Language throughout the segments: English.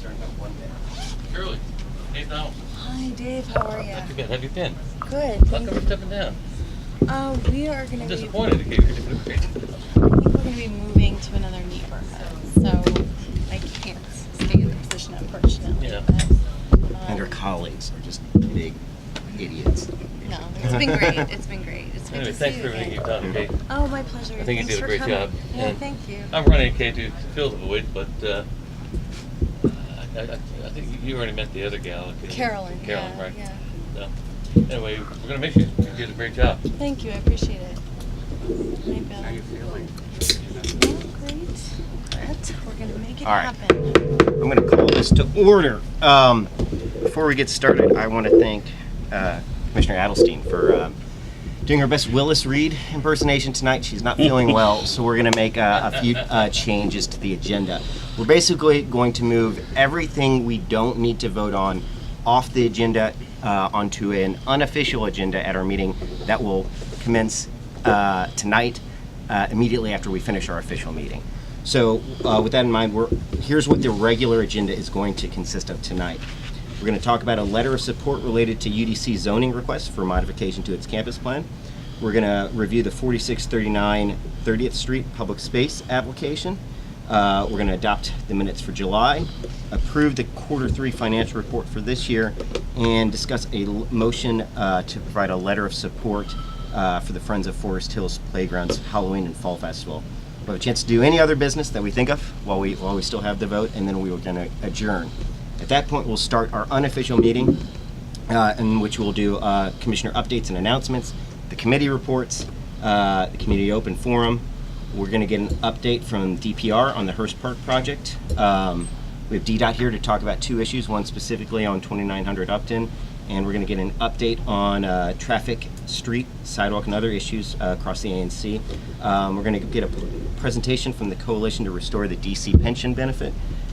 starting about 1 minute. Shirley, Dave Donaldson. Hi, Dave. How are you? Not too bad. Have you been? Good. How come we're stepping down? We are going I'm to be. disappointed. Okay, you're gonna do great. I think we're going to be moving to another neighborhood, so I can't stay in the position, unfortunately. Yeah. But, And her colleagues are just big idiots. No, it's been great. It's been great. It's good Anyway, to thanks see for you everything again. you've done, okay? Oh, my pleasure. I think you Thanks did a for great coming. job. Yeah, And thank you. I'm running okay to fill the void, but I think you already met the other gal. Okay? Carolyn. Carolyn, yeah, right? Yeah. So, anyway, we're going to make sure you did a great job. Thank you. I appreciate it. Hi, Bill. How you feeling? Oh, great. But we're going to make it All right. happen. I'm going to call this to order. Before we get started, I want to thank Commissioner Adelstein for doing her best Willis Reed impersonation tonight. She's not feeling well, so we're going to make a few changes to the agenda. We're basically going to move everything we don't need to vote on off the agenda onto an unofficial agenda at our meeting that will commence tonight immediately after we finish our official meeting. So with that in mind, here's what the regular agenda is going to consist of tonight. We're going to talk about a letter of support related to UDC zoning requests for modification to its campus plan. We're going to review the 4639 30th Street public space application. We're going to adopt the minutes for July, approve the Q3 financial report for this year, and discuss a motion to provide a letter of support for the Friends of Forest Hills Playgrounds Halloween and Fall Festival. We'll have a chance to do any other business that we think of while we still have the vote, and then we are going to adjourn. At that point, we'll start our unofficial meeting, in which we'll do commissioner updates and announcements, the committee reports, the community open forum. We're going to get an update from DPR on the Hearst Park project. We have DDOT here to talk about two issues, one specifically on 2900 Upton, and we're going to get an update on traffic, street, sidewalk, and other issues across the ANC. We're going to get a presentation from the Coalition to Restore the DC Pension Benefit,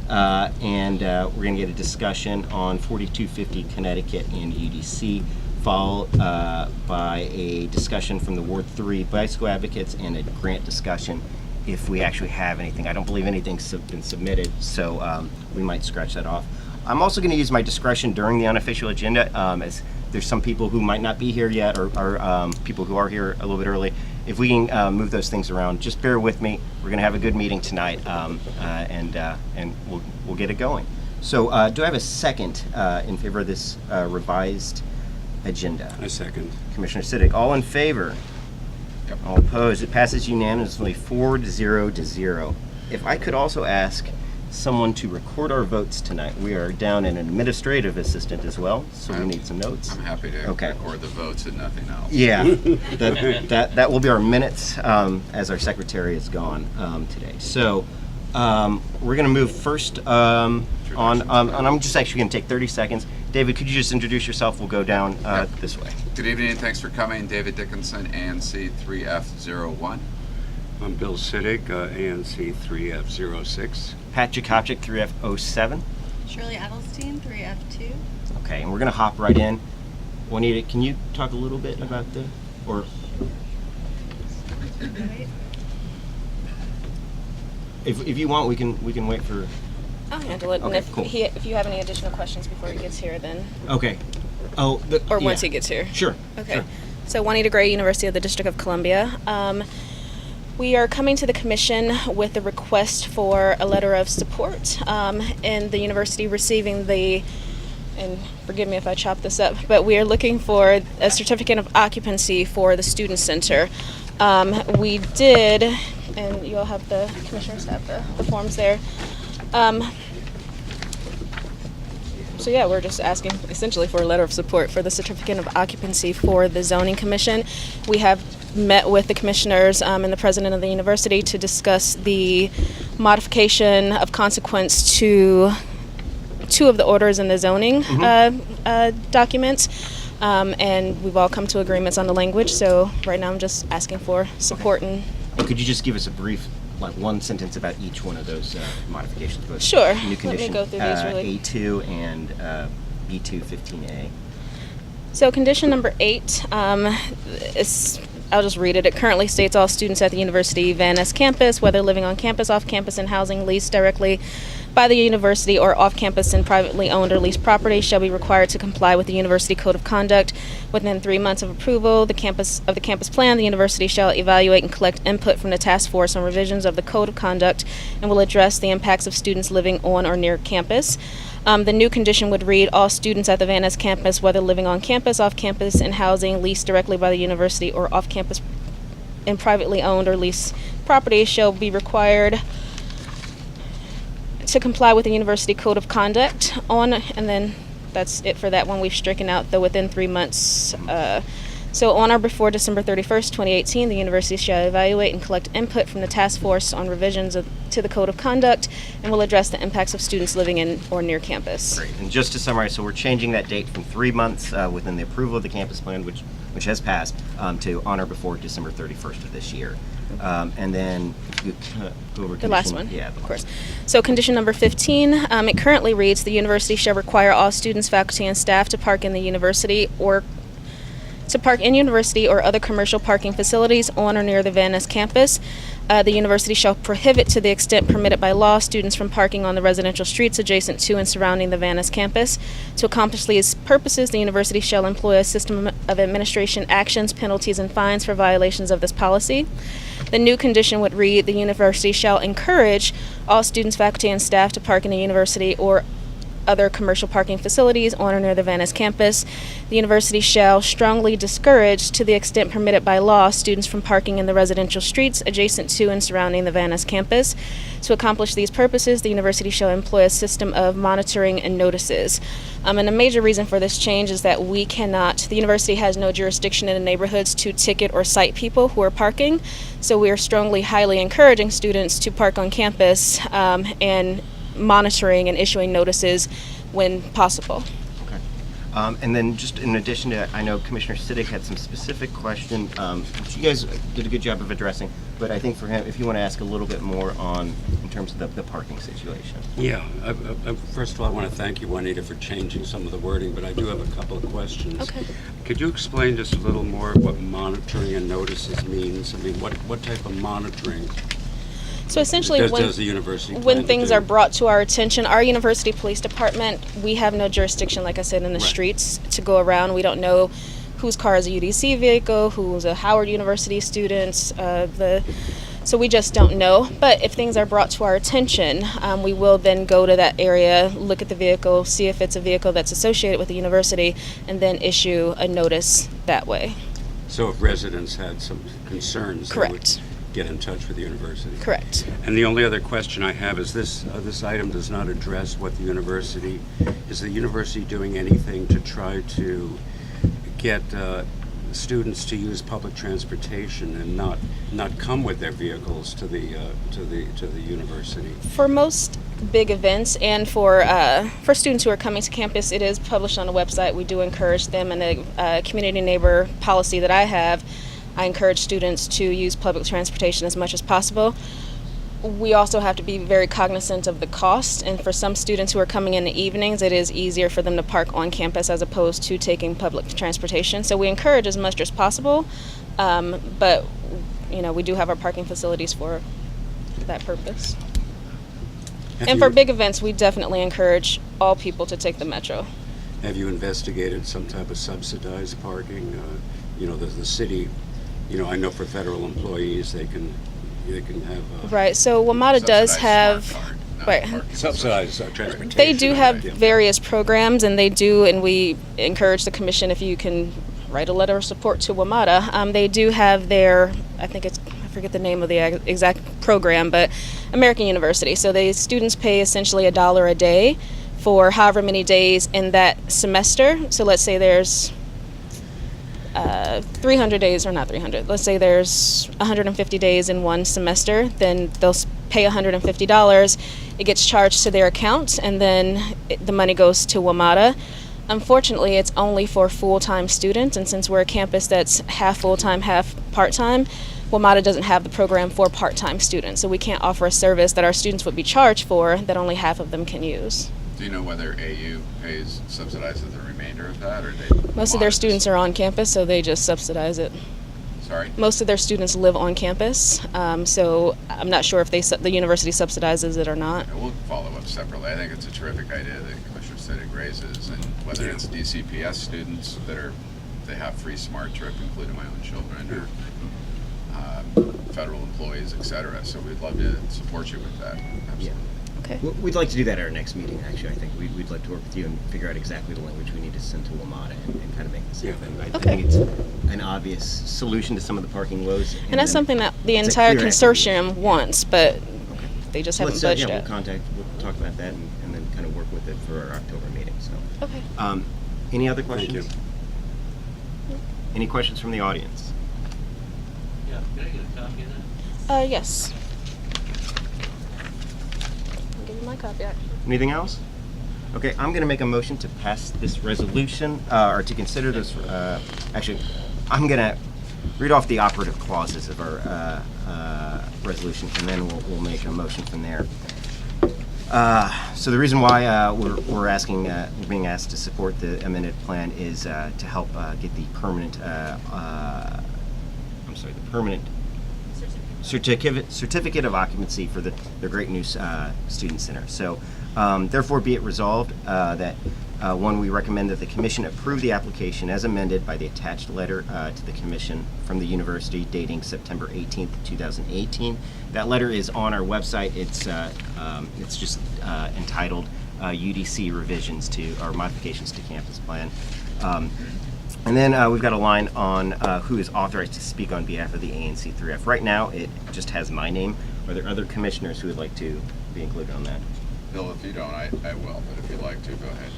and we're going to get a discussion on 4250 Connecticut and UDC, followed by a discussion from the Ward 3 bicycle advocates and a grant discussion if we actually have anything. I don't believe anything's been submitted, so we might scratch that off. I'm also going to use my discretion during the unofficial agenda, as there's some people who might not be here yet, or people who are here a little bit early. If we can move those things around, just bear with me. We're going to have a good meeting tonight, and we'll get it going. So do I have a second in favor of this revised agenda? A second. Commissioner Siddick, all in favor? Yep. All opposed? It passes unanimously 4-0. If I could also ask someone to record our votes tonight. We are down an administrative assistant as well, so we need some notes. I'm happy to record the votes and nothing else. Yeah, that will be our minutes as our secretary is gone today. So we're going to move first on, and I'm just actually going to take 30 seconds. David, could you just introduce yourself? We'll go down this way. Good evening and thanks for coming. David Dickinson, ANC3F01. I'm Bill Siddick, ANC3F06. Pat Jakopczyk, 3F07. Shirley Adelstein, 3F2. Okay, and we're going to hop right in. Juanita, can you talk a little bit about or if you want, we can wait for. I'll handle it, Okay, and cool. if you have any additional questions before he gets here, then Okay. Oh, or once he gets here. Sure. Okay. Sure. So Juanita Gray, University of the District of Columbia. We are coming to the commission with a request for a letter of support, and the university receiving and forgive me if I chop this up, but we are looking for a certificate of occupancy for the student center. We did, and you'll have the commissioners have the forms there. So yeah, we're just asking essentially for a letter of support for the certificate of occupancy for the zoning commission. We have met with the commissioners and the president of the university to discuss the modification of consequence to two of the orders in the zoning documents, and we've all come to agreements on the language. So right now I'm just asking for support. And could you just give us a brief, like one sentence about each one of those modifications? Both Sure. New condition, Let me go through these really. A2 and B2 15A. So condition number 8 I'll just read it. It currently states all students at the University Van Ness campus, whether living on campus, off campus, and housing leased directly by the university or off-campus and privately owned or leased property shall be required to comply with the university code of conduct. Within 3 months of approval, the campus plan, the university shall evaluate and collect input from the task force on revisions of the code of conduct and will address the impacts of students living on or near campus. The new condition would read, all students at the Van Ness campus, whether living on campus, off campus, in housing leased directly by the university or off campus in privately owned or leased property, shall be required to comply with the university code of conduct and then that's it for that one. We've stricken out the within 3 months. So on or before December 31st, 2018, the university shall evaluate and collect input from the task force on revisions to the code of conduct and will address the impacts of students living in or near campus. Great. And just to summarize, so we're changing that date from 3 months within the approval of the campus plan, which has passed, to on or before December 31st of this year. And then you go over The last condition- one, Yeah, of course. So condition number 15, it currently reads, the university shall require all students, faculty, and staff to park in university or other commercial parking facilities on or near the Van Ness campus. The university shall prohibit, to the extent permitted by law, students from parking on the residential streets adjacent to and surrounding the Van Ness campus. To accomplish these purposes, the university shall employ a system of administration actions, penalties, and fines for violations of this policy. The new condition would read, the university shall encourage all students, faculty, and staff to park in the university or other commercial parking facilities on or near the Van Ness campus. The university shall strongly discourage, to the extent permitted by law, students from parking in the residential streets adjacent to and surrounding the Van Ness campus. To accomplish these purposes, the university shall employ a system of monitoring and notices. And a major reason for this change is that the university has no jurisdiction in the neighborhoods to ticket or cite people who are parking. So we are strongly, highly encouraging students to park on campus and monitoring and issuing notices when possible. Okay. And then just in addition to that, I know Commissioner Siddick had some specific question, which you guys did a good job of addressing, but I think for him, if you want to ask a little bit more in terms of the parking situation. Yeah, first of all, I want to thank you, Juanita, for changing some of the wording, but I do have a couple of questions. Okay. Could you explain just a little more what monitoring and notices means? I mean, what type of monitoring So essentially, does the university plan when to things do? are brought to our attention, our university police department, we have no jurisdiction, like I said, in the Right. streets to go around. We don't know whose car is a UDC vehicle, who's a Howard University student, so we just don't know. But if things are brought to our attention, we will then go to that area, look at the vehicle, see if it's a vehicle that's associated with the university, and then issue a notice that way. So if residents had some concerns, they would Correct. get in touch with the university. Correct. And the only other question I have is this item does not address what the university, is the university doing anything to try to get students to use public transportation and not come with their vehicles to the university? For most big events and for students who are coming to campus, it is published on the website. We do encourage them, and the community neighbor policy that I have, I encourage students to use public transportation as much as possible. We also have to be very cognizant of the cost, and for some students who are coming in the evenings, it is easier for them to park on campus as opposed to taking public transportation. So we encourage as much as possible, but we do have our parking facilities for that purpose. And for big events, we definitely encourage all people to take the metro. Have you investigated some type of subsidized parking? The city, I know for federal employees, they can have Right, so WMATA does Subsidized have, smart card, not right. parking subsidized transportation. They do have right, yeah. various programs, and we encourage the commission, if you can write a letter of support to WMATA. They do have their, I forget the name of the exact program, but American University. So the students pay essentially $1 a day for however many days in that semester. So let's say there's 300 days, or not 300, let's say there's 150 days in one semester, then they'll pay $150. It gets charged to their account, and then the money goes to WMATA. Unfortunately, it's only for full-time students, and since we're a campus that's half full-time, half part-time, WMATA doesn't have the program for part-time students, so we can't offer a service that our students would be charged for that only half of them can use. Do you know whether AU subsidizes the remainder of that, or Most of their students are on campus, so they just subsidize it. Sorry? Most of their students live on campus, so I'm not sure if the university subsidizes it or not. We'll follow up separately. I think it's a terrific idea that Commissioner Siddig raises, and whether it's DCPS students they have free smart trip, including my own children, or federal employees, etc. So we'd love to support you with that. Absolutely. Okay. We'd like to do that at our next meeting, actually. I think we'd like to work with you and figure out exactly the language we need to send to WMATA and kind of make this happen. I think it's an obvious solution to some of the parking woes. And that's something that the it's a entire clear consortium wants, but they just haven't Let's, budged yeah, it. we'll talk about that and then kind of work with it for our October meeting. So, Okay. Any other questions? Thank Any questions from the audience? Yeah, can I get a copy of that? Yes. I'll give you my copy. Anything else? Okay, I'm going to make a motion to pass this resolution, or to consider this. Actually, I'm going to read off the operative clauses of our resolution, and then we'll make a motion from there. So the reason why we're being asked to support the amended plan is to help get the permanent. The permanent certificate of occupancy for the great new student center. So, therefore, be it resolved that one, we recommend that the commission approve the application as amended by the attached letter to the commission from the university dating September 18th, 2018. That letter is on our website. It's just entitled UDC revisions to or modifications to campus plan. And then we've got a line on who is authorized to speak on behalf of the ANC3F. Right now, it just has my name. Are there other commissioners who would like to be included on that? Bill, if you don't, I will, but if you'd like to, go ahead.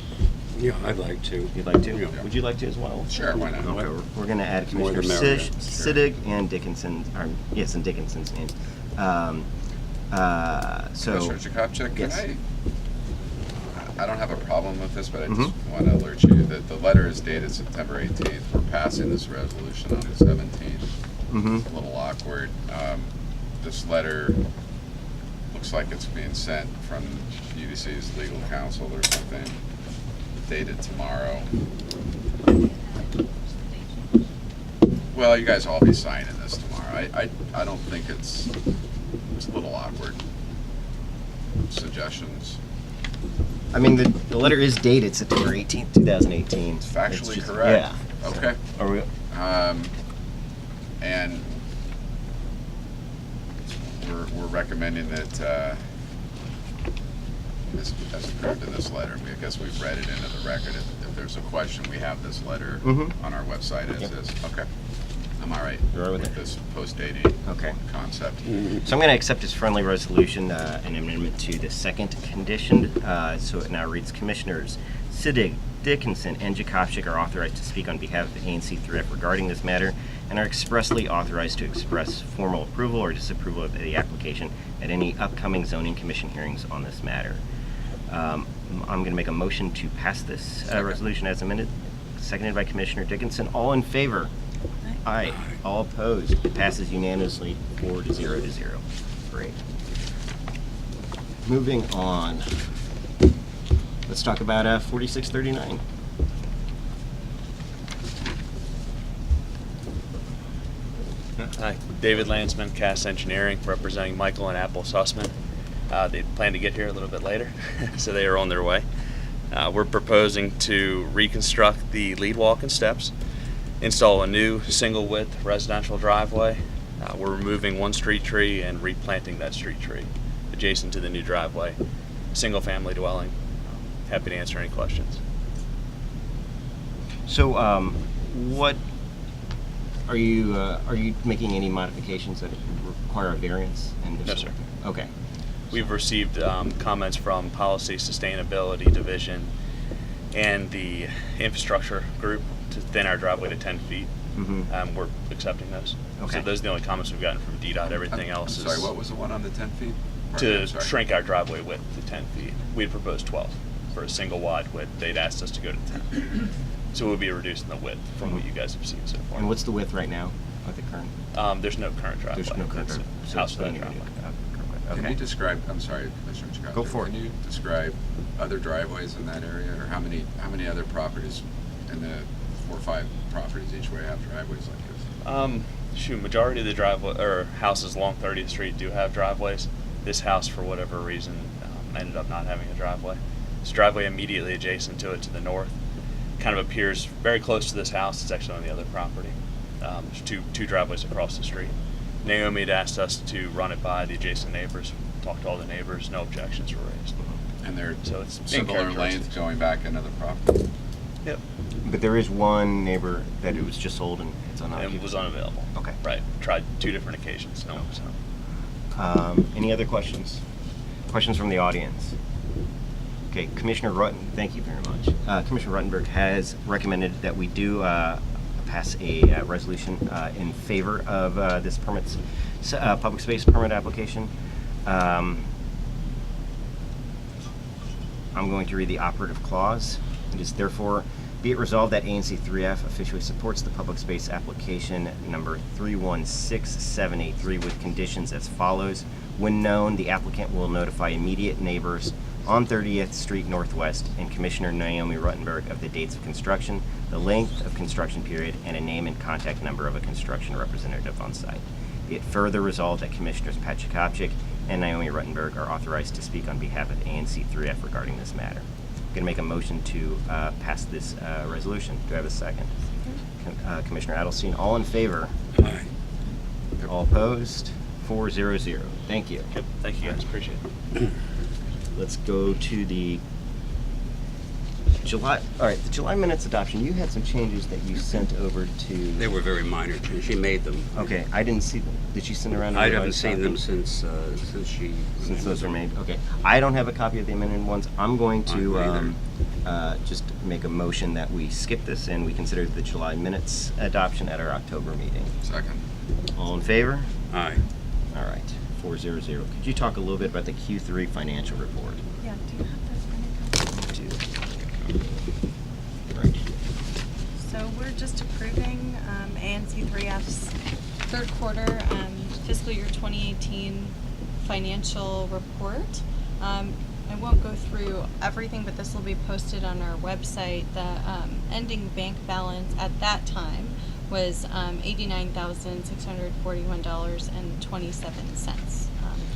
Yeah, I'd like to. You'd like to? Yeah. Would you like to as well? Sure, why not? Okay, we're going to add More the Commissioner merrier. Siddig and Dickinson, and Dickinson's names. So, Commissioner Jakubczyk, yes. I don't have a problem with this, but I just want to alert you that the letter is dated September 18th. We're passing this resolution on the 17th. Mm-hmm. A little awkward. This letter looks like it's being sent from UDC's legal counsel or something, dated tomorrow. Well, you guys will all be signing this tomorrow. I don't think it's a little awkward. Suggestions? I mean, the letter is dated September 18th, 2018. It's factually just- correct. Yeah. Okay. Are we? And we're recommending that as approved in this letter. I guess we've read it into the record. If there's a question, we have this letter on our website as Yep. is. Okay. I'm all right. You're all right with it? This post-dating Okay. concept. So I'm going to accept this friendly resolution, an amendment to the second condition. So it now reads: Commissioners Siddig, Dickinson, and Jakubczyk are authorized to speak on behalf of ANC3F regarding this matter and are expressly authorized to express formal approval or disapproval of the application at any upcoming zoning commission hearings on this matter. I'm going to make a motion to pass this resolution as amended, seconded by Commissioner Dickinson. All in favor? Aye. All opposed? It passes unanimously 4-0. Great. Moving on. Let's talk about 4639. Hi, David Landsman, Cass Engineering, representing Michael and Apple Sussman. They plan to get here a little bit later, so they are on their way. We're proposing to reconstruct the lead walk and steps, install a new single-width residential driveway. We're removing one street tree and replanting that street tree adjacent to the new driveway. Single-family dwelling. Happy to answer any questions. So, what are you making any modifications that require a variance? And if No, so- sir. Okay. We've received comments from Policy Sustainability Division and the infrastructure group to thin our driveway to 10 feet. Mm-hmm. We're accepting those. Okay. So those are the only comments we've gotten from DDOT. Everything else I'm is sorry, what was the one on the 10 feet? Pardon me, to I'm sorry. shrink our driveway width to 10 feet. We'd proposed 12 for a single wide width. They'd asked us to go to 10. So we'll be reducing the width from what you guys have seen so far. And what's the width right now of the current? There's no current driveway. There's no current It's driveway. a So house it's without going to be driveway. Can you Okay. describe, I'm sorry, Commissioner Jakubczyk. Go for it. Can you describe other driveways in that area, or how many other properties in the 4 or 5 properties each way have driveways like this? Majority of the houses along 30th Street do have driveways. This house, for whatever reason, ended up not having a driveway. This driveway immediately adjacent to it to the north kind of appears very close to this house. It's actually on the other property. There's two driveways across the street. Naomi had asked us to run it by the adjacent neighbors, talk to all the neighbors, no objections were raised. And they're So it's being similar characterized. length going back into the property. Yep. But there is one neighbor that it was just sold and it's And unoccupied. it was unavailable. Okay. Right. Tried 2 different occasions. No one was home. Any other questions? Questions from the audience? Okay, Commissioner Rutten, thank you very much. Commissioner Ruttenberg has recommended that we do pass a resolution in favor of this public space permit application. I'm going to read the operative clause. It is therefore be it resolved that ANC3F officially supports the public space application number 316783 with conditions as follows. When known, the applicant will notify immediate neighbors on 30th Street Northwest and Commissioner Naomi Ruttenberg of the dates of construction, the length of construction period, and a name and contact number of a construction representative on site. Be it further resolved that Commissioners Patrick Kopchik and Naomi Ruttenberg are authorized to speak on behalf of ANC3F regarding this matter. I'm going to make a motion to pass this resolution. Do I have a second? Commissioner Adelstein, all in favor? Aye. All opposed? 4-0-0. Thank you. Yep. Thank you guys. Appreciate it. Let's go to the July. All right, the July minutes adoption. You had some changes that you sent over to. They were very minor changes. She made them. Okay, I didn't see them. Did she send around? I a haven't revised seen copy? them since Those were made. Okay, I don't have a copy of the amended ones. I'm going to just make a motion that we skip this and we consider the July minutes adoption at our October meeting. Second. All in favor? Aye. All right, 4-0-0. Could you talk a little bit about the Q3 financial report? Yeah, do you have this Right. So we're just approving ANC3F's third quarter fiscal year 2018 financial report. I won't go through everything, but this will be posted on our website. The ending bank balance at that time was $89,641.27.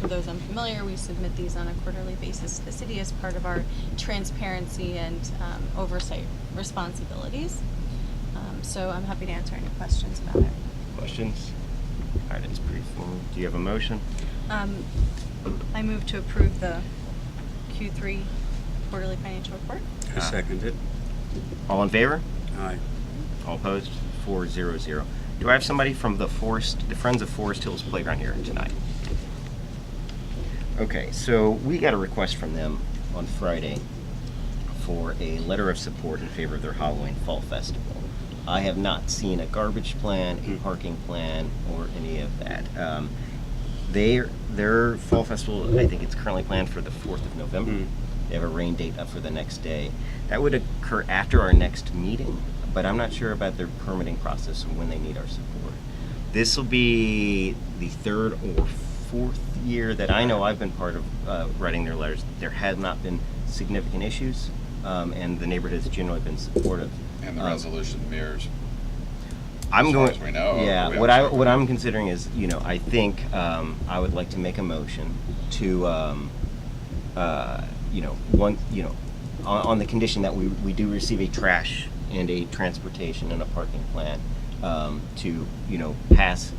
For those unfamiliar, we submit these on a quarterly basis to the city as part of our transparency and oversight responsibilities. So I'm happy to answer any questions about it. Questions? All right, it's pretty full. Do you have a motion? I move to approve the Q3 quarterly financial report. I second it. All in favor? Aye. All opposed? 4-0-0. Do I have somebody from the Friends of Forest Hills Playground here tonight? Okay, so we got a request from them on Friday for a letter of support in favor of their Halloween Fall Festival. I have not seen a garbage plan, a parking plan, or any of that. Their Fall Festival, I think it's currently planned for the 4th of November. They have a rain date up for the next day. That would occur after our next meeting, but I'm not sure about their permitting process and when they need our support. This will be the 3rd or 4th year that I know I've been part of writing their letters. There have not been significant issues, and the neighborhood has generally been supportive. And the resolution mirrors. I'm as going. far as we know, Yeah. we What haven't- what I'm considering is, I think I would like to make a motion to, on the condition that we do receive a trash and a transportation and a parking plan, to pass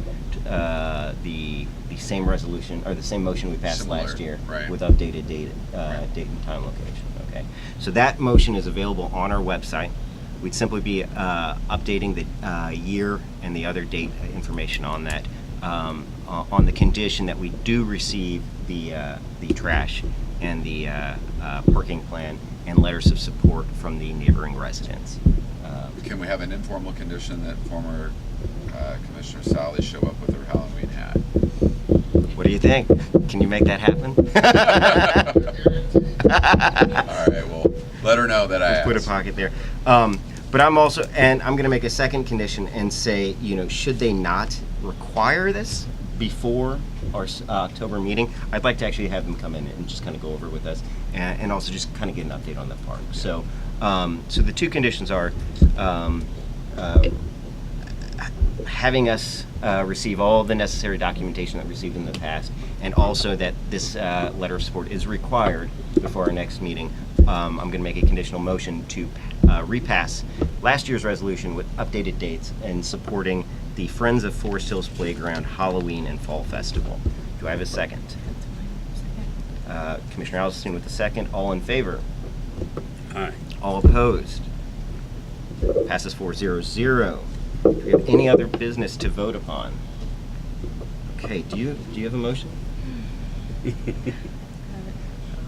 the same resolution or the same motion we passed Similar, last year right. with updated date and time location. Okay. So that motion is available on our website. We'd simply be updating the year and the other date information on that, on the condition that we do receive the trash and the parking plan and letters of support from the neighboring residents. Can we have an informal condition that former Commissioner Sally show up with her Halloween hat? What do you think? Can you make that happen? All right, well, let her know that I asked. Put a pocket there. But I'm also, and I'm going to make a second condition and say, should they not require this before our October meeting, I'd like to actually have them come in and just kind of go over with us, and also just kind of get an update on the park. So, so the two conditions are having us receive all the necessary documentation that we received in the past, and also that this letter of support is required before our next meeting. I'm going to make a conditional motion to repass last year's resolution with updated dates and supporting the Friends of Forest Hills Playground Halloween and Fall Festival. Do I have a second? Commissioner Allison with the second. All in favor? Aye. All opposed? Passes 4-0-0. Do we have any other business to vote upon? Okay, do you have a motion?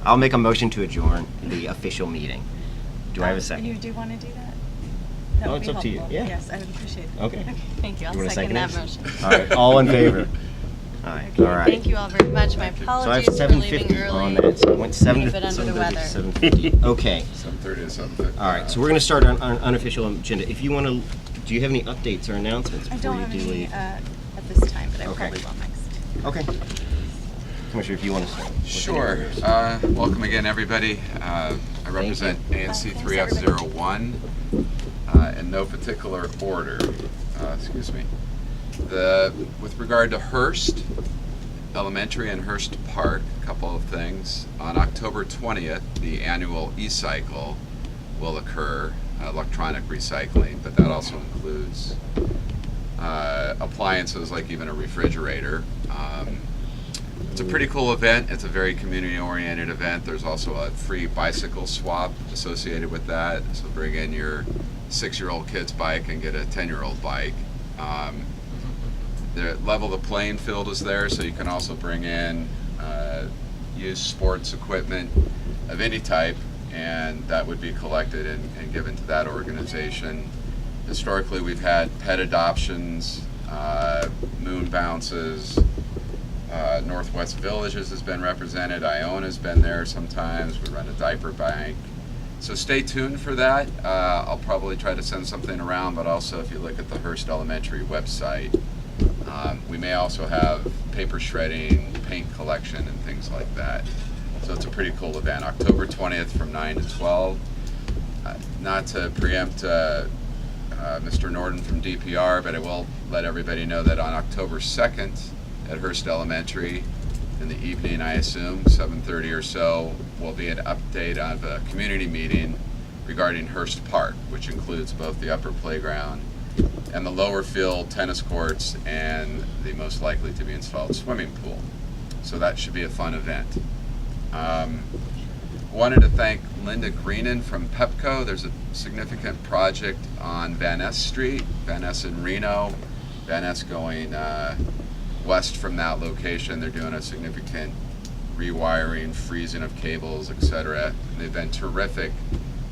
I'll make a motion to adjourn the official meeting. Do I have a second? You do want to do that? That Oh, would it's be up to you. helpful. Yeah. Yes, I would appreciate it. Okay. Thank you. You I'll wanna second second that it? motion. All right, all in favor? All right, Okay, all right. thank you all very much. My So I have apologies for leaving 7:50 early. on that, so it went 7 Being to a bit under the 7:30 to weather. 7:50. Okay. 7:30 to 7:50. All right, so we're going to start on our unofficial agenda. If you want to, do you have any updates or announcements I before don't you have do any leave? at this time, but I Okay. probably will next. Okay. Commissioner, if you want to start. Sure. Welcome again, everybody. I represent ANC3F 01 in no particular order. Excuse me. With regard to Hearst Elementary and Hearst Park, a couple of things. On October 20th, the annual e-cycle will occur, electronic recycling, but that also includes appliances like even a refrigerator. It's a pretty cool event. It's a very community-oriented event. There's also a free bicycle swap associated with that. So bring in your 6-year-old kid's bike and get a 10-year-old bike. The level the playing field is there, so you can also bring in used sports equipment of any type, and that would be collected and given to that organization. Historically, we've had pet adoptions, moon bounces, Northwest Villages has been represented, Iona's been there sometimes, we run a diaper bank. So stay tuned for that. I'll probably try to send something around, but also if you look at the Hearst Elementary website, we may also have paper shredding, paint collection, and things like that. So it's a pretty cool event. October 20th from 9 to 12. Not to preempt Mr. Norton from DPR, but I will let everybody know that on October 2nd at Hearst Elementary, in the evening, I assume, 7:30 or so, will be an update of a community meeting regarding Hearst Park, which includes both the upper playground and the lower field tennis courts and the most likely to be installed swimming pool. So that should be a fun event. Wanted to thank Linda Greenan from Pepco. There's a significant project on Van Ness Street, Van Ness in Reno, Van Ness going west from that location. They're doing a significant rewiring, freezing of cables, etc. They've been terrific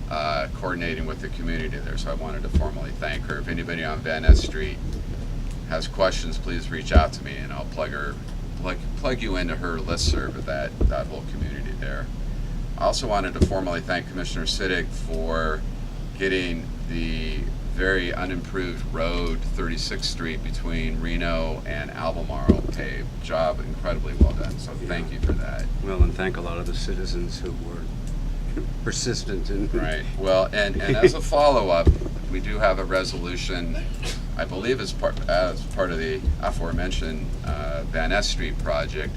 coordinating with the community there, so I wanted to formally thank her. If anybody on Van Ness Street has questions, please reach out to me and I'll plug you into her listserv of that whole community there. I also wanted to formally thank Commissioner Siddick for getting the very unimproved road, 36th Street between Reno and Albemarle paved. Job incredibly well done, so thank you for that. Well, and thank a lot of the citizens who were persistent in... Right. Well, and as a follow-up, we do have a resolution, I believe as part of the aforementioned Van Ness Street project,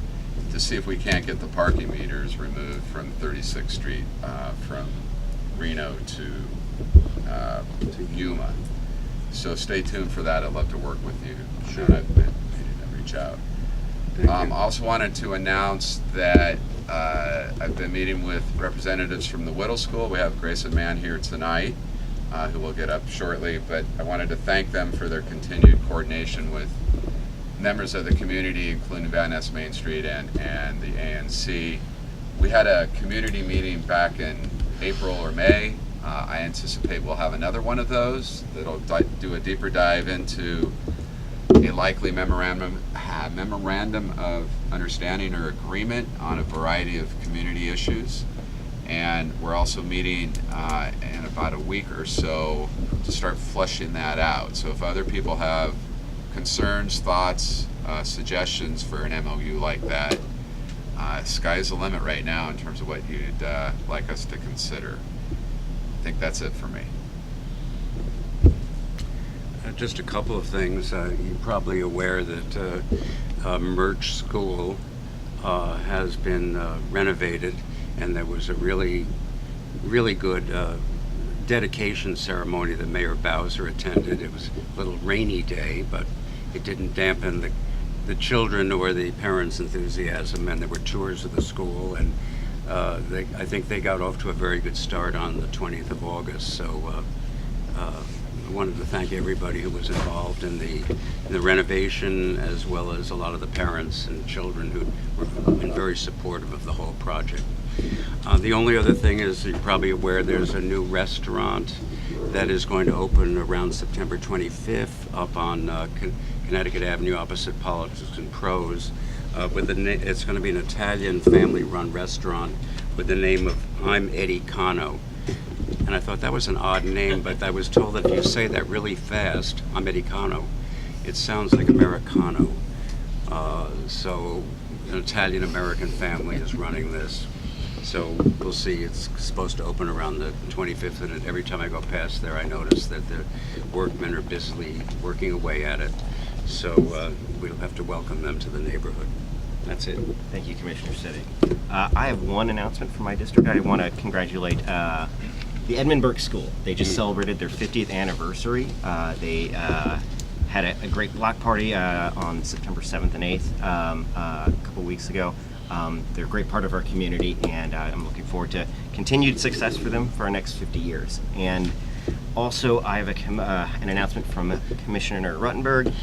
to see if we can't get the parking meters removed from 36th Street from Reno to Yuma. So stay tuned for that. I'd love to work with you. Sure. I've been meaning to reach out. Also wanted to announce that I've been meeting with representatives from the Whittle School. We have Grayson Mann here tonight, who will get up shortly, but I wanted to thank them for their continued coordination with members of the community, including Van Ness Main Street and the ANC. We had a community meeting back in April or May. I anticipate we'll have another one of those that'll do a deeper dive into a likely memorandum of understanding or agreement on a variety of community issues. And we're also meeting in about a week or so to start fleshing that out. So if other people have concerns, thoughts, suggestions for an MOU like that, sky's the limit right now in terms of what you'd like us to consider. I think that's it for me. Just a couple of things. You're probably aware that Merch School has been renovated, and there was a really good dedication ceremony that Mayor Bowser attended. It was a little rainy day, but it didn't dampen the children or the parents' enthusiasm, and there were tours of the school, and I think they got off to a very good start on the 20th of August. So I wanted to thank everybody who was involved in the renovation, as well as a lot of the parents and children who were been very supportive of the whole project. The only other thing is, you're probably aware, there's a new restaurant that is going to open around September 25th up on Connecticut Avenue opposite Politics and Prose. It's going to be an Italian family-run restaurant with the name of I'm Eddie Cano. And I thought that was an odd name, but I was told that if you say that really fast, Americano, it sounds like Americano. So an Italian-American family is running this. So we'll see. It's supposed to open around the 25th, and every time I go past there, I notice that the workmen are busily working away at it. So we'll have to welcome them to the neighborhood. That's it. Thank you, Commissioner Siddig. I have one announcement from my district. I want to congratulate the Edmund Burke School. They just celebrated their 50th anniversary. They had a great block party on September 7th and 8th a couple weeks ago. They're a great part of our community, and I'm looking forward to continued success for them for our next 50 years. And also, I have an announcement from Commissioner Ruttenberg.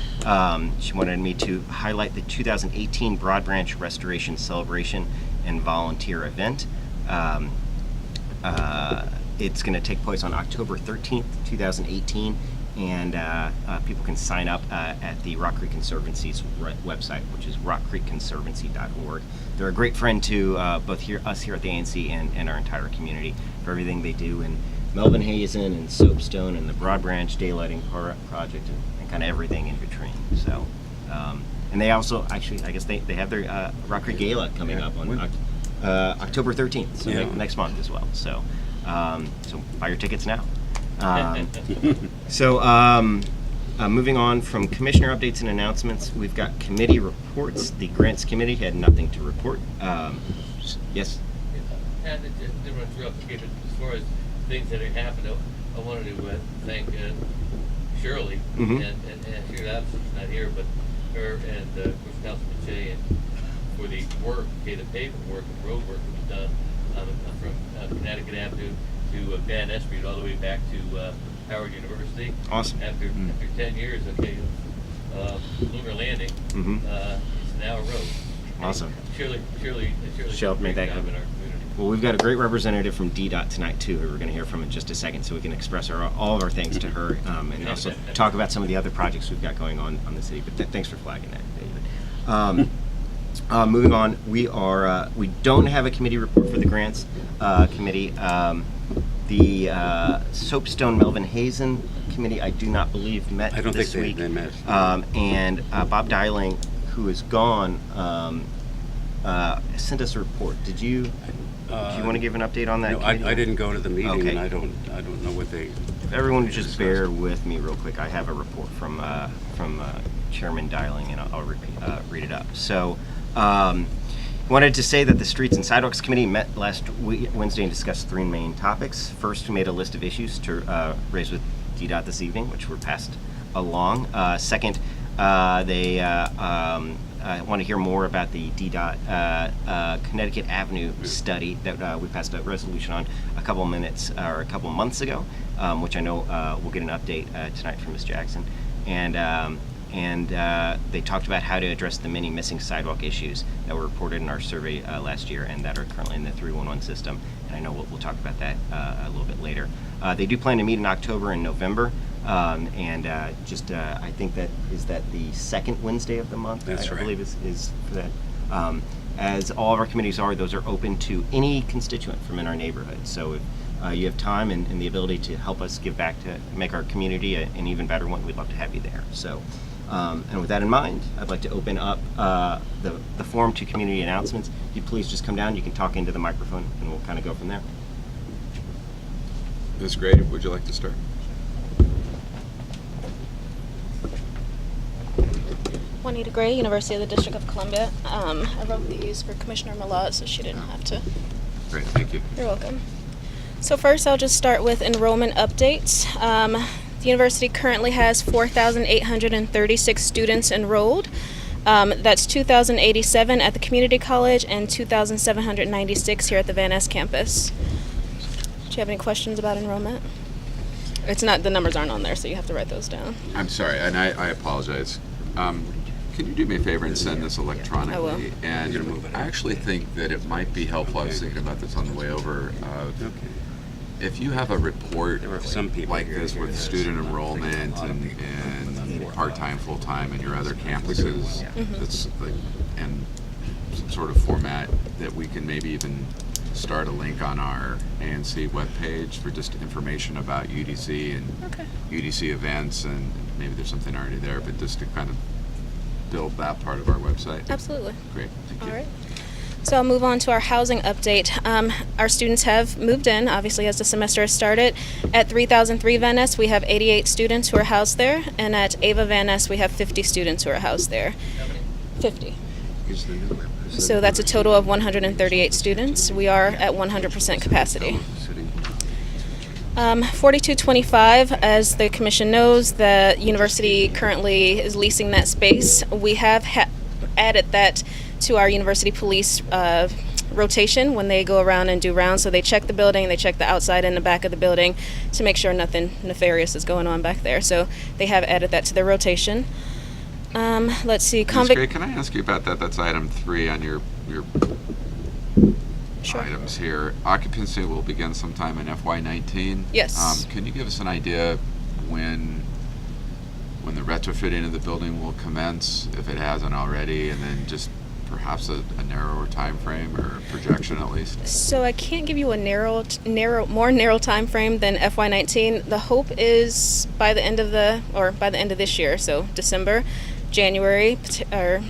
She wanted me to highlight the 2018 Broad Branch Restoration Celebration and Volunteer Event. It's going to take place on October 13th, 2018, and people can sign up at the Rock Creek Conservancy's website, which is rockcreekconservancy.org. They're a great friend to both us here at the ANC and our entire community for everything they do in Melvin Hazen and Soapstone and the Broad Branch Daylighting Project and kind of everything in between. So, and they also actually, I guess they have their Rock Creek Gala coming up on October 13th, so next month as well. So, so buy your tickets now. Moving on from commissioner updates and announcements, we've got committee reports. The Grants Committee had nothing to report. Yes? And it didn't run through application as far as things that have happened. I wanted to thank Shirley, and Shirley Abson's not here, but her and of course Councilman Jay, and for the work, the pavement work and road work that was done from Connecticut Avenue to Van Ness Street all the way back to Howard University. Awesome. After 10 years, Lunar Landing, it's now a road. Awesome. Shirley She'll make that happen. in our community. Well, we've got a great representative from DDOT tonight, too, who we're going to hear from in just a second, so we can express all of our thanks to her and also talk about some of the other projects we've got going on the city. But thanks for flagging that, David. Moving on, we don't have a committee report for the Grants Committee. The Soapstone Melvin Hazen Committee, I do not believe met this week. I don't think they met. And Bob Dialing, who is gone, sent us a report. Do you want to give an update on that? No, I didn't go to the meeting, Okay. and I don't know what they. If everyone would just bear with me real quick, I have a report from Chairman Dialing, and I'll read it up. So, wanted to say that the Streets and Sidewalks Committee met last Wednesday and discussed three main topics. First, we made a list of issues to raise with DDOT this evening, which were passed along. Second, they want to hear more about the DDOT Connecticut Avenue study that we passed a resolution on a couple months ago, which I know we'll get an update tonight from Ms. Jackson. And they talked about how to address the many missing sidewalk issues that were reported in our survey last year and that are currently in the 311 system. And I know we'll talk about that a little bit later. They do plan to meet in October and November. I think that the second Wednesday of the month. That's right. I believe is for that. As all of our committees are, those are open to any constituent from in our neighborhood. So if you have time and the ability to help us give back to make our community an even better one, we'd love to have you there. So, and with that in mind, I'd like to open up the forum to community announcements. If you please just come down, you can talk into the microphone, and we'll kind of go from there. Ms. Gray, would you like to start? Juanita Gray, University of the District of Columbia. I wrote these for Commissioner Millard, so she didn't have to. Great, thank you. You're welcome. So first, I'll just start with enrollment updates. The university currently has 4,836 students enrolled. That's 2,087 at the community college and 2,796 here at the Van Ness campus. Do you have any questions about enrollment? It's not, the numbers aren't on there, so you have to write those down. I'm sorry, and I apologize. Can you do me a favor and send this electronically? I will. And I actually think that it might be helpful. I was thinking about this on the way over. If you have a report There were some people like here this who with had student a lot of enrollment people and part-time, full-time, and your other campuses, that's like, and some sort of format that we can maybe even start a link on our ANC webpage for just information about UDC and UDC events, and maybe there's something already there, but just to kind of build that part of our website. Absolutely. Great, thank you. All right. So I'll move on to our housing update. Our students have moved in, obviously, as the semester has started. At 3003 Van Ness, we have 88 students who are housed there, and at Ava Van Ness, we have 50 students who are housed there. 50. So that's a total of 138 students. We are at 100% capacity. 4225, as the commission knows, the university currently is leasing that space. We have added that to our university police rotation when they go around and do rounds. So they check the building, they check the outside and the back of the building to make sure nothing nefarious is going on back there. So they have added that to their rotation. Let's see. Ms. Gray, can I ask you about that? That's item 3 on your Sure. items here. Occupancy will begin sometime in FY19. Yes. Can you give us an idea when the retrofitting of the building will commence, if it hasn't already, and then just perhaps a narrower time frame or projection at least? So I can't give you a more narrow time frame than FY19. The hope is by the end of this year, so December, January, or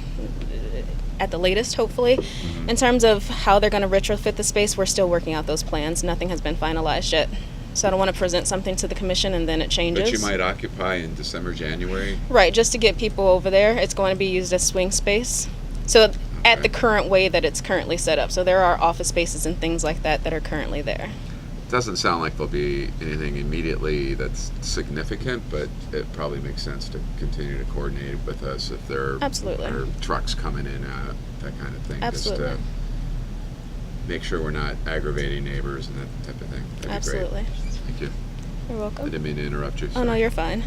at the latest, hopefully. Mm-hmm. In terms of how they're going to retrofit the space, we're still working out those plans. Nothing has been finalized yet. So I don't want to present something to the commission and then it changes. But you might occupy in December, January? Right, just to get people over there. It's going to be used as swing space. So at the current way that it's currently set up. So there are office spaces and things like that that are currently there. Doesn't sound like there'll be anything immediately that's significant, but it probably makes sense to continue to coordinate with us if there Absolutely. are trucks coming in, that kind of thing. Absolutely. Just to make sure we're not aggravating neighbors and that type of thing. That'd be Absolutely. great. Thank you. You're I welcome. didn't mean to interrupt you. Oh, no, sorry. you're fine.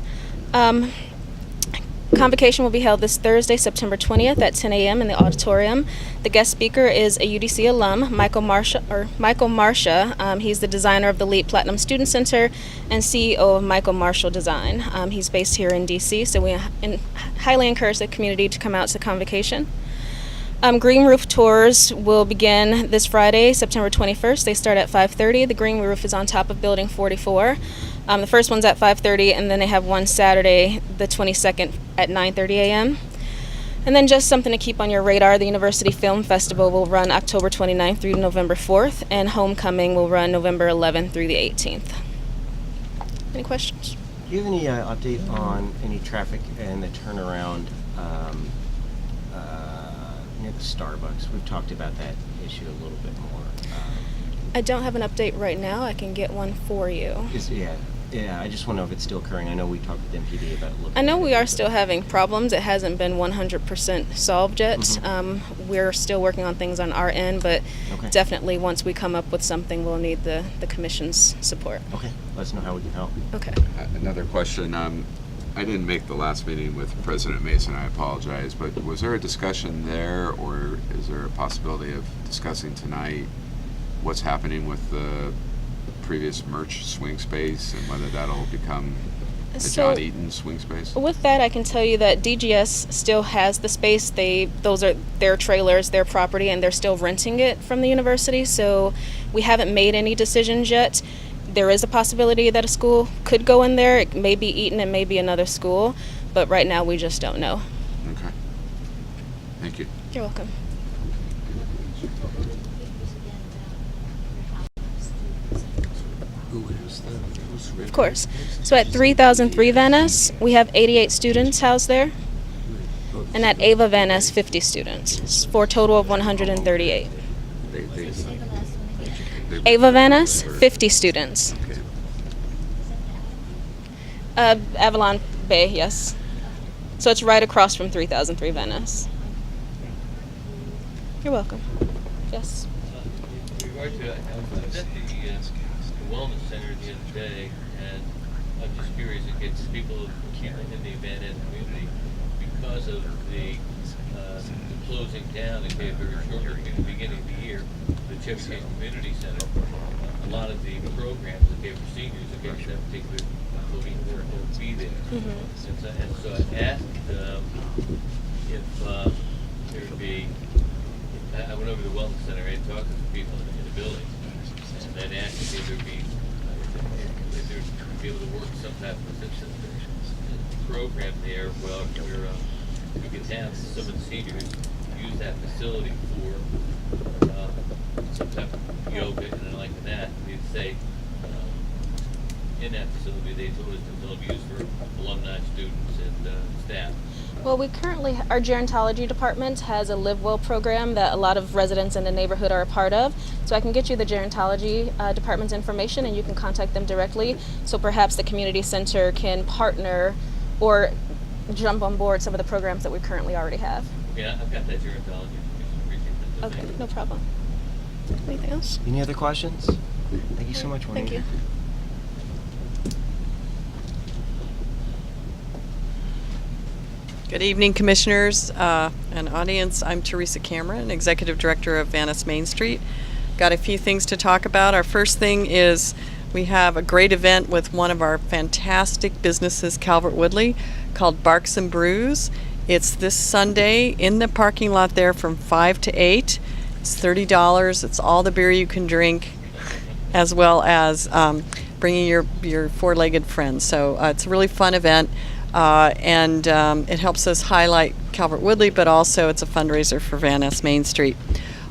Convocation will be held this Thursday, September 20th at 10 a.m. in the auditorium. The guest speaker is a UDC alum, Michael Marsha. He's the designer of the LEAP Platinum Student Center and CEO of Michael Marshall Design. He's based here in D.C., so we highly encourage the community to come out to the convocation. Green roof tours will begin this Friday, September 21st. They start at 5:30. The green roof is on top of Building 44. The first one's at 5:30, and then they have one Saturday, the 22nd, at 9:30 a.m. And then just something to keep on your radar, the University Film Festival will run October 29th through November 4th, and Homecoming will run November 11th through the 18th. Any questions? Do you have any update on any traffic and the turnaround near the Starbucks? We've talked about that issue a little bit more. I don't have an update right now. I can get one for you. Yeah, I just want to know if it's still occurring. I know we talked with MPD about looking I know at we it, are but- still having problems. It hasn't been 100% solved yet. Mhm. We're still working on things on our end, but Okay. definitely once we come up with something, we'll need the commission's support. Okay, let us know how we can help. Okay. Another question. I didn't make the last meeting with President Mason. I apologize, but was there a discussion there, or is there a possibility of discussing tonight what's happening with the previous merch swing space and whether that'll become a So- John Eaton swing space? With that, I can tell you that DGS still has the space. Those are their trailers, their property, and they're still renting it from the university. So we haven't made any decisions yet. There is a possibility that a school could go in there. It may be Eaton, it may be another school, but right now we just don't know. Okay. Thank you. You're welcome. Of course. So at 3003 Van Ness, we have 88 students housed there. And at Ava Van Ness, 50 students, for a total of 138. They- Ava Van Ness, 50 students. okay. Avalon Bay, yes. So it's right across from 3003 Van Ness. You're welcome. Yes. In regard to, I was at the wellness center the other day, and I'm just curious, it gets people in the Van Ness community because of the closing down that came very shortly in the beginning of the year, the Chevy Chase Community Center. A lot of the programs that gave for seniors that gave that particular will be there. And so I asked if there would be. I went over to the wellness center and talked to some people in the building, and then asked if there would be if they would be able to work some type of program there where we could have some of the seniors use that facility for some type of yoga and like that. They'd say in that facility they told us that they'll use for alumni, students, and staff. Well, we currently, our gerontology department has a Live Well program that a lot of residents in the neighborhood are a part of. So I can get you the gerontology department's information and you can contact them directly. So perhaps the community center can partner or jump on board some of the programs that we currently already have. Okay, I've got that gerontology. Appreciate that. Okay, no problem. Anything else? Any other questions? Thank you so much, Juanita. Thank you. Good evening, Commissioners and audience. I'm Teresa Cameron, Executive Director of Van Ness Main Street. Got a few things to talk about. Our first thing is we have a great event with one of our fantastic businesses, Calvert Woodley, called Barks and Brews. It's this Sunday in the parking lot there from 5 to 8. It's $30. It's all the beer you can drink, as well as bringing your four-legged friends. So it's a really fun event. And it helps us highlight Calvert Woodley, but also it's a fundraiser for Van Ness Main Street.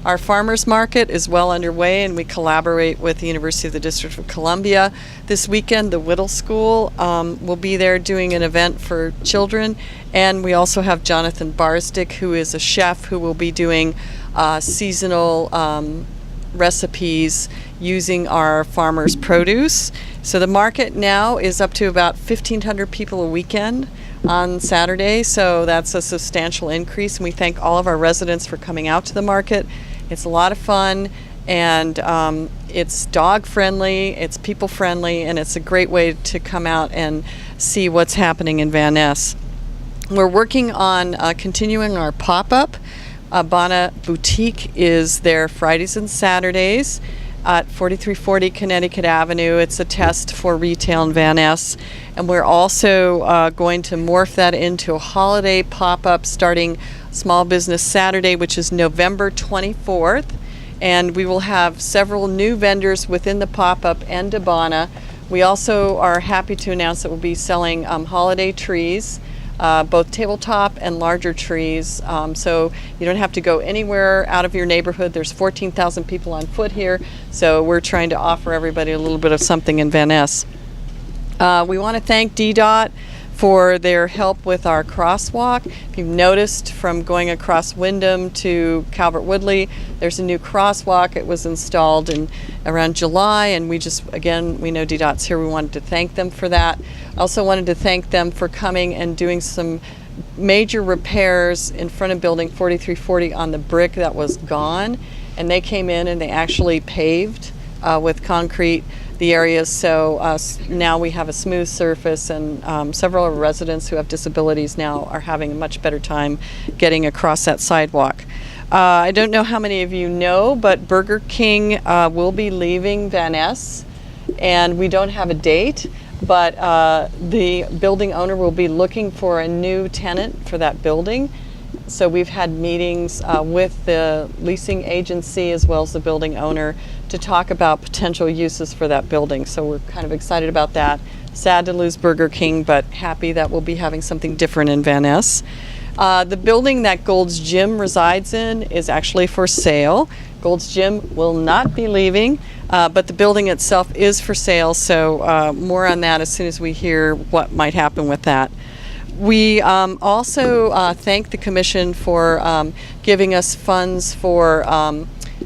Our farmers market is well underway, and we collaborate with the University of the District of Columbia. This weekend, the Whittle School will be there doing an event for children, and we also have Jonathan Barsdick, who is a chef, who will be doing seasonal recipes using our farmers' produce. So the market now is up to about 1,500 people a weekend on Saturday, so that's a substantial increase, and we thank all of our residents for coming out to the market. It's a lot of fun, and it's dog friendly, it's people friendly, and it's a great way to come out and see what's happening in Van Ness. We're working on continuing our pop-up. Bana Boutique is there Fridays and Saturdays at 4340 Connecticut Avenue. It's a test for retail in Van Ness. And we're also going to morph that into a holiday pop-up starting Small Business Saturday, which is November 24th. And we will have several new vendors within the pop-up and Bana. We also are happy to announce that we'll be selling holiday trees, both tabletop and larger trees, so you don't have to go anywhere out of your neighborhood. There's 14,000 people on foot here, so we're trying to offer everybody a little bit of something in Van Ness. We want to thank DDOT for their help with our crosswalk. If you've noticed from going across Wyndham to Calvert Woodley, there's a new crosswalk. It was installed in around July, and we know DDOT's here. We wanted to thank them for that. I also wanted to thank them for coming and doing some major repairs in front of building 4340 on the brick that was gone, and they came in and they actually paved with concrete the areas, so now we have a smooth surface, and several of our residents who have disabilities now are having a much better time getting across that sidewalk. I don't know how many of you know, but Burger King will be leaving Van Ness, and we don't have a date, but the building owner will be looking for a new tenant for that building. So we've had meetings with the leasing agency as well as the building owner to talk about potential uses for that building. So we're kind of excited about that. Sad to lose Burger King, but happy that we'll be having something different in Van Ness. The building that Gold's Gym resides in is actually for sale. Gold's Gym will not be leaving, but the building itself is for sale, so more on that as soon as we hear what might happen with that. We also thank the Commission for giving us funds for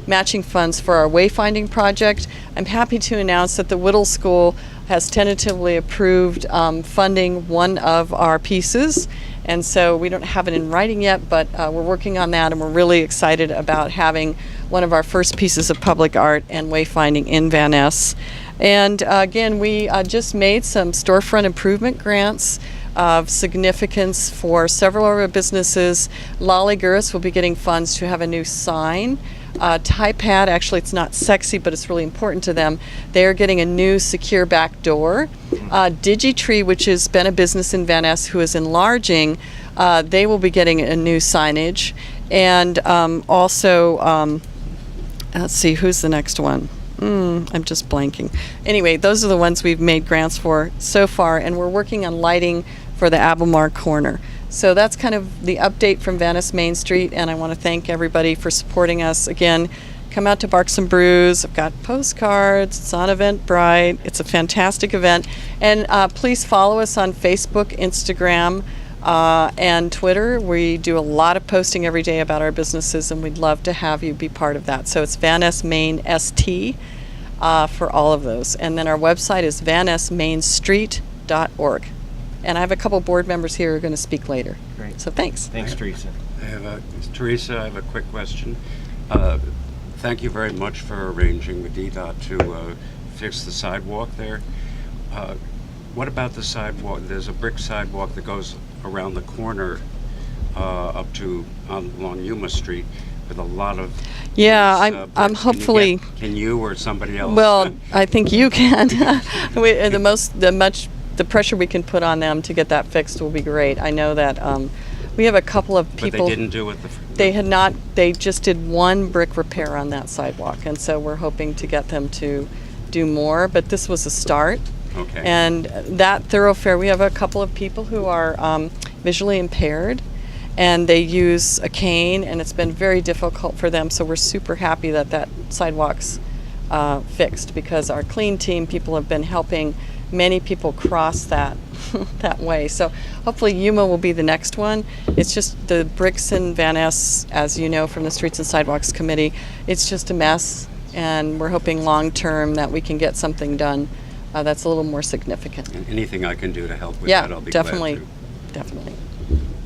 matching funds for our wayfinding project. I'm happy to announce that the Whittle School has tentatively approved funding one of our pieces, and so we don't have it in writing yet, but we're working on that, and we're really excited about having one of our first pieces of public art and wayfinding in Van Ness. And again, we just made some storefront improvement grants of significance for several of our businesses. Lollygoose will be getting funds to have a new sign. TyPad, actually it's not sexy, but it's really important to them. They're getting a new secure back door. Digitree, which has been a business in Van Ness who is enlarging, they will be getting a new signage. And also, let's see, who's the next one? I'm just blanking. Anyway, those are the ones we've made grants for so far, and we're working on lighting for the Albemarle corner. So that's kind of the update from Van Ness Main Street, and I want to thank everybody for supporting us. Again, come out to Barks and Brews. I've got postcards. It's on Eventbrite. It's a fantastic event. And please follow us on Facebook, Instagram, and Twitter. We do a lot of posting every day about our businesses, and we'd love to have you be part of that. So it's Van Ness Main ST for all of those. And then our website is vannessmainstreet.org. And I have a couple board members here who are going to speak later. Great. So thanks. Thanks, Teresa. Teresa, I have a quick question. Thank you very much for arranging with DDOT to fix the sidewalk there. What about the sidewalk? There's a brick sidewalk that goes around the corner up to along Yuma Street with a lot of I'm bricks. hopefully. Can you or somebody else? Well, I think you can. The pressure we can put on them to get that fixed will be great. I know that we have a couple of people. But they didn't do it. They had not. They just did one brick repair on that sidewalk, and so we're hoping to get them to do more. But this was a start. Okay. And that thoroughfare, we have a couple of people who are visually impaired, and they use a cane, and it's been very difficult for them. So we're super happy that that sidewalk's fixed, because our clean team people have been helping many people cross that that way. So hopefully Yuma will be the next one. It's just the bricks in Van Ness, as you know from the Streets and Sidewalks Committee, it's just a mess, and we're hoping long term that we can get something done that's a little more significant. And anything I can do to help with that, I'll be definitely, glad to. definitely.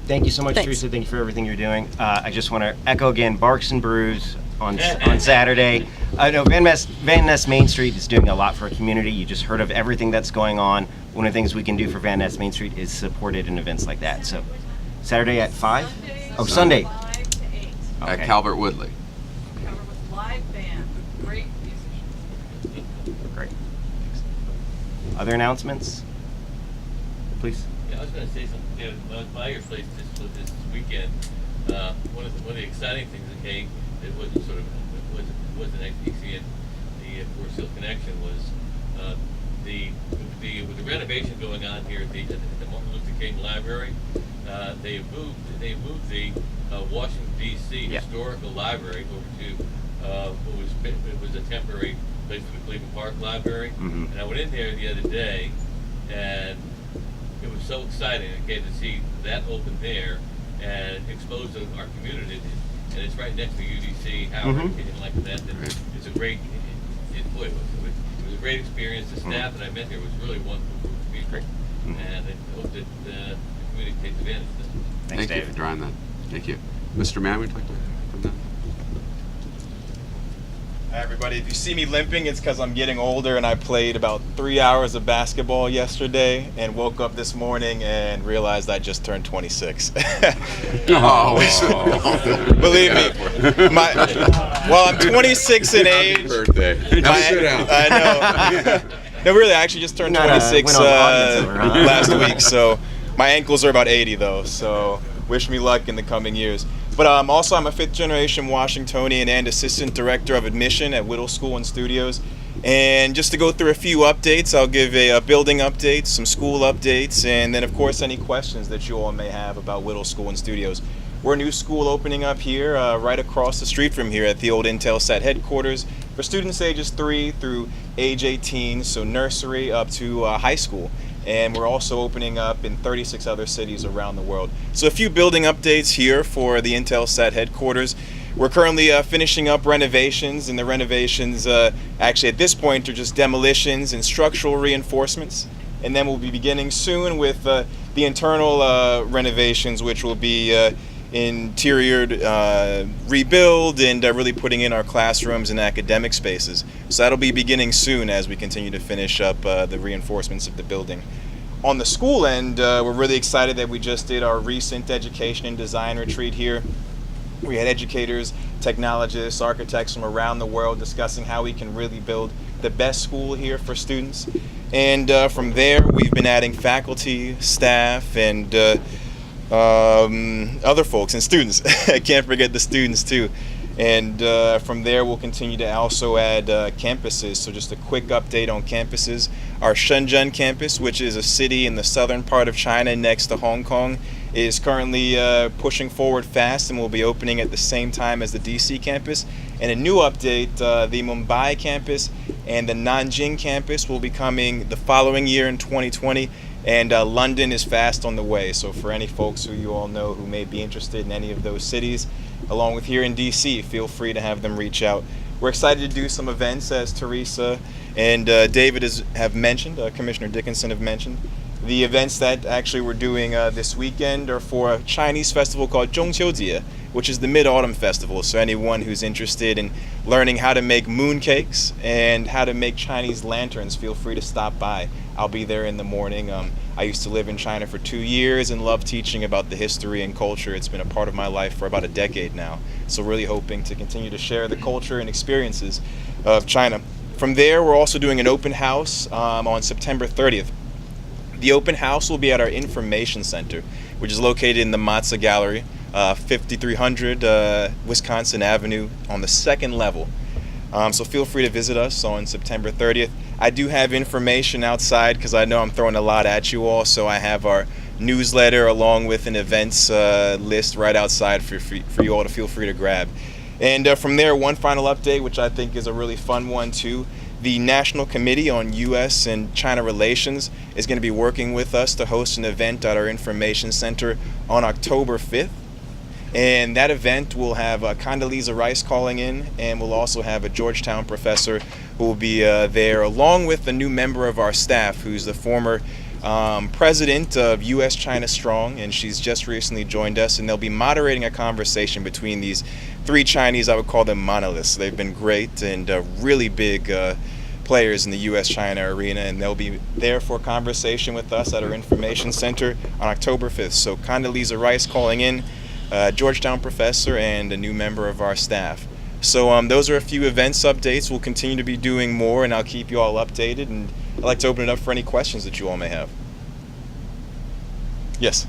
Thank you so much, Thanks. Teresa. Thank you for everything you're doing. I just want to echo again, Barks and Brews on Saturday. I know Van Ness Main Street is doing a lot for our community. You just heard of everything that's going on. One of the things we can do for Van Ness Main Street is support it in events like that. So Saturday at 5? Oh, Sunday. 5 to 8. At Okay. Calvert Woodley. Covered with live band. Great musicians. Great. Other announcements? Please. Yeah, I was going to say something. You know, when I was by your place this weekend, one of the exciting things that came, it wasn't wasn't actually seeing the Forest Hill connection, was with the renovation going on here at the Martin Luther King Library. They moved the Washington D.C. Historical Library over to it was a temporary place for the Cleveland Park Library. Mhm. And I went in there the other day, and it was so exciting again to see that open there and exposed to our community. And it's right next to UDC, Howard, and like that. And it's a great, it was a great experience. The staff that I met there was really wonderful group of people. And I hope that the community takes advantage of this. Thanks, Thank you David. for drawing that. Thank you. Mr. Mann, would you like to come down? Hi everybody, if you see me limping, it's because I'm getting older, and I played about 3 hours of basketball yesterday and woke up this morning and realized I just turned 26. Believe me, I'm 26 in age. Happy birthday. Sit down. I know. No, really, I actually just turned 26 went on the audience over, huh? last week, so my ankles are about 80 though, so wish me luck in the coming years. But also, I'm a fifth-generation Washingtonian and Assistant Director of Admission at Whittle School and Studios. And just to go through a few updates, I'll give a building update, some school updates, and then, of course, any questions that you all may have about Whittle School and Studios. We're a new school opening up here right across the street from here at the old Intelsat headquarters for students ages 3 through age 18, so nursery up to high school. and we're also opening up in 36 other cities around the world. So a few building updates here for the Intelsat headquarters. We're currently finishing up renovations, and the renovations actually at this point are just demolitions and structural reinforcements. And then we'll be beginning soon with the internal renovations, which will be interior rebuild and really putting in our classrooms and academic spaces. So that'll be beginning soon as we continue to finish up the reinforcements of the building. On the school end, we're really excited that we just did our recent education and design retreat here. We had educators, technologists, architects from around the world discussing how we can really build the best school here for students. And from there, we've been adding faculty, staff, and other folks and students. I can't forget the students too. And from there, we'll continue to also add campuses. So just a quick update on campuses. Our Shenzhen campus, which is a city in the southern part of China next to Hong Kong, is currently pushing forward fast and will be opening at the same time as the DC campus. And a new update, the Mumbai campus and the Nanjing campus will be coming the following year in 2020. And London is fast on the way. So for any folks who you all know who may be interested in any of those cities, along with here in DC, feel free to have them reach out. We're excited to do some events, as Teresa and David have mentioned, Commissioner Dickinson have mentioned. The events that actually we're doing this weekend are for a Chinese festival called Zhongqiujie, which is the Mid-Autumn Festival. So anyone who's interested in learning how to make moon cakes and how to make Chinese lanterns, feel free to stop by. I'll be there in the morning. I used to live in China for 2 years and love teaching about the history and culture. It's been a part of my life for about a decade now. So really hoping to continue to share the culture and experiences of China. From there, we're also doing an open house on September 30th. The open house will be at our information center, which is located in the Matza Gallery, 5300 Wisconsin Avenue on the second level. So feel free to visit us on September 30th. I do have information outside because I know I'm throwing a lot at you all, so I have our newsletter along with an events list right outside for you all to feel free to grab. And from there, one final update, which I think is a really fun one too. The National Committee on U.S. and China Relations is going to be working with us to host an event at our information center on October 5th. And that event will have Condoleezza Rice calling in, and we'll also have a Georgetown professor who will be there, along with a new member of our staff who's the former president of U.S.-China Strong, and she's just recently joined us, and they'll be moderating a conversation between these three Chinese, I would call them monoliths. They've been great and really big players in the U.S.-China arena, and they'll be there for a conversation with us at our information center on October 5th. So Condoleezza Rice calling in, Georgetown professor, and a new member of our staff. So those are a few events updates. We'll continue to be doing more, and I'll keep you all updated, and I'd like to open it up for any questions that you all may have. Yes?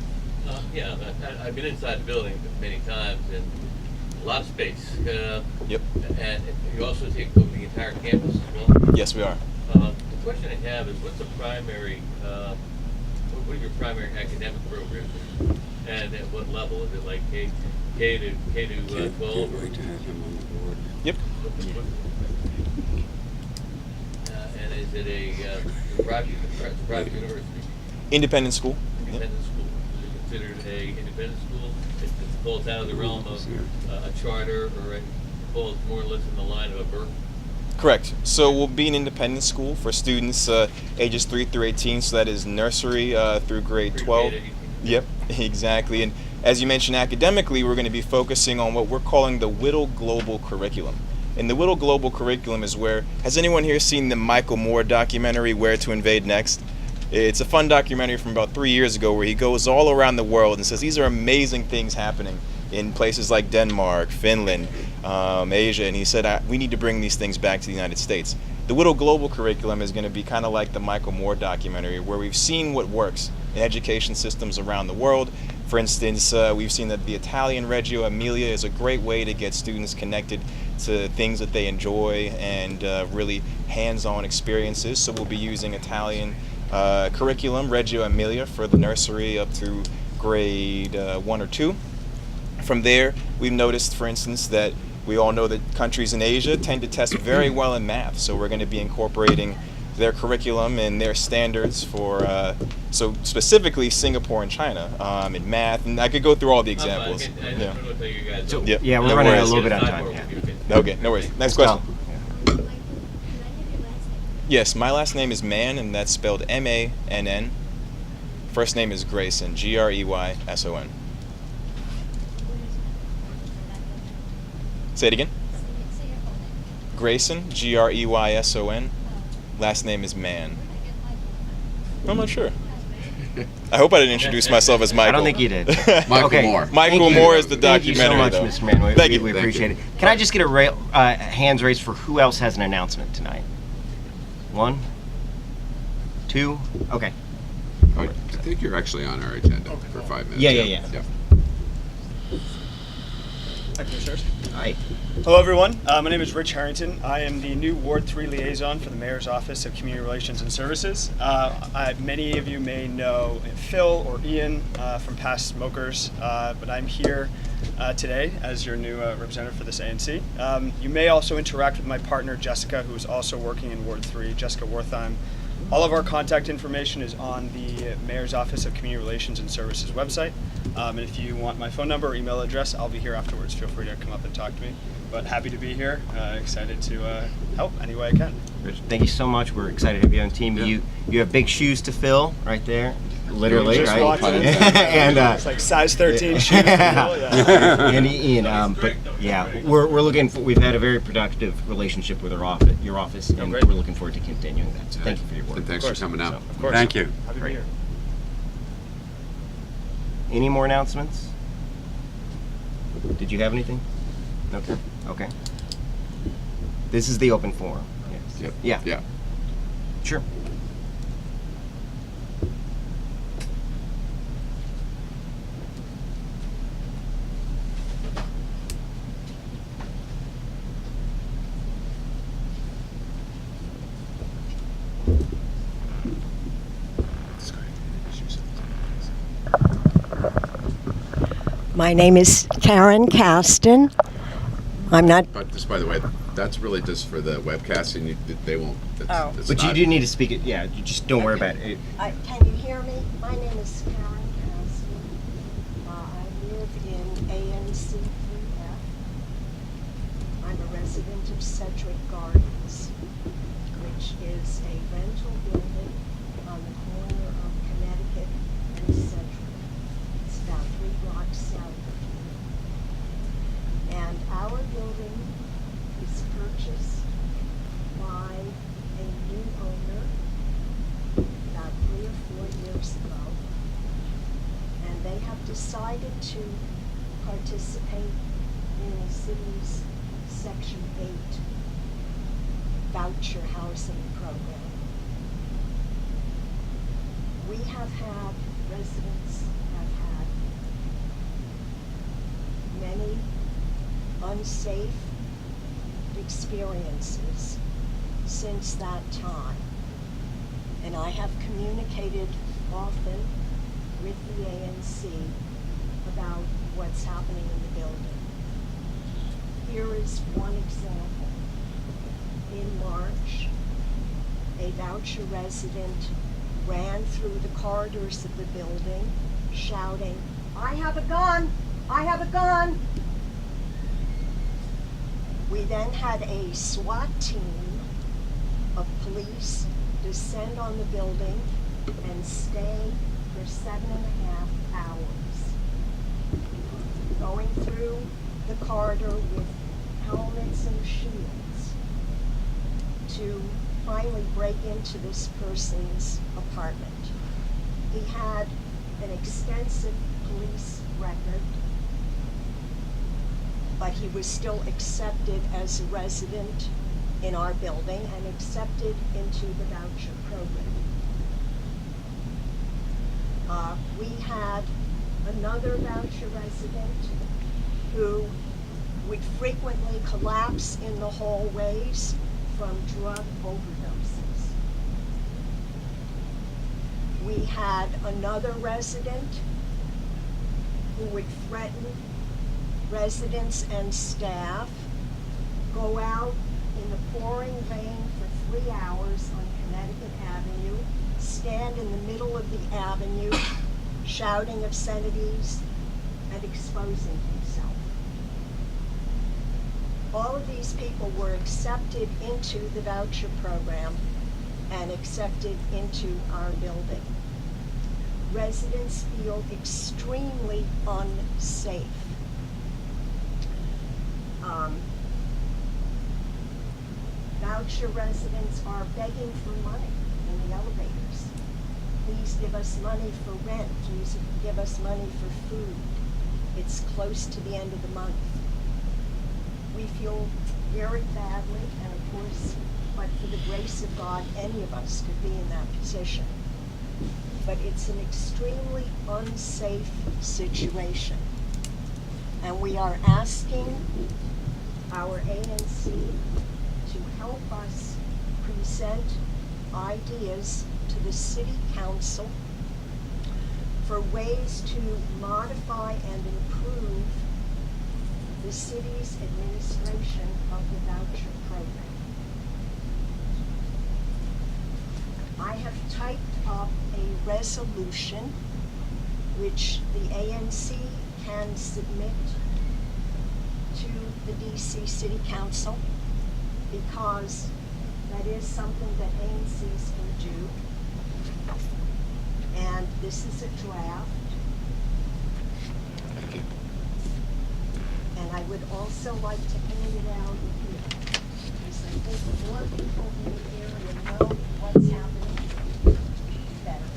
Yeah, I've been inside the building many times, and a lot of space. Yep. And you also take over the entire campus as well? Yes, we are. The question I have is, what's the primary, what are your primary academic programs? And at what level? Is it like K to 12? Can't wait to have him on the board. Yep. And is it a private university? Independent school. Independent school. Is it considered a independent school? It falls out of the realm of a charter, or it falls more or less in the line of a Berkeley? Correct. So we'll be an independent school for students ages 3 through 18, so that is nursery through grade 12. Yep, exactly. And as you mentioned, academically, we're going to be focusing on what we're calling the Whittle Global Curriculum. And the Whittle Global Curriculum is where, has anyone here seen the Michael Moore documentary, Where to Invade Next? It's a fun documentary from about 3 years ago where he goes all around the world and says these are amazing things happening in places like Denmark, Finland, Asia, and he said we need to bring these things back to the United States. The Whittle Global Curriculum is going to be kind of like the Michael Moore documentary, where we've seen what works in education systems around the world. For instance, we've seen that the Italian Reggio Emilia is a great way to get students connected to things that they enjoy and really hands-on experiences. So we'll be using Italian curriculum, Reggio Emilia, for the nursery up to grade 1 or 2. From there, we've noticed, for instance, that we all know that countries in Asia tend to test very well in math. So we're going to be incorporating their curriculum and their standards for, so specifically Singapore and China in math. And I could go through all the examples. I just want to tell you guys. So, Yep. yeah, we're No running worries. a little bit on Sidebar time. with Yeah. you, okay? Okay, no worries. Next question. Go. Yes, my last name is Mann, and that's spelled M-A-N-N. First name is Grayson, Greyson. Say it again. Grayson, Greyson. Last name is Mann. I'm not sure. I hope I didn't introduce myself as Michael. I don't think you did. Michael Okay. Moore. Michael Thank you. Moore is the Thank you so documentary, much, though. Mr. Mann. Thank you. We Thank appreciate you. it. Can I just get a hands raised for who else has an announcement tonight? 1, 2, okay. Oh, I think you're actually on our agenda for 5 minutes. Yeah. Hi, Commissioners. Hi. Hello, everyone. My name is Rich Harrington. I am the new Ward 3 liaison for the Mayor's Office of Community Relations and Services. Many of you may know Phil or Ian from past smokers, but I'm here today as your new representative for this ANC. You may also interact with my partner, Jessica, who is also working in Ward 3, Jessica Wertheim. All of our contact information is on the Mayor's Office of Community Relations and Services website. And if you want my phone number or email address, I'll be here afterwards. Feel free to come up and talk to me. But happy to be here. Excited to help any way I can. Rich, thank you so much. We're excited to have you on the team. Yeah. You have big shoes to fill right there, literally, Just right? walked in. And It's like size 13 shoes. Yeah. and Ian, but yeah, we're looking for. We've had a very productive relationship with your office, and great. we're looking forward to continuing that. So thank you for your work. And thanks for coming out. Of course. Thank you. Happy to be here. Any more announcements? Did you have anything? Okay. This is the open forum. Yes. Yep. Yeah. Yeah. Sure. My name is Karen Caston. I'm not. But just by the way, that's really just for the webcast, and they won't. It's But you not- do need to speak it. Yeah. You just don't worry about it. Can you hear me? My name is Karen Caston. I live in ANC3F. I'm a resident of Sedgwick Gardens, which is a rental building on the corner of Connecticut and Sedgwick. It's about 3 blocks south of here. And our building was purchased by a new owner about 3 or 4 years ago. And they have decided to participate in the city's Section 8 voucher housing program. We have had, residents have had many unsafe experiences since that time. And I have communicated often with the ANC about what's happening in the building. Here is one example. In March, a voucher resident ran through the corridors of the building shouting, "I have a gun! I have a gun!" We then had a SWAT team of police descend on the building and stay for 7.5 hours, going through the corridor with helmets and shields to finally break into this person's apartment. He had an extensive police record, but he was still accepted as a resident in our building and accepted into the voucher program. We had another voucher resident who would frequently collapse in the hallways from drug overdoses. We had another resident who would threaten residents and staff, go out in the pouring rain for 3 hours on Connecticut Avenue, stand in the middle of the avenue, shouting obscenities and exposing himself. All of these people were accepted into the voucher program and accepted into our building. Residents feel extremely unsafe. Voucher residents are begging for money in the elevators. Please give us money for rent. Please give us money for food. It's close to the end of the month. We feel very badly, and of course, but for the grace of God, any of us could be in that position. But it's an extremely unsafe situation. And we are asking our ANC to help us present ideas to the City Council for ways to modify and improve the city's administration of the voucher program. I have typed up a resolution which the ANC can submit to the DC City Council, because that is something that ANCs can do. And this is a draft. And I would also like to hand it out here, because I think more people in the area know what's happening, better.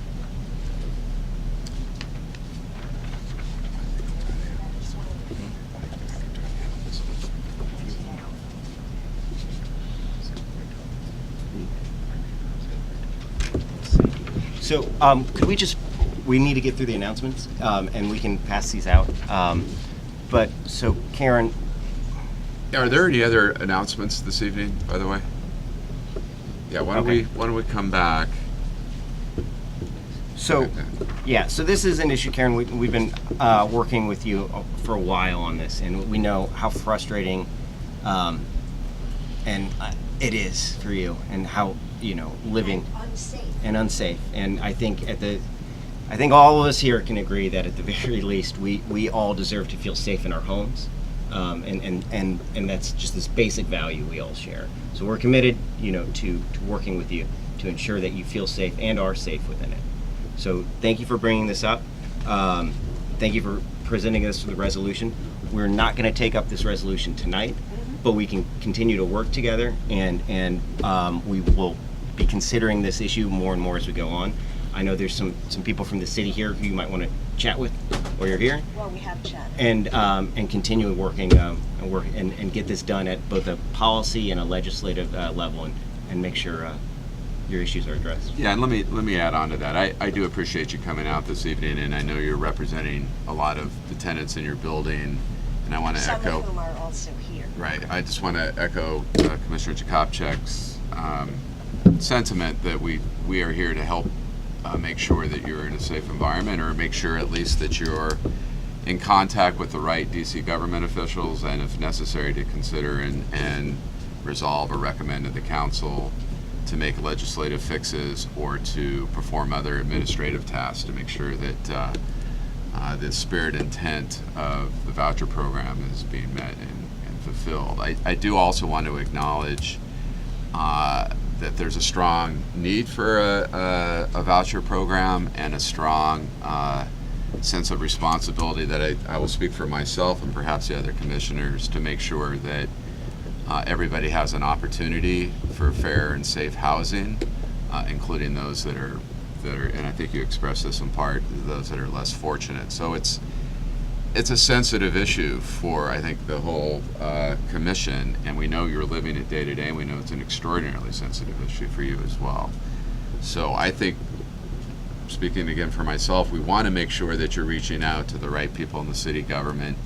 So, could we need to get through the announcements, and we can pass these out. But, so Karen. Are there any other announcements this evening, by the way? Yeah, why don't we come back? So, yeah, so this is an issue, Karen. We've been working with you for a while on this, and we know how frustrating and it is for you, and how, living and unsafe. And I think all of us here can agree that at the very least, we all deserve to feel safe in our homes, and that's just this basic value we all share. So we're committed, to working with you to ensure that you feel safe and are safe within it. So thank you for bringing this up. Thank you for presenting this with the resolution. We're not going to take up this resolution tonight, but we can continue to work together, and we will be considering this issue more and more as we go on. I know there's some people from the city here who you might want to chat with while you're here. Well, we have chatted. And continue working and get this done at both a policy and a legislative level, and make sure your issues are addressed. Yeah, and let me add on to that. I do appreciate you coming out this evening, and I know you're representing a lot of the tenants in your building, and I want to echo. Some of whom are also here. Right. I just want to echo Commissioner Jakobczyk's sentiment that we are here to help make sure that you're in a safe environment, or make sure at least that you're in contact with the right DC government officials, and if necessary to consider and resolve or recommend to the council to make legislative fixes or to perform other administrative tasks to make sure that the spirit intent of the voucher program is being met and fulfilled. I do also want to acknowledge that there's a strong need for a voucher program, and a strong sense of responsibility that I will speak for myself and perhaps the other commissioners to make sure that everybody has an opportunity for fair and safe housing, including those that are, and I think you expressed this in part, those that are less fortunate. So it's a sensitive issue for, I think, the whole commission, and we know you're living it day to day, and we know it's an extraordinarily sensitive issue for you as well. So I think, speaking again for myself, we want to make sure that you're reaching out to the right people in the city government,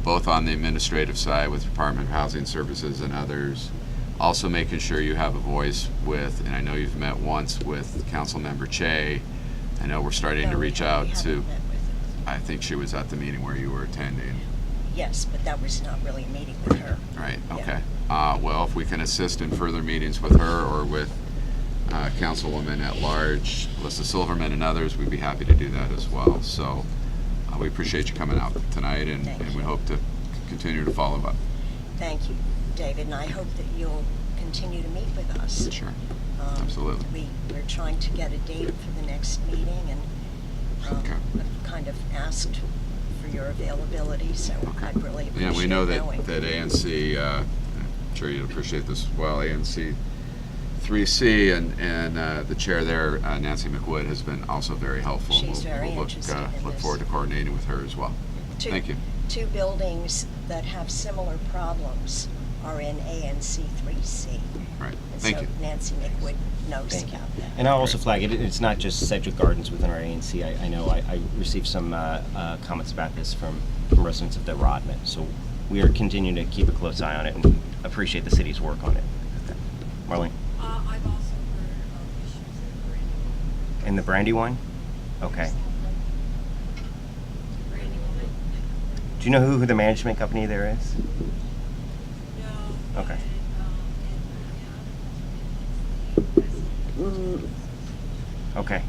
both on the administrative side with Department of Housing Services and others, also making sure you have a voice with, and I know you've met once with Councilmember Che. I know we're starting to reach out to, I think she was at the meeting where you were attending. Yes, but that was not really a meeting with her. Right, Yeah. okay. Well, if we we can assist in further meetings with her or with Councilwoman at Large, Alyssa Silverman, and others, we'd be happy to do that as well. So we appreciate you coming out tonight, and we hope to continue to follow up. Thank you, David, and I hope that you'll continue to meet with us. Sure, absolutely. We're trying to get a date for the next meeting, and Okay. I've kind of asked for your availability, so I'd really appreciate Yeah, we know knowing. that ANC, I'm sure you'd appreciate this as well, ANC3C and the chair there, Nancy McWood, has been also very helpful. She's very we'll interested in look this. forward to coordinating with her as well. Thank you. Two buildings that have similar problems are in ANC3C. Right. And Thank so you. Nancy McWood knows Thank you. about that. And I'll also flag it. It's not just Sedgwick Gardens within our ANC. I know I received some comments about this from residents of the Rodman. So we are continuing to keep a close eye on it and appreciate the city's work on it. Marlene? I've also heard of issues in Brandywine. In the Brandywine? Okay. Brandywine? Do you know who the management company there is? No. Okay. Okay.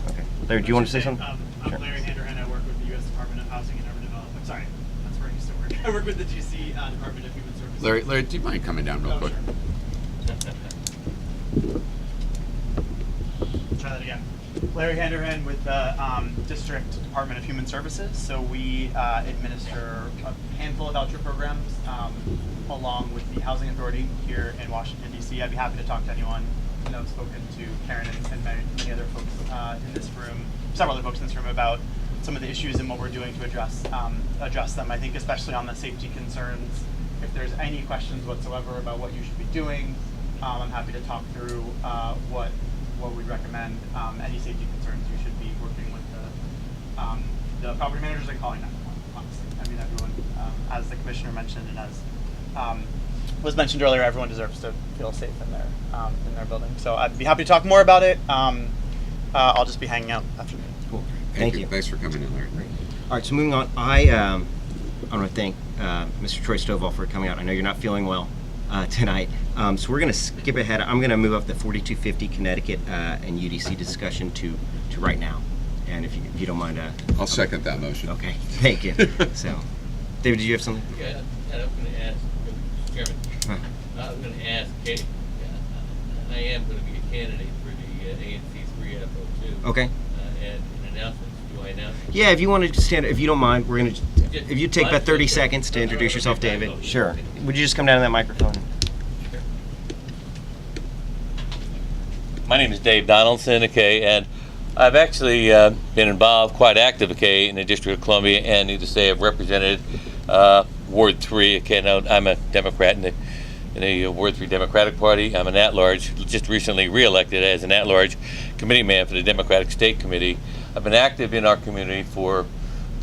Okay. Larry, do you want to say something? I'm Larry Handerhan. I work with the U.S. Department of Housing and Urban Development. Sorry, that's where I used to work. I work with the GC Department of Human Services. Larry, do you mind coming down real quick? Sure. Try that again. Larry Handerhan with the District Department of Human Services. So we administer a handful of voucher programs along with the Housing Authority here in Washington, D.C. I'd be happy to talk to anyone. I know I've spoken to Karen and many other folks in this room, several other folks in this room, about some of the issues and what we're doing to address them. I think especially on the safety concerns, if there's any questions whatsoever about what you should be doing, I'm happy to talk through what we'd recommend. Any safety concerns, you should be working with the property managers and calling 911, honestly. I mean, everyone, as the commissioner mentioned and as was mentioned earlier, everyone deserves to feel safe in their building. So I'd be happy to talk more about it. I'll just be hanging out after the meeting. Cool. Thank you. Thanks for coming in, Larry. All right, so moving on, I want to thank Mr. Troy Stovall for coming out. I know you're not feeling well tonight, so we're going to skip ahead. I'm going to move up the 4250 Connecticut and UDC discussion to right now, and if you don't mind. I'll second that motion. Okay, thank you. So, David, did you have something? Yeah, and I'm going to ask, Mr. Chairman, I'm going to ask Katie, I am going to be a candidate for the ANC3F 02. Okay. And an announcement, do I announce it? Yeah, if you want to stand, if you don't mind, we're going to, if you take about 30 Just- seconds to introduce yourself, Okay, David. okay. Sure. Would you just come down to that microphone? Sure. My name is Dave Donaldson, okay, and I've actually been involved, quite active, okay, in the District of Columbia, and need to say I've represented Ward 3, okay. Now I'm a Democrat in the Ward 3 Democratic Party. I'm an at-large, just recently re-elected as an at-large committee man for the Democratic State Committee. I've been active in our community for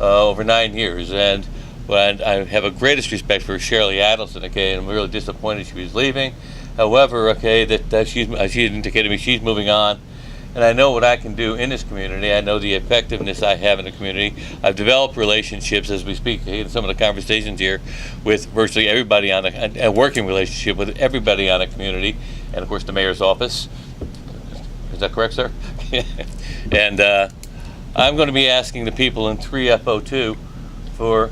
over 9 years, and I have a greatest respect for Shirley Adelson, okay, and I'm really disappointed she was leaving. However, okay, that she indicated to me she's moving on, and I know what I can do in this community. I know the effectiveness I have in the community. I've developed relationships as we speak in some of the conversations here with virtually everybody on a working relationship with everybody on the community, and of course the mayor's office. Is that correct, sir? And I'm going to be asking the people in 3F02 for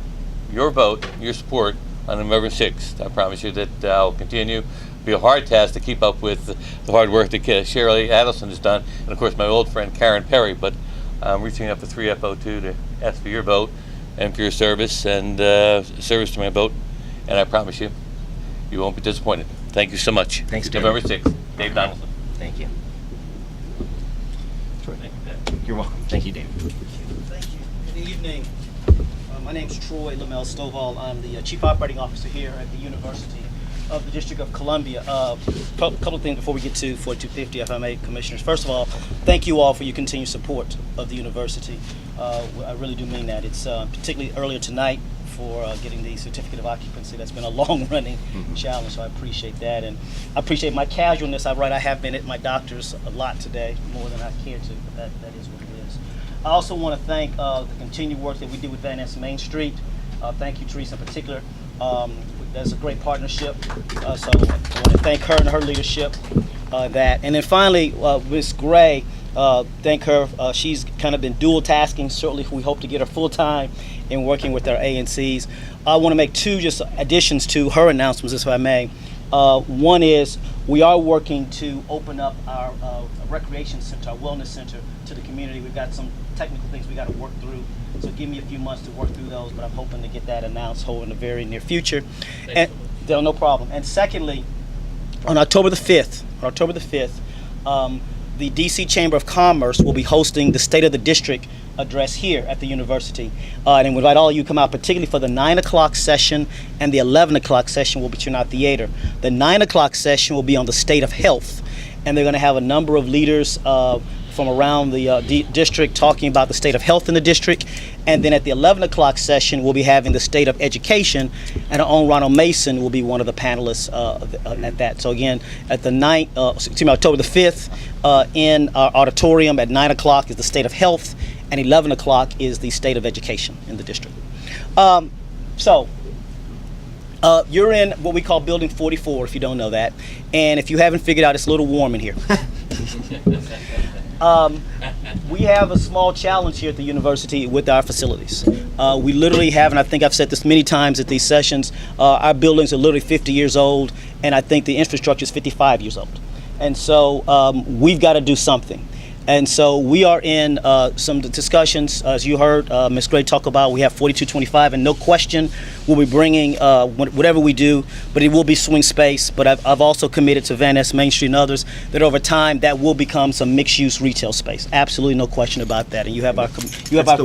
your vote, your support on November 6th. I promise you that I'll continue. It'll be a hard task to keep up with the hard work that Shirley Adelson has done, and of course my old friend Karen Perry, but I'm reaching out to 3F02 to ask for your vote and for your service and service to my vote, and I promise you, you won't be disappointed. Thank you so much. Thanks, Dave. November 6th, Dave Donaldson. Thank you. Troy. Thank you, Dave. You're welcome. Thank you, David. Thank you. Good evening. My name is Troy Lamel Stovall. I'm the Chief Operating Officer here at the University of the District of Columbia. Couple of things before we get to 4250, if I may, Commissioners. First of all, thank you all for your continued support of the university. I really do mean that. It's particularly earlier tonight for getting the certificate of occupancy. That's been a long-running challenge, so I appreciate that. And I appreciate my casualness. I have been at my doctor's a lot today, more than I care to, but that is what it is. I also want to thank the continued work that we do with Van Ness Main Street. Thank you, Teresa, in particular. That's a great partnership. So I want to thank her and her leadership. And then finally, Ms. Gray, thank her. She's kind of been dual tasking. Certainly, we hope to get her full time in working with our ANCs. I want to make two just additions to her announcements, if I may. One is we are working to open up our recreation center, our wellness center, to the community. We've got some technical things we got to work through, so give me a few months to work through those, but I'm hoping to get that announced in the very near future. And no problem. And secondly, on October the 5th, the DC Chamber of Commerce will be hosting the State of the District address here at the university. And we invite all of you to come out, particularly for the 9 o'clock session and the 11 o'clock session will be Turnout Theater. The 9 o'clock session will be on the state of health, and they're going to have a number of leaders from around the district talking about the state of health in the district. And then at the 11 o'clock session, we'll be having the state of education, and our own Ronald Mason will be one of the panelists at that. So again, at the October the 5th, in our auditorium at 9 o'clock is the state of health, and 11 o'clock is the state of education in the district. You're in what we call Building 44, if you don't know that. And if you haven't figured out, it's a little warm in here. We have a small challenge here at the university with our facilities. We literally have, and I think I've said this many times at these sessions, our buildings are literally 50 years old, and I think the infrastructure is 55 years old. And so we've got to do something. And so we are in some discussions, as you heard Ms. Gray talk about. We have 4225, and no question we'll be bringing whatever we do, but it will be swing space. But I've also committed to Van Ness Main Street and others that over time that will become some mixed-use retail space. Absolutely no question about that. And you have our the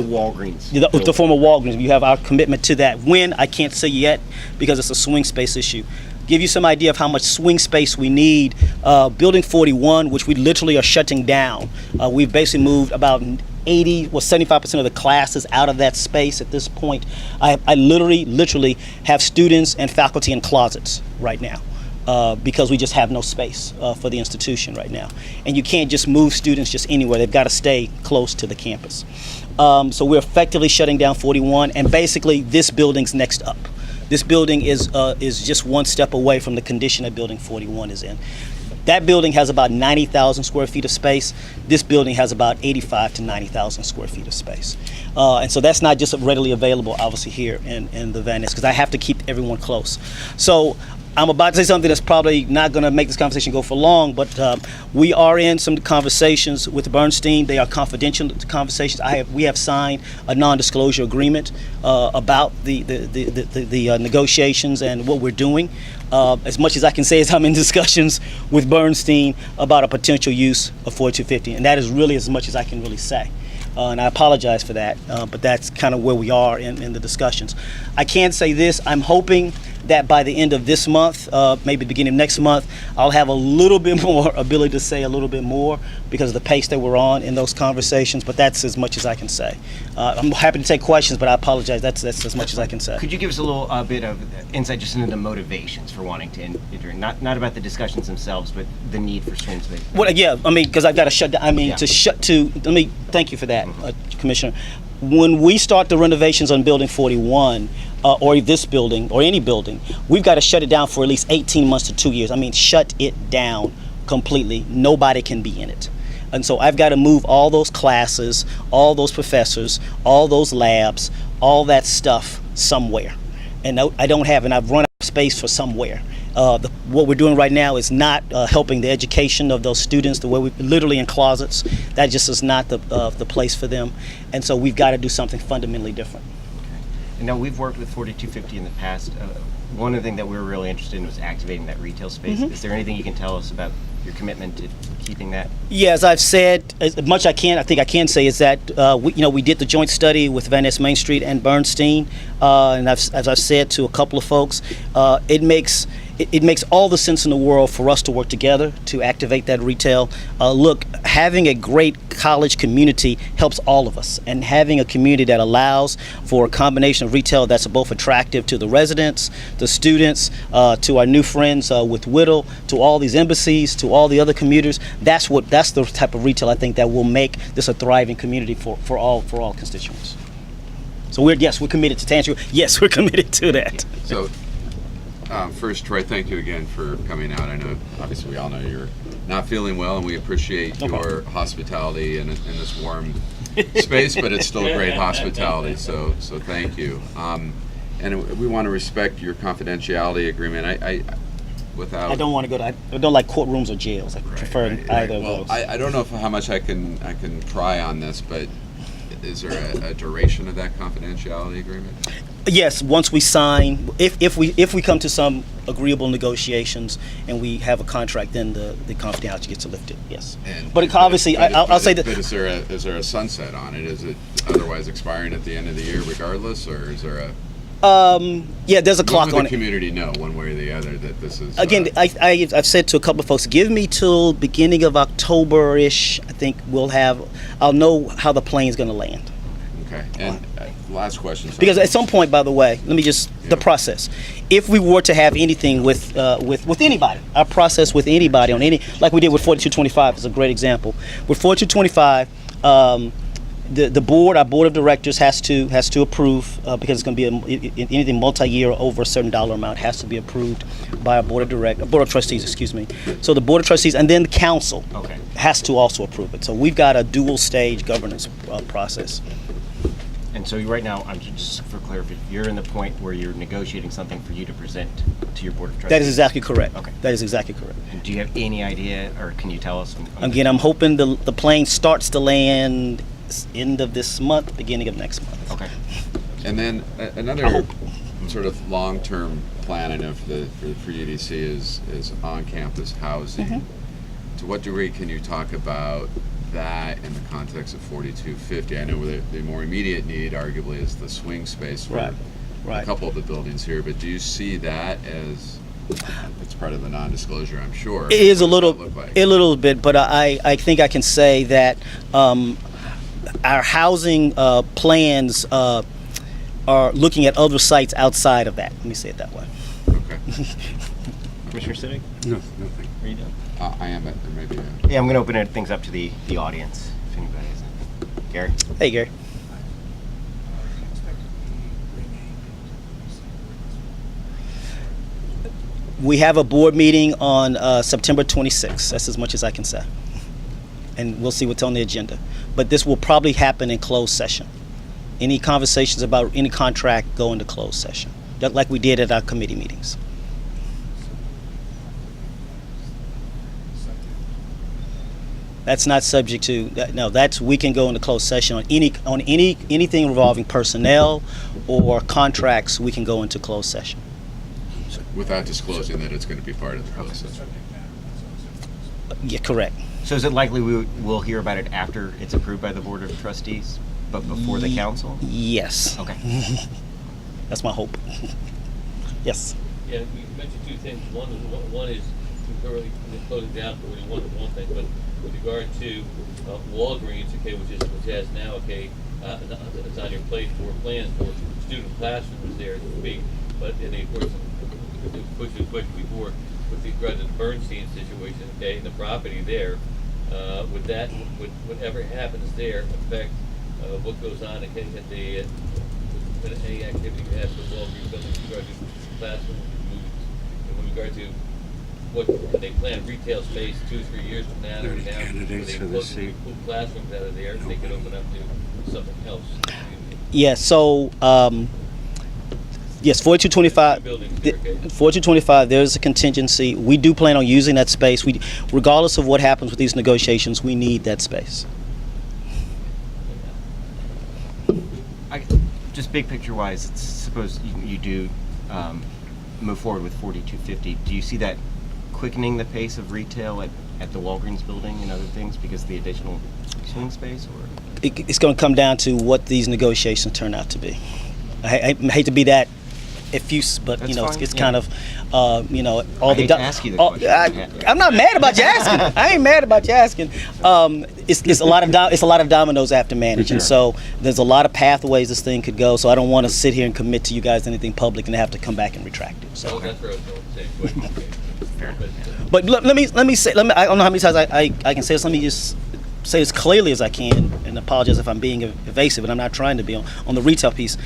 Walgreens, the former Walgreens. You have our commitment to that. When, I can't say yet because it's a swing space issue. Give you some idea of how much swing space we need. Building 41, which we literally are shutting down, we've basically moved about 75% of the classes out of that space at this point. I literally have students and faculty in closets right now because we just have no space for the institution right now. And you can't just move students just anywhere. They've got to stay close to the campus. So we're effectively shutting down 41, and basically this building's next up. This building is just one step away from the condition that Building 41 is in. That building has about 90,000 square feet of space. This building has about 85 to 90,000 square feet of space. And so that's not just readily available, obviously, here in the Van Ness, because I have to keep everyone close. So I'm about to say something that's probably not going to make this conversation go for long, but we are in some conversations with Bernstein. They are confidential conversations. We have signed a non-disclosure agreement about the negotiations and what we're doing. As much as I can say is I'm in discussions with Bernstein about a potential use of 4250, and that is really as much as I can really say. And I apologize for that, but that's kind of where we are in the discussions. I can say this: I'm hoping that by the end of this month, maybe beginning of next month, I'll have a little bit more ability to say a little bit more because of the pace that we're on in those conversations, but that's as much as I can say. I'm happy to take questions, but I apologize. That's as much as I can say. Could you give us a little bit of insight just into the motivations for wanting to enter? Not about the discussions themselves, but the need for swing space. Well, yeah, I mean, because I've got to shut down. I mean, let me thank you for that, Commissioner. When we start the renovations on Building 41, or this building, or any building, we've got to shut it down for at least 18 months to 2 years. I mean, shut it down completely. Nobody can be in it. And so I've got to move all those classes, all those professors, all those labs, all that stuff somewhere. And I don't have, and I've run out of space for somewhere. What we're doing right now is not helping the education of those students the way we're literally in closets. That just is not the place for them. And so we've got to do something fundamentally different. And now we've worked with 4250 in the past. One of the things that we were really interested in was activating that retail space. Is there anything you can tell us about your commitment to keeping that? Yeah, as I've said, as much I think I can say is that we did the joint study with Van Ness Main Street and Bernstein, and as I've said to a couple of folks, it makes all the sense in the world for us to work together to activate that retail. Look, having a great college community helps all of us, and having a community that allows for a combination of retail that's both attractive to the residents, the students, to our new friends with Whittle, to all these embassies, to all the other commuters. That's the type of retail I think that will make this a thriving community for all constituents. So we're committed to answer. Yes, we're committed to that. So, first, Troy, thank you again for coming out. I know, obviously, we all know you're not feeling well, and we appreciate your hospitality in this warm space, but it's still great hospitality. So thank you. And we want to respect your confidentiality agreement. I don't want to go to. I don't like courtrooms or jails. I prefer either of well, those. I don't know how much I can pry on this, but is there a duration of that confidentiality agreement? Yes, once we sign, if we come to some agreeable negotiations and we have a contract, then the confidentiality gets lifted. Yes, but obviously, I'll say that. But is there a sunset on it? Is it otherwise expiring at the end of the year, regardless, or is there a? Yeah, there's a clock on it. The community know one way or the other that this is. Again, I've said to a couple of folks, give me till beginning of October-ish. I think I'll know how the plane's going to land. Okay, and last question. Because at some point, by the way, let me just the process. If we were to have anything with anybody, our process with anybody on any, like we did with 4225 is a great example. With 4225, the board, our board of directors has to approve because it's going to be anything multi-year over a certain dollar amount has to be approved by our board of trustees. Excuse me. So the board of trustees and then the council has to also approve it. So we've got a dual stage governance process. And so right now, I'm just for clarification, you're in the point where you're negotiating something for you to present to your board of trustees. That is exactly correct. Okay. That is exactly correct. And do you have any idea, or can you tell us? Again, I'm hoping the plane starts to land end of this month, beginning of next month. Okay. And then another sort of long-term plan I know for UDC is on-campus housing. Mm-hmm. To what degree can you talk about that in the context of 4250? I know the more immediate need, arguably, is the swing space for a couple of the buildings here. But do you see that as it's part of the non-disclosure? I'm sure it is a little bit, but I think I can say that our housing plans are looking at other sites outside of that. Let me say it that way. Okay. Commissioner Siddick? No, nothing. Are you done? I am, but there may be Yeah, I'm going to open things up to the audience, if anybody has anything. Gary? Hey, Gary. We have a board meeting on September 26th. That's as much as I can say. And we'll see what's on the agenda. But this will probably happen in closed session. Any conversations about any contract go into closed session, just like we did at our committee meetings. That's not subject to that. No, we can go into closed session on anything involving personnel or contracts. We can go into closed session without disclosing that it's going to be part of the process. Yeah, correct. So is it likely we'll hear about it after it's approved by the board of trustees, but before the council? Yes. Okay. That's my hope. Yes. Yeah, you mentioned two things. One is to really close it down for one thing, but with regard to Walgreens, which has now it's on your plate for plans for student classrooms there to speak, but and of course the question before with regard to the Bernstein situation, and the property there, would whatever happens there affect what goes on at the any activity you have with Walgreens building with regard to classrooms and with regard to what they plan retail space 2-3 years from now, where they pull classrooms out of there and they could open up to something else. Yeah. So. Yes, 4225. 4225. There's a contingency. We do plan on using that space. Regardless of what happens with these negotiations, we need that space. Just big picture wise, suppose you do move forward with 4250. Do you see that quickening the pace of retail at the Walgreens building and other things because of the additional swing space, or? It's going to come down to what these negotiations turn out to be. I hate to be that effuse, but That's you know, fine. it's Yeah. kind of you know, all I the hate to ask you the question. I'm not mad about you asking. I ain't mad about you asking. It's a lot of dominoes I have to manage, and so there's a lot of pathways this thing could go. So I don't want to sit here and commit to you guys anything public and have to come back and retract it. So. That's where I was going to say. Fair enough. But let me say, I don't know how many times I can say this. Let me just say as clearly as I can, and apologize if I'm being evasive, and I'm not trying to be on the retail piece.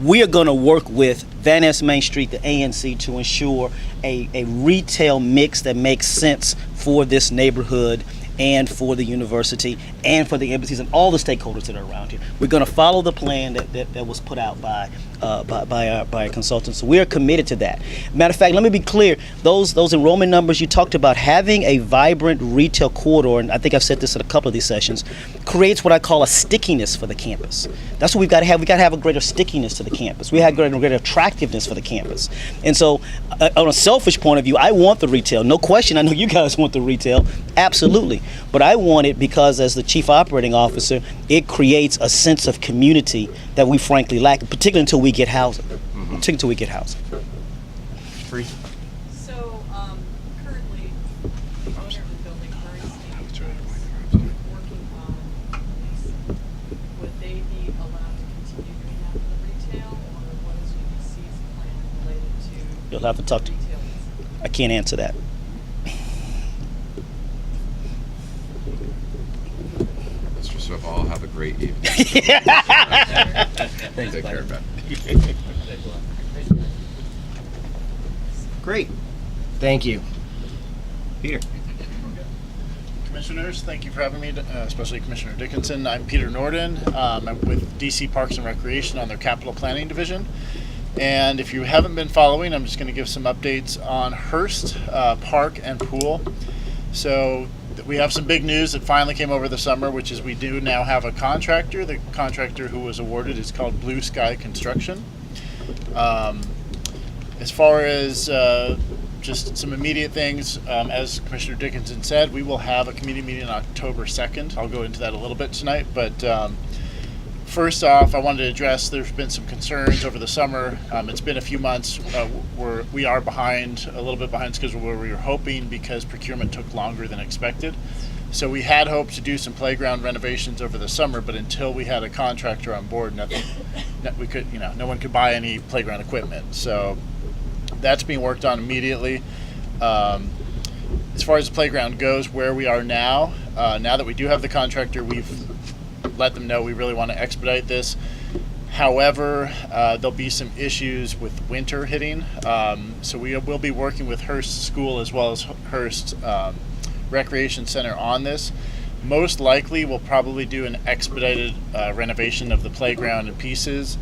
We are going to work with Van Ness Main Street, the ANC, to ensure a retail mix that makes sense for this neighborhood and for the university and for the embassies and all the stakeholders that are around here. We're going to follow the plan that was put out by our consultants. So we are committed to that. Matter of fact, let me be clear, those enrollment numbers you talked about, having a vibrant retail corridor, and I think I've said this at a couple of these sessions, creates what I call a stickiness for the campus. That's what we've got to have. We've got to have a greater stickiness to the campus. We have greater attractiveness for the campus. And so on a selfish point of view, I want the retail. No question. I know you guys want the retail. Absolutely. But I want it because as the chief operating officer, it creates a sense of community that we frankly lack, particularly until we get housing. Particularly until we get housing. Free. So, currently, the owner of the building, Bernstein, is working on this. Would they be allowed to continue doing that for the retail, or what is UBC's plan related to You'll have to talk to. retail? I can't answer that. Mr. Swift, all have a great evening. Thanks, Take care, buddy. Ben. Great. Thank you. Peter. Commissioners, thank you for having me, especially Commissioner Dickinson. I'm Peter Norden. I'm with DC Parks and Recreation on their Capital Planning Division. And if you haven't been following, I'm just going to give some updates on Hearst Park and Pool. So we have some big news that finally came over the summer, which is we do now have a contractor. The contractor who was awarded is called Blue Sky Construction. As far as just some immediate things, as Commissioner Dickinson said, we will have a committee meeting on October 2nd. I'll go into that a little bit tonight, but first off, I wanted to address there's been some concerns over the summer. It's been a few months. We are behind, a little bit behind schedule where we were hoping because procurement took longer than expected. So we had hoped to do some playground renovations over the summer, but until we had a contractor on board, no one could buy any playground equipment. So that's being worked on immediately. As far as the playground goes, where we are now, now that we do have the contractor, we've let them know we really want to expedite this. However, there'll be some issues with winter hitting. So we will be working with Hearst School as well as Hearst Recreation Center on this. Most likely, we'll probably do an expedited renovation of the playground in pieces.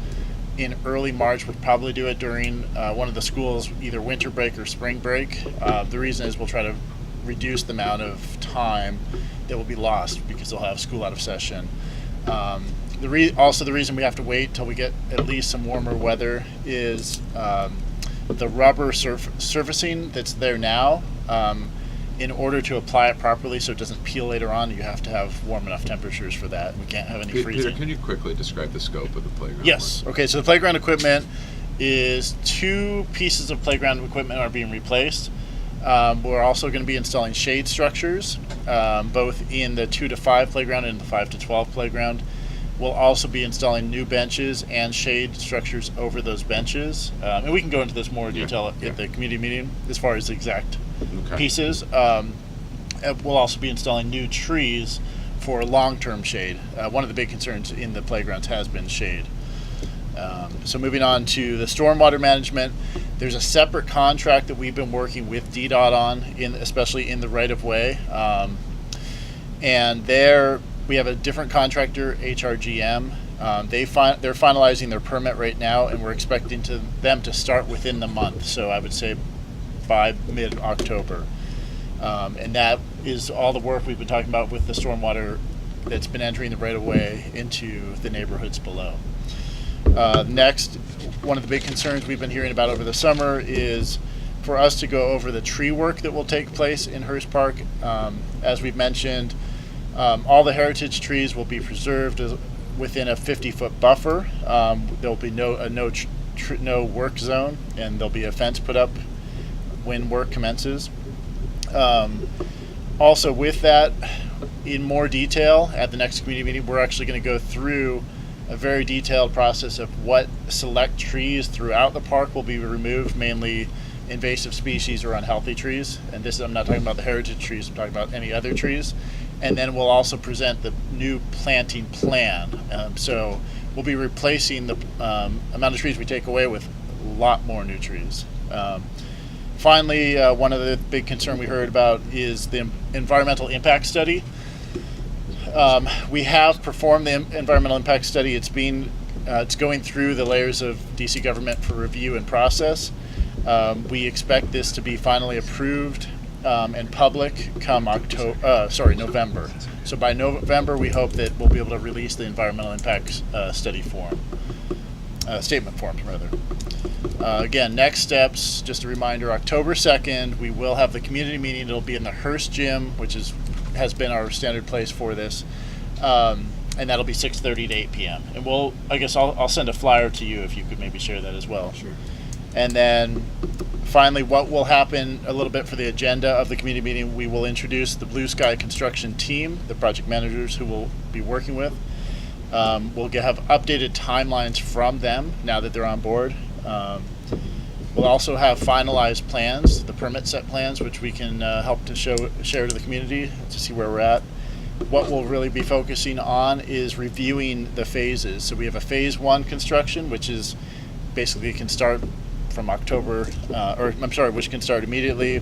In early March, we'll probably do it during one of the schools, either winter break or spring break. The reason is we'll try to reduce the amount of time that will be lost because they'll have school out of session. Also, the reason we have to wait till we get at least some warmer weather is the rubber surfacing that's there now. In order to apply it properly so it doesn't peel later on, you have to have warm enough temperatures for that. We can't have any freezing. Peter, can you quickly describe the scope of the playground? Yes. Okay, so the playground equipment is 2 pieces of playground equipment are being replaced. We're also going to be installing shade structures, both in the 2 to 5 playground and the 5 to 12 playground. We'll also be installing new benches and shade structures over those benches. And we can go into this more detail at the community meeting as far as the exact pieces. We'll also be installing new trees for long-term shade. One of the big concerns in the playgrounds has been shade. So moving on to the stormwater management, there's a separate contract that we've been working with DDOT on, especially in the right-of-way. And there we have a different contractor, HRGM. They're finalizing their permit right now, and we're expecting them to start within the month. So I would say by mid-October. And that is all the work we've been talking about with the stormwater that's been entering the right-of-way into the neighborhoods below. Next, one of the big concerns we've been hearing about over the summer is for us to go over the tree work that will take place in Hearst Park. As we've mentioned, all the heritage trees will be preserved within a 50-foot buffer. There'll be no work zone, and there'll be a fence put up when work commences. Also with that, in more detail at the next community meeting, we're actually going to go through a very detailed process of what select trees throughout the park will be removed, mainly invasive species or unhealthy trees. And this, I'm not talking about the heritage trees, I'm talking about any other trees. and then we'll also present the new planting plan. So we'll be replacing the amount of trees we take away with a lot more new trees. Finally, one of the big concern we heard about is the environmental impact study. We have performed the environmental impact study. It's going through the layers of DC government for review and process. We expect this to be finally approved and public come November. So by November, we hope that we'll be able to release the environmental impact study form, statement forms rather. Again, next steps, just a reminder, October 2nd, we will have the community meeting. It'll be in the Hearst Gym, which has been our standard place for this. And that'll be 6:30 to 8 p.m. And I'll send a flyer to you if you could maybe share that as well. Sure. And then finally, what will happen a little bit for the agenda of the community meeting, we will introduce the Blue Sky construction team, the project managers who we'll be working with. We'll have updated timelines from them now that they're on board. We'll also have finalized plans, the permit set plans, which we can help to share to the community to see where we're at. What we'll really be focusing on is reviewing the phases. So we have a phase 1 construction, which is basically can start from October, which can start immediately,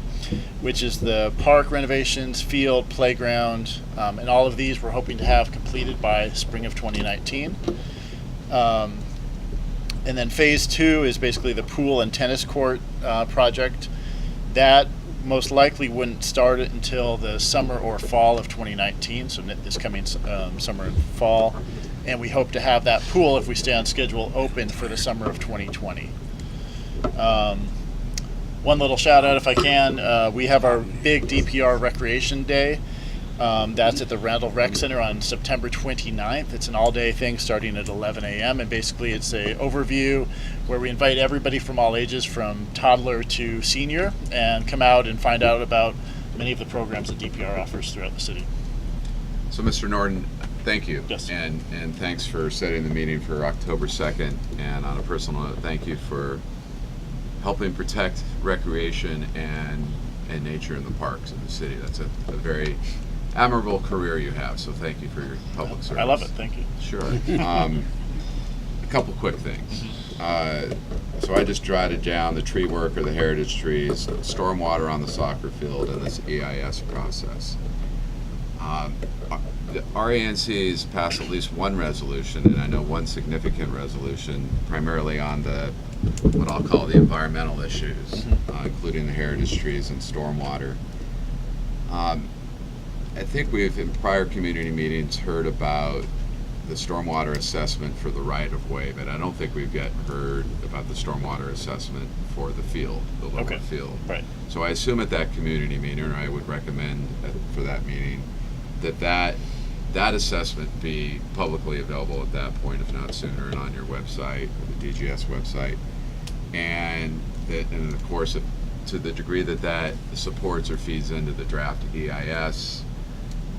which is the park renovations, field, playground, and all of these we're hoping to have completed by spring of 2019. And then phase 2 is basically the pool and tennis court project. That most likely wouldn't start it until the summer or fall of 2019, so this coming summer and fall. And we hope to have that pool, if we stay on schedule, open for the summer of 2020. One little shout out if I can, we have our big DPR Recreation Day. That's at the Randall Rec Center on September 29th. It's an all-day thing starting at 11 a.m. and basically it's a overview where we invite everybody from all ages, from toddler to senior, and come out and find out about many of the programs that DPR offers throughout the city. So, Mr. Norton, thank you. Yes. And thanks for setting the meeting for October 2nd. And on a personal note, thank you for helping protect recreation and nature in the parks in the city. That's a very admirable career you have, so thank you for your public service. I love it, thank you. Sure. A couple quick things. So I just jotted down the tree work or the heritage trees, stormwater on the soccer field, and this EIS process. Our ANC's passed at least one resolution, and I know one significant resolution, primarily on what I'll call the environmental issues, including the heritage trees and stormwater. I think we've, in prior community meetings, heard about the stormwater assessment for the right-of-way, but I don't think we've yet heard about the stormwater assessment for the field, the lower field. Right. So I assume at that community meeting, or I would recommend for that meeting, that assessment be publicly available at that point, if not sooner, and on your website, or the DGS website, and that, and of course, to the degree that supports or feeds into the draft EIS,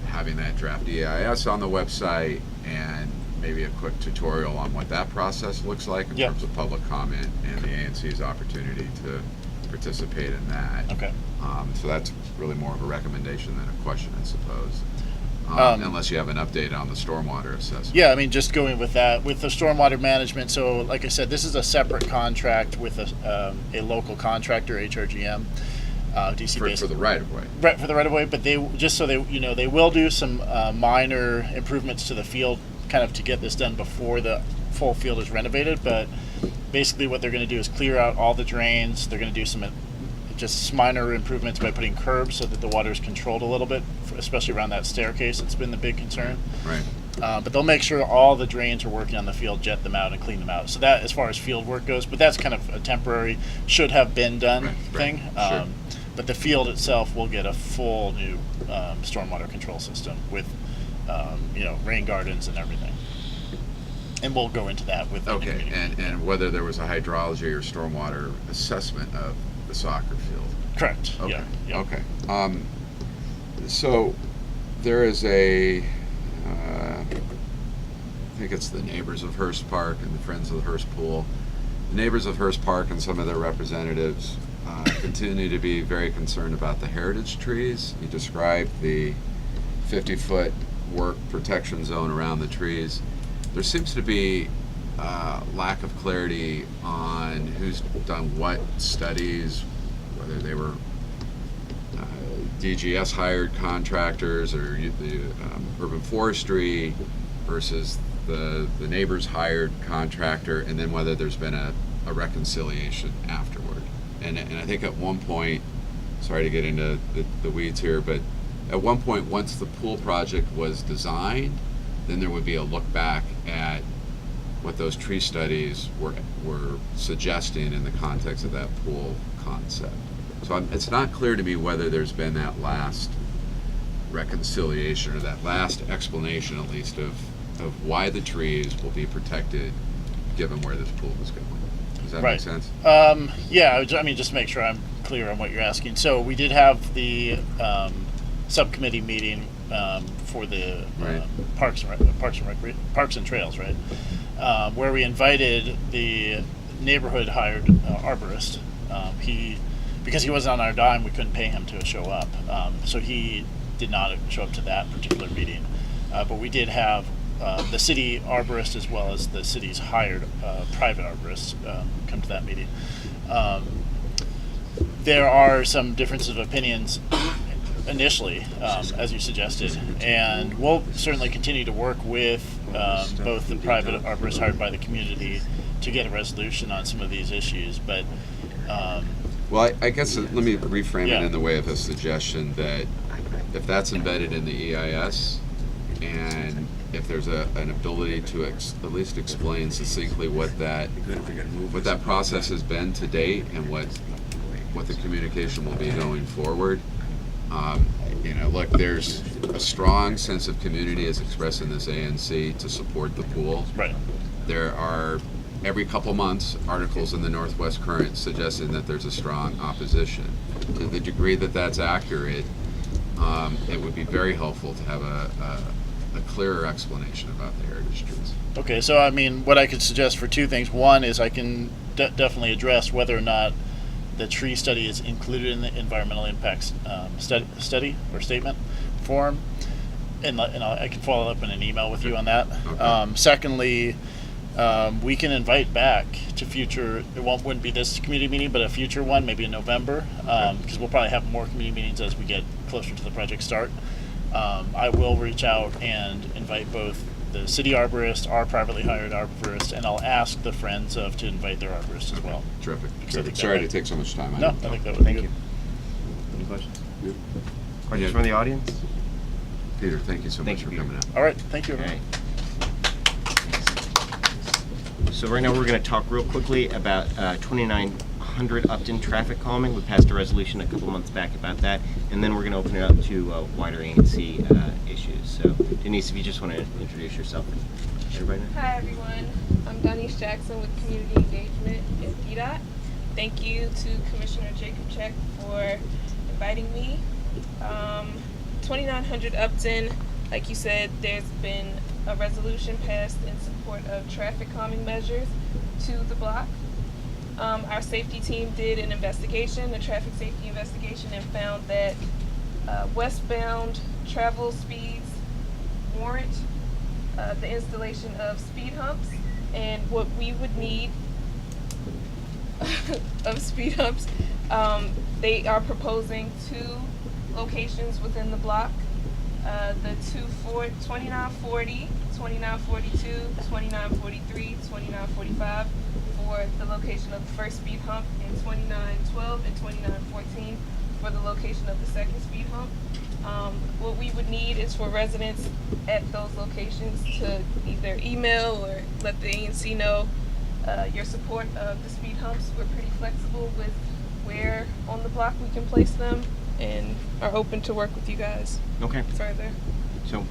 having that draft EIS on the website, and maybe a quick tutorial on what that process looks like in terms of public comment and the ANC's opportunity to participate in that. Okay. So that's really more of a recommendation than a question, I suppose. Unless you have an update on the stormwater assessment. Yeah, I mean, just going with that, with the stormwater management, so like I said, this is a separate contract with a local contractor, HRGM. DC for the right-of-way. Right, for the right-of-way, but they will do some minor improvements to the field, kind of to get this done before the full field is renovated. But basically, what they're going to do is clear out all the drains. They're going to do some just minor improvements by putting curbs so that the water is controlled a little bit, especially around that staircase. It's been the big concern. Right. But they'll make sure all the drains are working on the field, jet them out, and clean them out. So that, as far as field work goes, but that's kind of a temporary, should have been done thing. Sure. But the field itself will get a full new stormwater control system with, rain gardens and everything. And we'll go into that with. Okay, and whether there was a hydrology or stormwater assessment of the soccer field. Correct. Okay. Yeah. Okay. So there is I think it's the neighbors of Hearst Park and the Friends of the Hearst Pool. The neighbors of Hearst Park and some of their representatives continue to be very concerned about the heritage trees. You described the 50-foot work protection zone around the trees. There seems to be lack of clarity on who's done what studies, whether they were DGS hired contractors or the urban forestry versus the neighbor's hired contractor, and then whether there's been a reconciliation afterward. And I think at one point, sorry to get into the weeds here, but at one point, once the pool project was designed, then there would be a look back at what those tree studies were suggesting in the context of that pool concept. So it's not clear to me whether there's been that last reconciliation or that last explanation, at least, of why the trees will be protected given where this pool is going. Does that make sense? Yeah, I mean, just to make sure I'm clear on what you're asking. So we did have the subcommittee meeting for the Parks and Trails, right? Where we invited the neighborhood hired arborist. Because he wasn't on our dime, we couldn't pay him to show up. So he did not show up to that particular meeting. But we did have the city arborist as well as the city's hired private arborists come to that meeting. There are some differences of opinions initially, as you suggested, and we'll certainly continue to work with both the private arborists hired by the community to get a resolution on some of these issues. But well, I guess let me reframe it in the way of a suggestion that if that's embedded in the EIS, and if there's an ability to at least explain succinctly what that process has been to date and what the communication will be going forward. Look, there's a strong sense of community as expressed in this ANC to support the pool. Right. There are, every couple months, articles in the Northwest Current suggesting that there's a strong opposition. To the degree that that's accurate, it would be very helpful to have a clearer explanation about the heritage trees. Okay, so I mean, what I could suggest for two things. One is I can definitely address whether or not the tree study is included in the environmental impacts study or statement form, and I can follow up in an email with you on that. Okay. Secondly, we can invite back to future. It wouldn't be this community meeting, but a future one, maybe in November, because we'll probably have more community meetings as we get closer to the project start. I will reach out and invite both the city arborist, our privately hired arborist, and I'll ask the Friends of to invite their arborist as well. Terrific. Terrific. Sorry to take so much time. No, I think that would be good. Any questions? Yeah. Questions from the audience? Peter, thank you so much for coming out. All right, thank you, everyone. So right now we're going to talk real quickly about 2900 Upton traffic calming. We passed a resolution a couple months back about that, and then we're going to open it up to wider ANC issues. So Denise, if you just want to introduce yourself. Everybody know? Hi everyone, I'm Donice Jackson with Community Engagement at DDOT. Thank you to Commissioner Jacobchek for inviting me. 2900 Upton, like you said, there's been a resolution passed in support of traffic calming measures to the block. Our safety team did an investigation, a traffic safety investigation, and found that westbound travel speeds warrant the installation of speed humps, and what we would need of speed humps, they are proposing 2 locations within the block, the 2940, 2942, 2943, 2945 for the location of the first speed hump, and 2912 and 2914 for the location of the second speed hump. What we would need is for residents at those locations to either email or let the ANC know your support of the speed humps. We're pretty flexible with where on the block we can place them, and are open to work with you guys further. So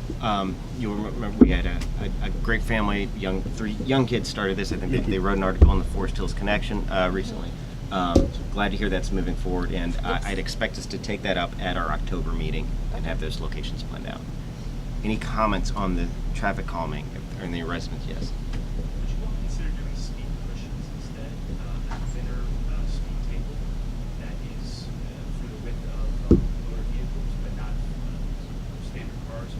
you'll remember we had a great family, 3 young kids started this. I think they wrote an article on the Forest Hills Connection recently. Glad to hear that's moving forward, and I'd expect us to take that up at our October meeting and have those locations planned out. Any comments on the traffic calming or any residents? Yes. Would you all consider doing speed cushions instead, a thinner speed table that is for the width of motor vehicles, but not standard cars?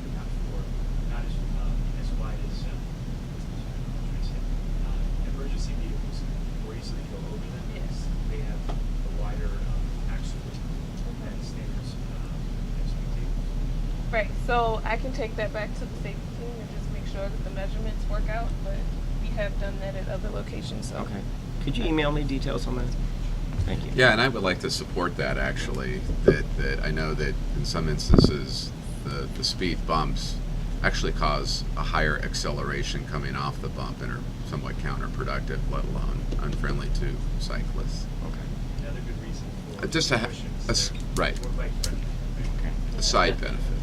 Right, so I can take that back to the safety team and just make sure that the measurements work out, but we have done that at other locations, so. Okay. Could you email me details on that? Thank you. Yeah, and I would like to support that actually, that I know that in some instances, the speed bumps actually cause a higher acceleration coming off the bump and are somewhat counterproductive, let alone unfriendly to cyclists. Okay. Another good reason for Just to have, cautions right, or bike friendly. a side benefit.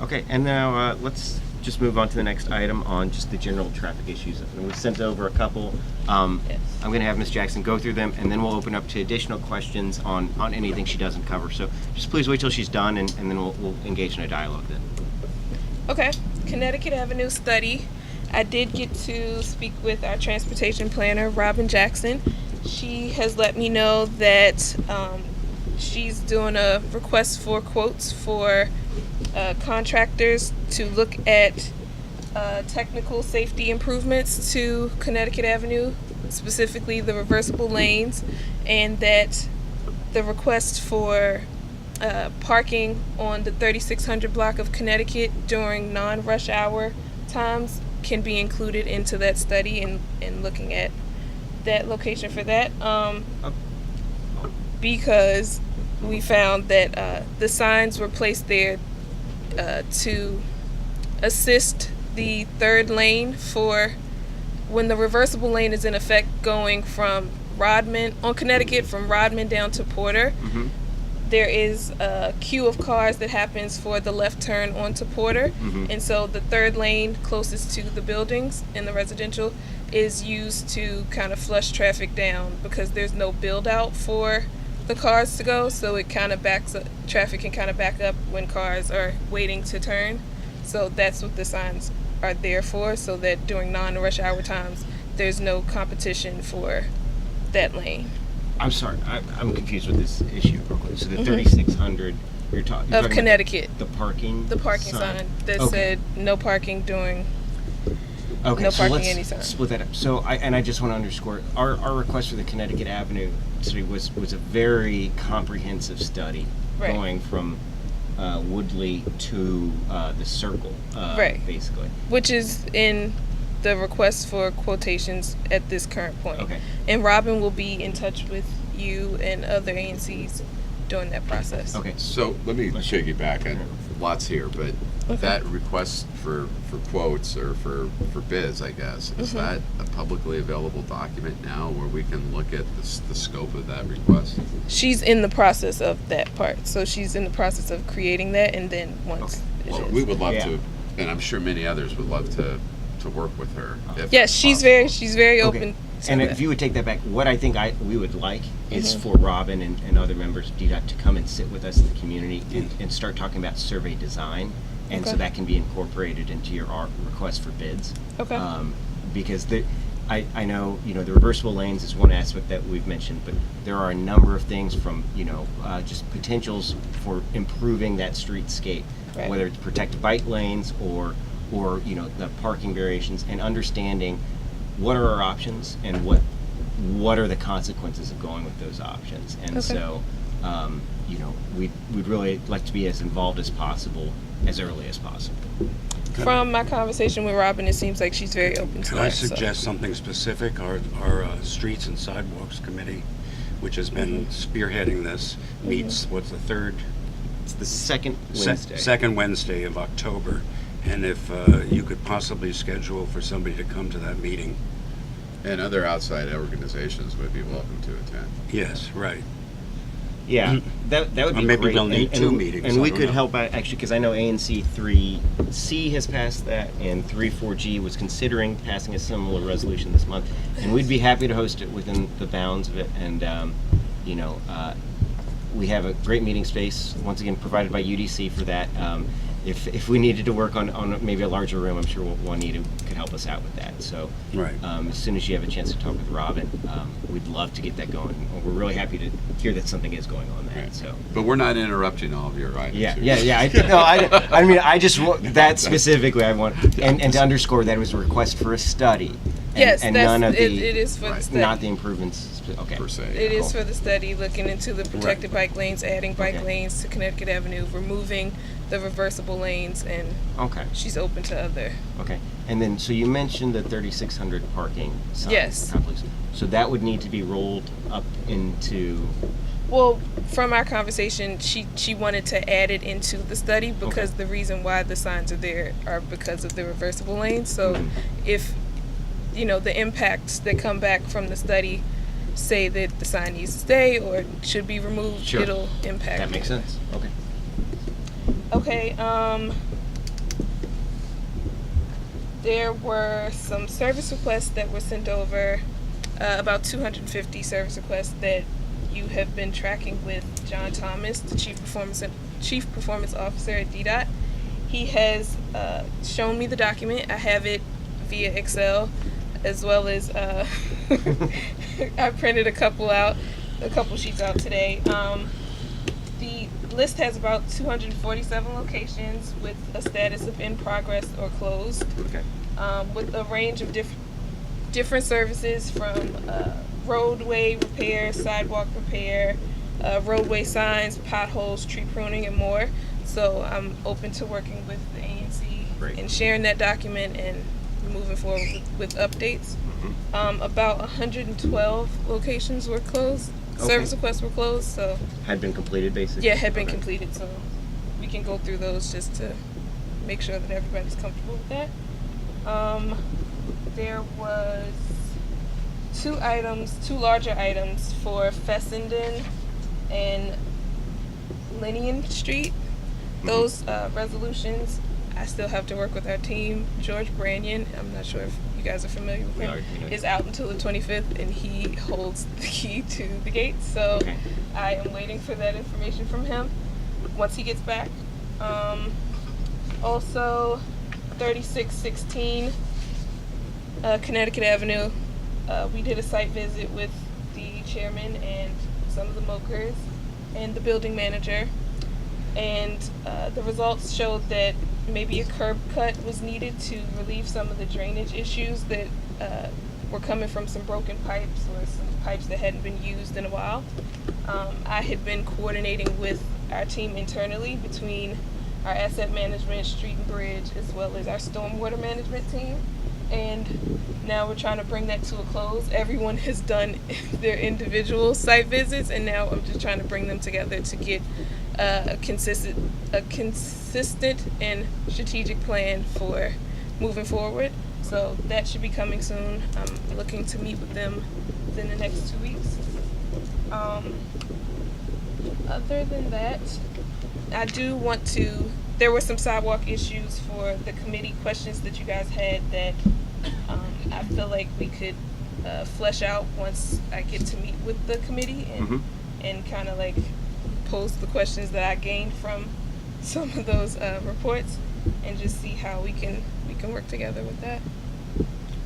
Okay, and now let's just move on to the next item on just the general traffic issues. And we sent over a couple. I'm going to have Ms. Jackson go through them, and then we'll open up to additional questions on anything she doesn't cover. So just please wait till she's done, and then we'll engage in a dialogue then. Okay, Connecticut Avenue study. I did get to speak with our transportation planner, Robin Jackson. She has let me know that she's doing a request for quotes for contractors to look at technical safety improvements to Connecticut Avenue, specifically the reversible lanes, and that the request for parking on the 3600 block of Connecticut during non-rush hour times can be included into that study and looking at that location for that. Because we found that the signs were placed there to assist the third lane for when the reversible lane is in effect going from Rodman on Connecticut from Rodman down to Porter. Mm-hmm. There is a queue of cars that happens for the left turn onto Porter, and so the third lane closest to the buildings in the residential is used to kind of flush traffic down because there's no build out for the cars to go, so it kind of backs up, traffic can kind of back up when cars are waiting to turn. So that's what the signs are there for, so that during non-rush hour times there's no competition for that lane. I'm sorry, I'm confused with this issue real quick. So the 3600, you're talking Of Connecticut. The parking sign that Okay. said no parking during Okay, no so parking let's anytime. split that up. So I just want to underscore our request for the Connecticut Avenue study was a very comprehensive study, Right. going from Woodley to the Circle, Right. basically. Which is in the request for quotations at this current point. Okay. And Robin will be in touch with you and other ANCs during that process. Okay. So let me piggyback on lots here, but Okay. that request for quotes or for bids, I guess, is that a publicly available document now where we can look at the scope of that request? She's in the process of that part. So she's in the process of creating that, and then once it Well, is. we would love to, and I'm sure many others would love to work with her. If Yes, she's very open to And that. if you would take that back, what I think we would like is for Robin and other members of DDOT to come and sit with us in the community and start talking about survey design. And so Okay. that can be incorporated into your request for bids. Okay. Because I know, the reversible lanes is one aspect that we've mentioned, but there are a number of things from, just potentials for improving that streetscape, Right. whether it's protected bike lanes or the parking variations, and understanding what are our options and what are the consequences of going with those options. And Okay. so, we'd really like to be as involved as possible, as early as possible. From my conversation with Robin, it seems like she's very open to Can that. I so. suggest something specific? Our Streets and Sidewalks Committee, which has been spearheading this, meets, what's the third? It's the second Wednesday. Second Wednesday of October. And if you could possibly schedule for somebody to come to that meeting. And other outside organizations would be welcome to attend. Yes, right. Yeah, that would be Or maybe great. we'll need two meetings, And I we don't could know. help out, actually, because I know ANC3C has passed that, and 34G was considering passing a similar resolution this month. And we'd be happy to host it within the bounds of it. And, we have a great meeting space, once again, provided by UDC for that. If we needed to work on maybe a larger room, I'm sure Juanita could help us out with that. So Right. as soon as you have a chance to talk with Robin, we'd love to get that going. We're really happy to hear that something is going on there. Right. So But we're not interrupting all of your items. yeah. I just want that specifically. I want and to underscore that it was a request for a study, Yes, and that's, none of it, the it is for the study. not the improvements. Okay. Per se. It is Cool. for the study, looking into the protected bike lanes, adding bike Okay. lanes to Connecticut Avenue, removing the reversible lanes, and Okay. she's open to other. Okay. And then, so you mentioned the 3,600 parking signs. Yes. Complex. So that would need to be rolled up into. Well, from our conversation, she wanted to add it into the study because the reason why the signs are there are because of the reversible lanes. So if, the impacts that come back from the study say that the sign needs to stay or should be removed, Sure. it'll impact. That makes sense. Okay. Okay, there were some service requests that were sent over, about 250 service requests that you have been tracking with John Thomas, the Chief Performance Officer at DDOT. He has shown me the document. I have it via Excel, as well as I printed a couple sheets out today. The list has about 247 locations with a status of in progress or closed, with a range of different services from roadway repair, sidewalk repair, roadway signs, potholes, tree pruning, and more. So I'm open to working with the ANC and sharing that document and moving forward with updates. About 112 locations were closed. Service requests were closed, so Had been completed, basically? yeah, had been completed, so we can go through those just to make sure that everybody's comfortable with that. There was two larger items for Fessenden and Linian Street. Those resolutions, I still have to work with our team. George Branyan, I'm not sure if you guys are familiar with him, is out until the 25th, and he holds the key to the gates. So I am waiting for that information from him once he gets back. Also, 3616 Connecticut Avenue. We did a site visit with the chairman and some of the mokers and the building manager. And the results showed that maybe a curb cut was needed to relieve some of the drainage issues that were coming from some broken pipes or some pipes that hadn't been used in a while. I had been coordinating with our team internally between our asset management, street and bridge, as well as our stormwater management team. And now we're trying to bring that to a close. Everyone has done their individual site visits, and now I'm just trying to bring them together to get a consistent and strategic plan for moving forward. So that should be coming soon. I'm looking to meet with them within the next 2 weeks. Other than that, I do want to, there were some sidewalk issues for the committee questions that you guys had that I feel like we could flesh out once I get to meet with the committee and kind of like pose the questions that I gained from some of those reports and just see how we can work together with that.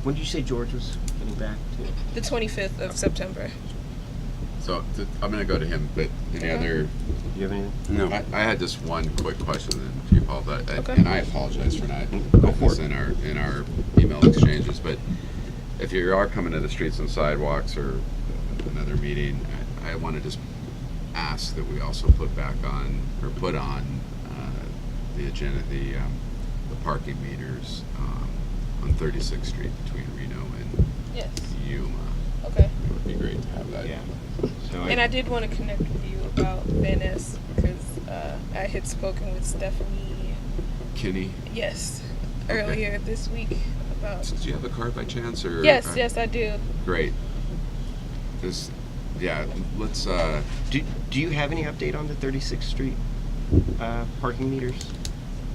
When did you say George was getting back to? The 25th of September. So I'm going to go to him, but any other? Do you have anything? No. I had just one quick question, and to you, Paul, but, and I apologize for not Go putting for this it. in our email exchanges, but if you are coming to the streets and sidewalks or another meeting, I want to just ask that we also put on the agenda the parking meters on 36th Street between Reno and Yuma. Okay. It would be great to have that. Yeah. So And I did want to connect with you about Van Ness because I had spoken with Stephanie. Kinney? Yes, earlier this week about. Do you have a card by chance, or? Yes, I do. Great. Let's. Do you have any update on the 36th Street parking meters?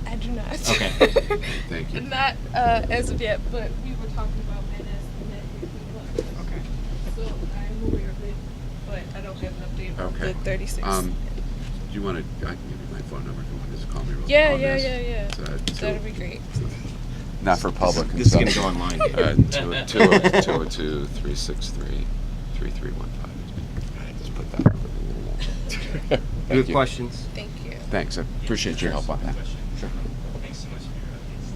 I do not. Okay. Thank you. Not as of yet, but we were talking about Van Ness and that. Okay. So I'm aware of it, but I don't have an update on Okay. the 36. Do you want to? I can give you my phone number if you want to just call me real quick. Yeah. So, That'd be great. Not for public. This is gonna go online. 202-363-3315. Just put that over the internet. Good questions. Thank you. Thanks. I appreciate your help on that. Sure. Thanks so much for your updates.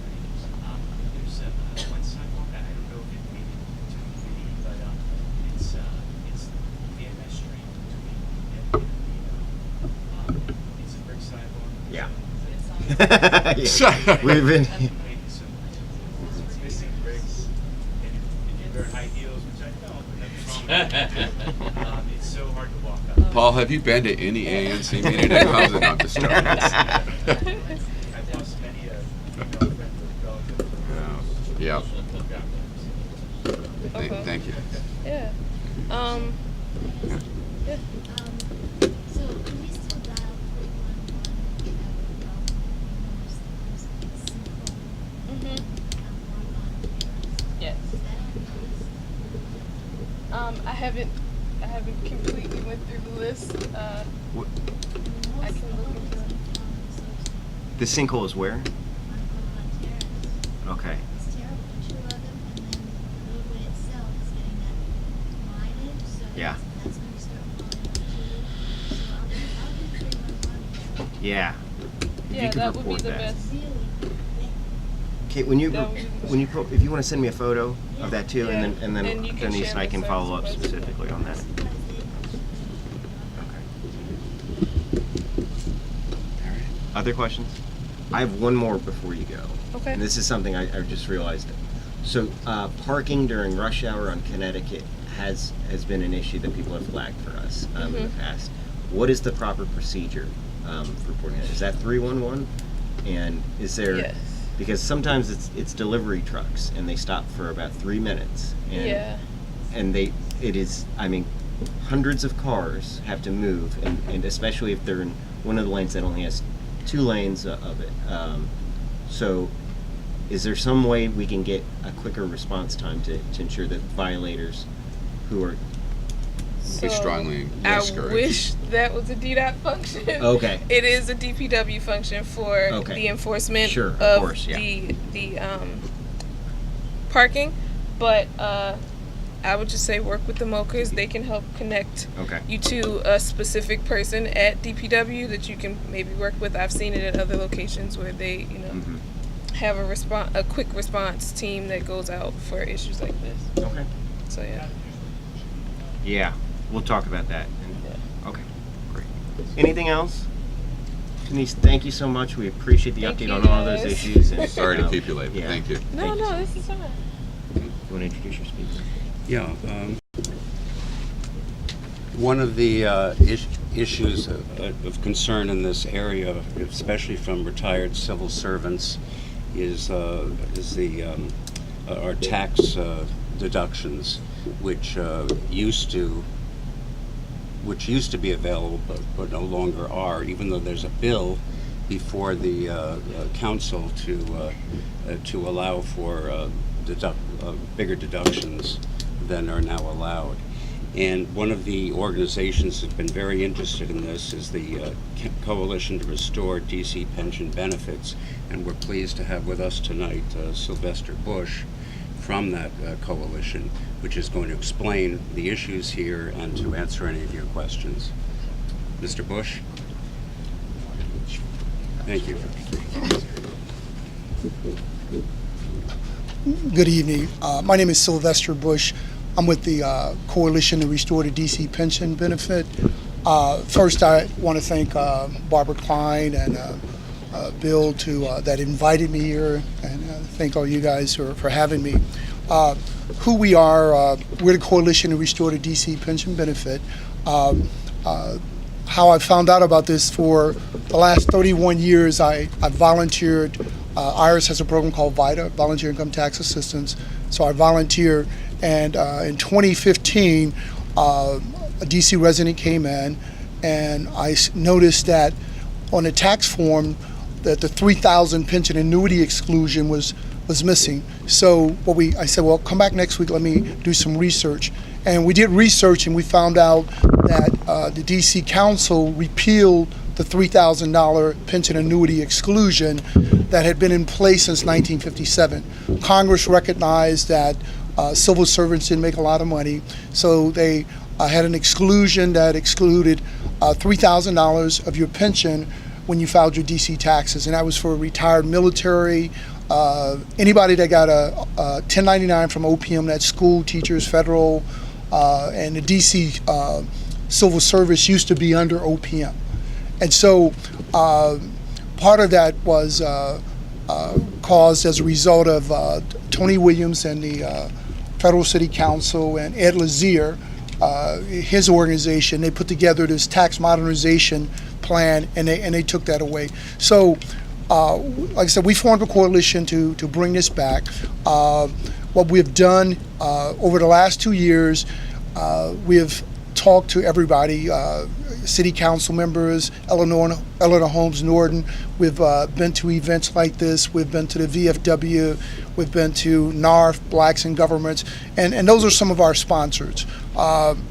There's one sidewalk, I don't know if it maybe Yeah. We've been. It's missing bricks, and if you wear high heels, which I don't, but nothing wrong with that. It's so hard to walk up. Paul, have you been to any ANC meeting that comes in on the story? I've lost many a female friend or relative. Yeah. Okay. Thank you. Yeah. Yeah. So can we still dial 311 Yes. I haven't completely went through the list. I can look into it. The sinkhole is where? Okay. It's terrible. Two of them, and then the roadway itself is getting that widened, so Yeah. that's going to start falling out too. So I'll do 311. Yeah. If Yeah, you could that would be report the that. best. Kate, when you That would be the when you if you want to send me a photo of that too, Yeah, and then and you can Denise share and I the can follow up service request. specifically on that. Other questions? I have one more before you go. Okay. And this is something I just realized. So parking during rush hour on Connecticut has been an issue that people have flagged for us in the past. What is the proper procedure for reporting that? Is that 311? And is there? Yes. Because sometimes it's delivery trucks and they stop for about 3 minutes. And, Yeah. And it is, I mean, hundreds of cars have to move, and especially if they're in one of the lanes that only has 2 lanes of it. So is there some way we can get a quicker response time to ensure that violators who are... We strongly discourage. I wish that was a DDOT function. Okay. It is a DPW function for the enforcement Sure, of of course, yeah. the parking, but I would just say work with the MOCAs. They can help connect you to a specific person at DPW that you can maybe work with. I've seen it at other locations where they, have a quick response team that goes out for issues like this. Okay. So yeah. Yeah, we'll talk about that. Okay, great. Anything else? Denise, thank you so much. We appreciate the update on all those issues. And, Sorry to keep you late, but yeah. thank you. No, this is fine. You want to introduce your speaker? Yeah. One of the issues of concern in this area, especially from retired civil servants, is our tax deductions, which used to be available but no longer are, even though there's a bill before the council to allow for bigger deductions than are now allowed. And one of the organizations that's been very interested in this is the Coalition to Restore DC Pension Benefits, and we're pleased to have with us tonight Sylvester Bush from that coalition, which is going to explain the issues here and to answer any of your questions. Mr. Bush? Thank you. Good evening. My name is Sylvester Bush. I'm with the Coalition to Restore the DC Pension Benefit. First, I want to thank Barbara Klein and Bill that invited me here, and thank all you guys for having me. Who we are, we're the Coalition to Restore the DC Pension Benefit. How I found out about this, for the last 31 years, I volunteered. IRS has a program called VITA, Volunteer Income Tax Assistance. So I volunteered, and in 2015, a DC resident came in, and I noticed that on the tax form that the 3,000 pension annuity exclusion was missing. So I said, well, come back next week, let me do some research. And we did research, and we found out that the DC Council repealed the $3,000 pension annuity exclusion that had been in place since 1957. Congress recognized that civil servants didn't make a lot of money, so they had an exclusion that excluded $3,000 of your pension when you filed your DC taxes, and that was for retired military, anybody that got a 1099 from OPM, that's school, teachers, federal, and the DC civil service used to be under OPM. And so part of that was caused as a result of Tony Williams and the Federal City Council and Ed Lazier, his organization. They put together this tax modernization plan, and they took that away. So, like I said, we formed a coalition to bring this back. What we've done over the last 2 years, we have talked to everybody, city council members, Eleanor Holmes Norton. We've been to events like this. We've been to the VFW. We've been to NARF, Blacks in Governments, and those are some of our sponsors.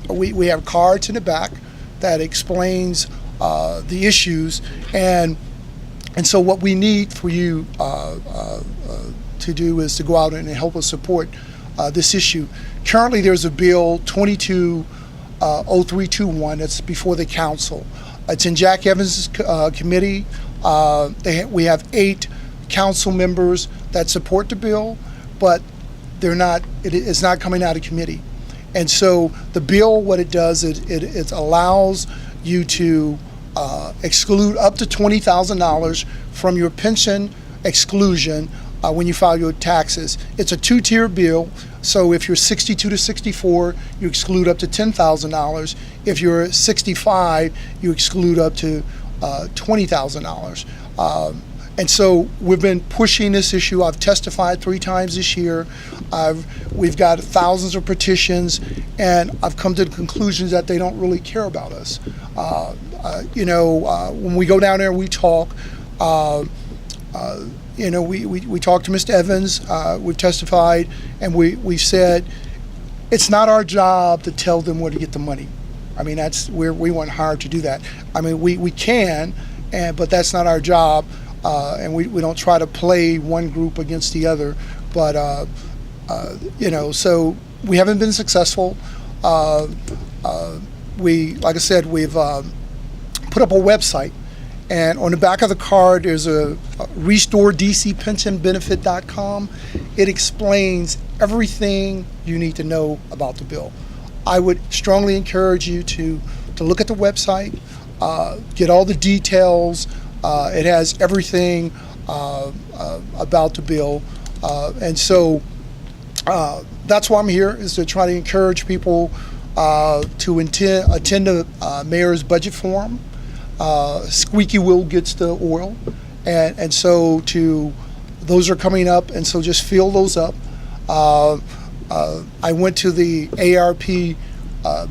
We have cards in the back that explains the issues, and so what we need for you to do is to go out and help us support this issue. Currently, there's a bill 220321 that's before the council. It's in Jack Evans' committee. We have 8 council members that support the bill, but it's not coming out of committee. And so the bill, what it does, it allows you to exclude up to $20,000 from your pension exclusion when you file your taxes. It's a 2-tier bill, so if you're 62 to 64, you exclude up to $10,000. If you're 65, you exclude up to $20,000. And so we've been pushing this issue. I've testified 3 times this year. We've got thousands of petitions, and I've come to the conclusions that they don't really care about us. When we go down there and we talk, we talked to Mr. Evans, we've testified, and we've said it's not our job to tell them where to get the money. I mean, we weren't hired to do that. I mean, we can, but that's not our job, and we don't try to play one group against the other. But, so we haven't been successful. Like I said, we've put up a website. And on the back of the card, there's a restoredcpensionbenefit.com. It explains everything you need to know about the bill. I would strongly encourage you to look at the website, get all the details. It has everything about the bill. And so that's why I'm here, is to try to encourage people to attend the mayor's budget forum. Squeaky wheel gets the oil, and so those are coming up, and so just fill those up. I went to the ARP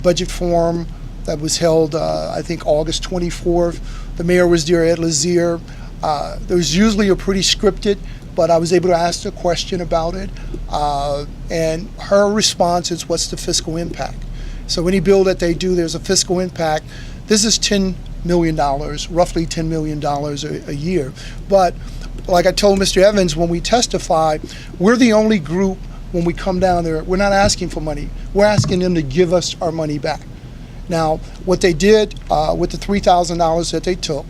budget forum that was held, I think, August 24th. The mayor was there, Ed Lazier. There was usually a pretty scripted, but I was able to ask a question about it, and her response is, what's the fiscal impact? So any bill that they do, there's a fiscal impact. This is $10 million, roughly $10 million a year. But like I told Mr. Evans when we testify, we're the only group, when we come down there, we're not asking for money. We're asking them to give us our money back. Now, what they did with the $3,000 that they took,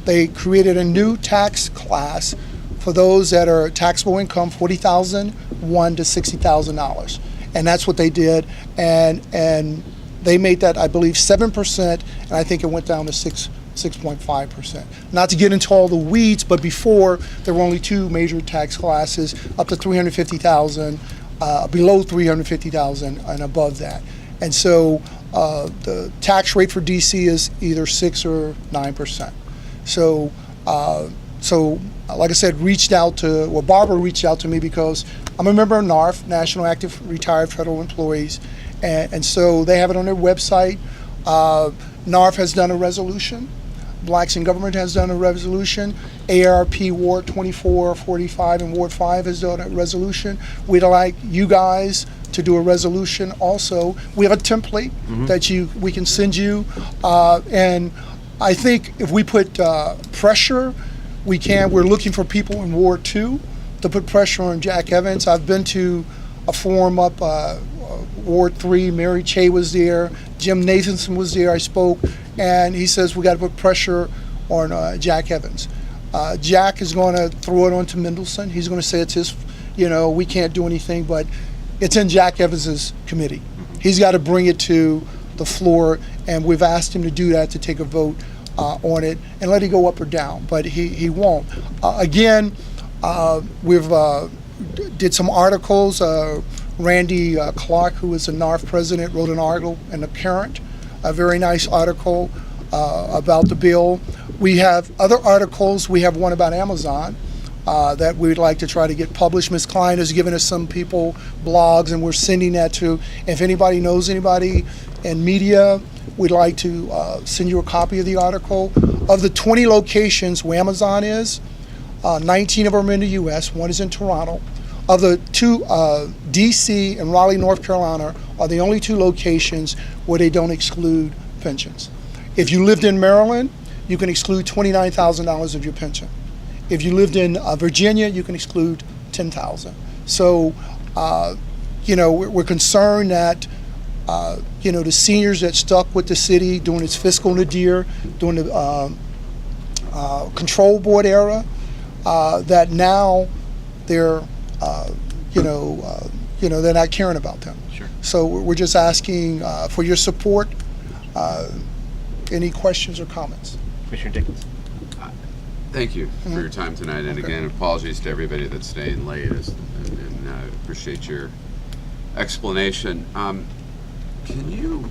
they created a new tax class for those that are taxable income $40,001 to $60,000. And that's what they did. And they made that, I believe, 7%, and I think it went down to 6.5%. Not to get into all the weeds, but before there were only 2 major tax classes, up to $350,000, below $350,000, and above that. And so the tax rate for DC is either 6 or 9%. So, like I said, Barbara reached out to me because I'm a member of NARF, National Active Retired Federal Employees. And so they have it on their website. NARF has done a resolution. Blacks in Government has done a resolution. ARP Ward 24, 45, and Ward 5 has done a resolution. We'd like you guys to do a resolution also. We have a template that we can send you. And I think if we put pressure, we can. We're looking for people in Ward 2 to put pressure on Jack Evans. I've been to a forum up Ward 3, Mary Che was there, Jim Nathanson was there, I spoke, and he says we got to put pressure on Jack Evans. Jack is going to throw it onto Mendelson. He's going to say it's his, we can't do anything, but it's in Jack Evans's committee. He's got to bring it to the floor, and we've asked him to do that, to take a vote on it and let it go up or down, but he won't. Again, we've did some articles. Randy Clark, who is the NARF president, wrote an article in The Current, a very nice article about the bill. We have other articles. We have one about Amazon that we'd like to try to get published. Ms. Klein has given us some people blogs, and we're sending that to. If anybody knows anybody in media, we'd like to send you a copy of the article. Of the 20 locations where Amazon is, 19 of them are in the U.S., one is in Toronto. Of the two, D.C. and Raleigh, North Carolina, are the only two locations where they don't exclude pensions. If you lived in Maryland, you can exclude $29,000 of your pension. If you lived in Virginia, you can exclude $10,000. So, we're concerned that, the seniors that stuck with the city during its fiscal nadir, during the control board era, that now they're they're not caring about them. Sure. So we're just asking for your support. Any questions or comments? Commissioner Dickens. Thank you for your time tonight, and again, apologies to everybody that's staying late, and appreciate your explanation. Can you,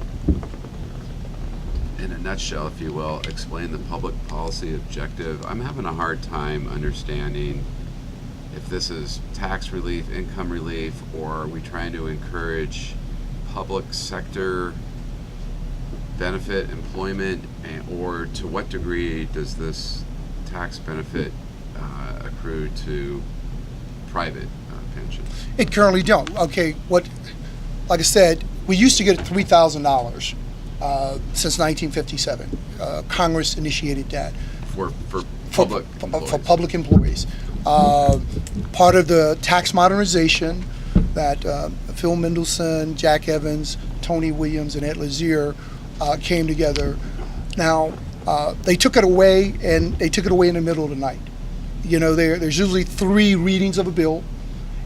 in a nutshell, if you will, explain the public policy objective? I'm having a hard time understanding if this is tax relief, income relief, or are we trying to encourage public sector benefit, employment, or to what degree does this tax benefit accrue to private pensions? It currently don't. Okay, like I said, we used to get $3,000 since 1957. Congress initiated that. For public employees. For public employees. Part of the tax modernization that Phil Mendelson, Jack Evans, Tony Williams, and Ed Lazier came together. Now, they took it away, and they took it away in the middle of the night. There's usually 3 readings of a bill,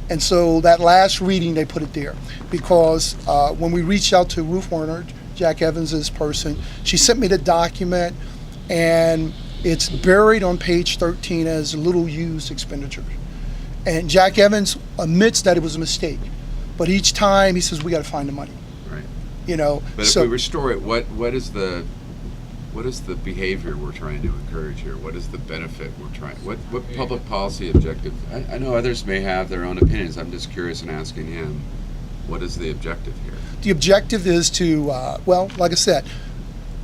and so that last reading, they put it there. Because when we reached out to Ruth Werner, Jack Evans' person, she sent me the document, and it's buried on page 13 as little used expenditures. And Jack Evans admits that it was a mistake, but each time he says, we got to find the money. Right. But if we restore it, what is the behavior we're trying to encourage here? What is the benefit we're trying? What public policy objective? I know others may have their own opinions. I'm just curious in asking him, what is the objective here? The objective is to, like I said,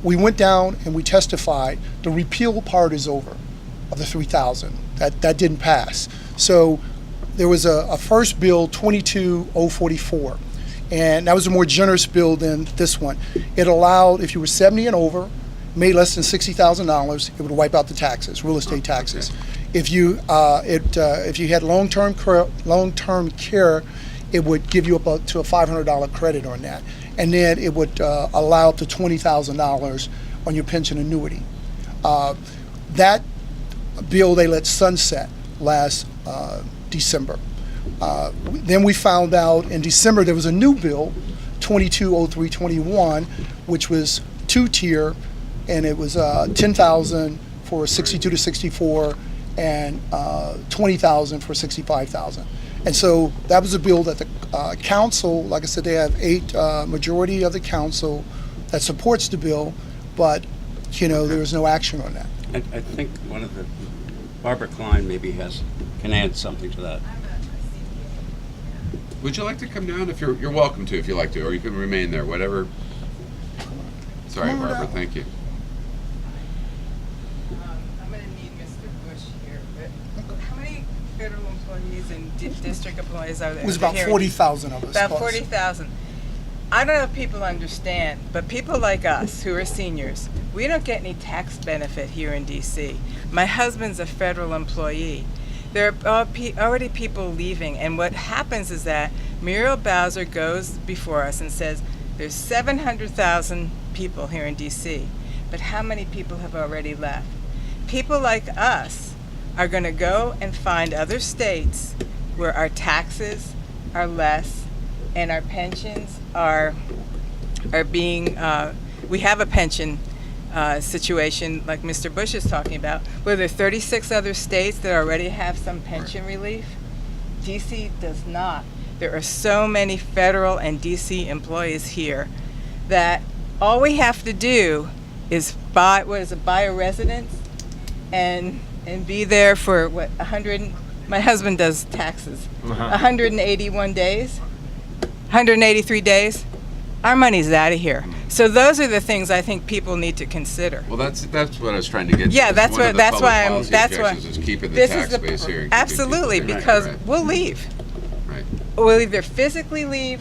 we went down and we testified. The repeal part is over of the 3,000. That didn't pass. So there was a first bill, 22044, and that was a more generous bill than this one. It allowed, if you were 70 and over, made less than $60,000, it would wipe out the taxes, real estate taxes. Okay. If you had long-term care, it would give you up to a $500 credit on that, and then it would allow up to $20,000 on your pension annuity. That bill they let sunset last December. Then we found out in December there was a new bill, 220321, which was 2-tier, and it was $10,000 for 62 to 64 and $20,000 for 65,000. And so that was a bill that the council, like I said, they have 8 majority of the council that supports the bill, but there was no action on that. I think one of the Barbara Klein maybe can add something to that. Would you like to come down? If you're welcome to, if you like to, or you can remain there, whatever. Sorry, Barbara. Thank you. I'm going to need Mr. Bush here, but how many federal employees and district employees are there? It was about 40,000 of us. About 40,000. I don't know if people understand, but people like us who are seniors, we don't get any tax benefit here in D.C. My husband's a federal employee. There are already people leaving, and what happens is that Muriel Bowser goes before us and says, there's 700,000 people here in D.C., but how many people have already left? People like us are going to go and find other states where our taxes are less and our pensions are being, we have a pension situation like Mr. Bush is talking about, where there are 36 other states that already have some pension relief. DC does not. There are so many federal and DC employees here that all we have to do is buy a residence and be there for 100. My husband does taxes. 181 days, 183 days. Our money's out of here. So those are the things I think people need to consider. Well, that's what I was trying to get to. Yeah, that's One of what. the That's public why I'm. policy That's why. objections is keeping the This tax is the base here. and keeping absolutely people here. because Right. we'll leave. Right. We'll either physically leave,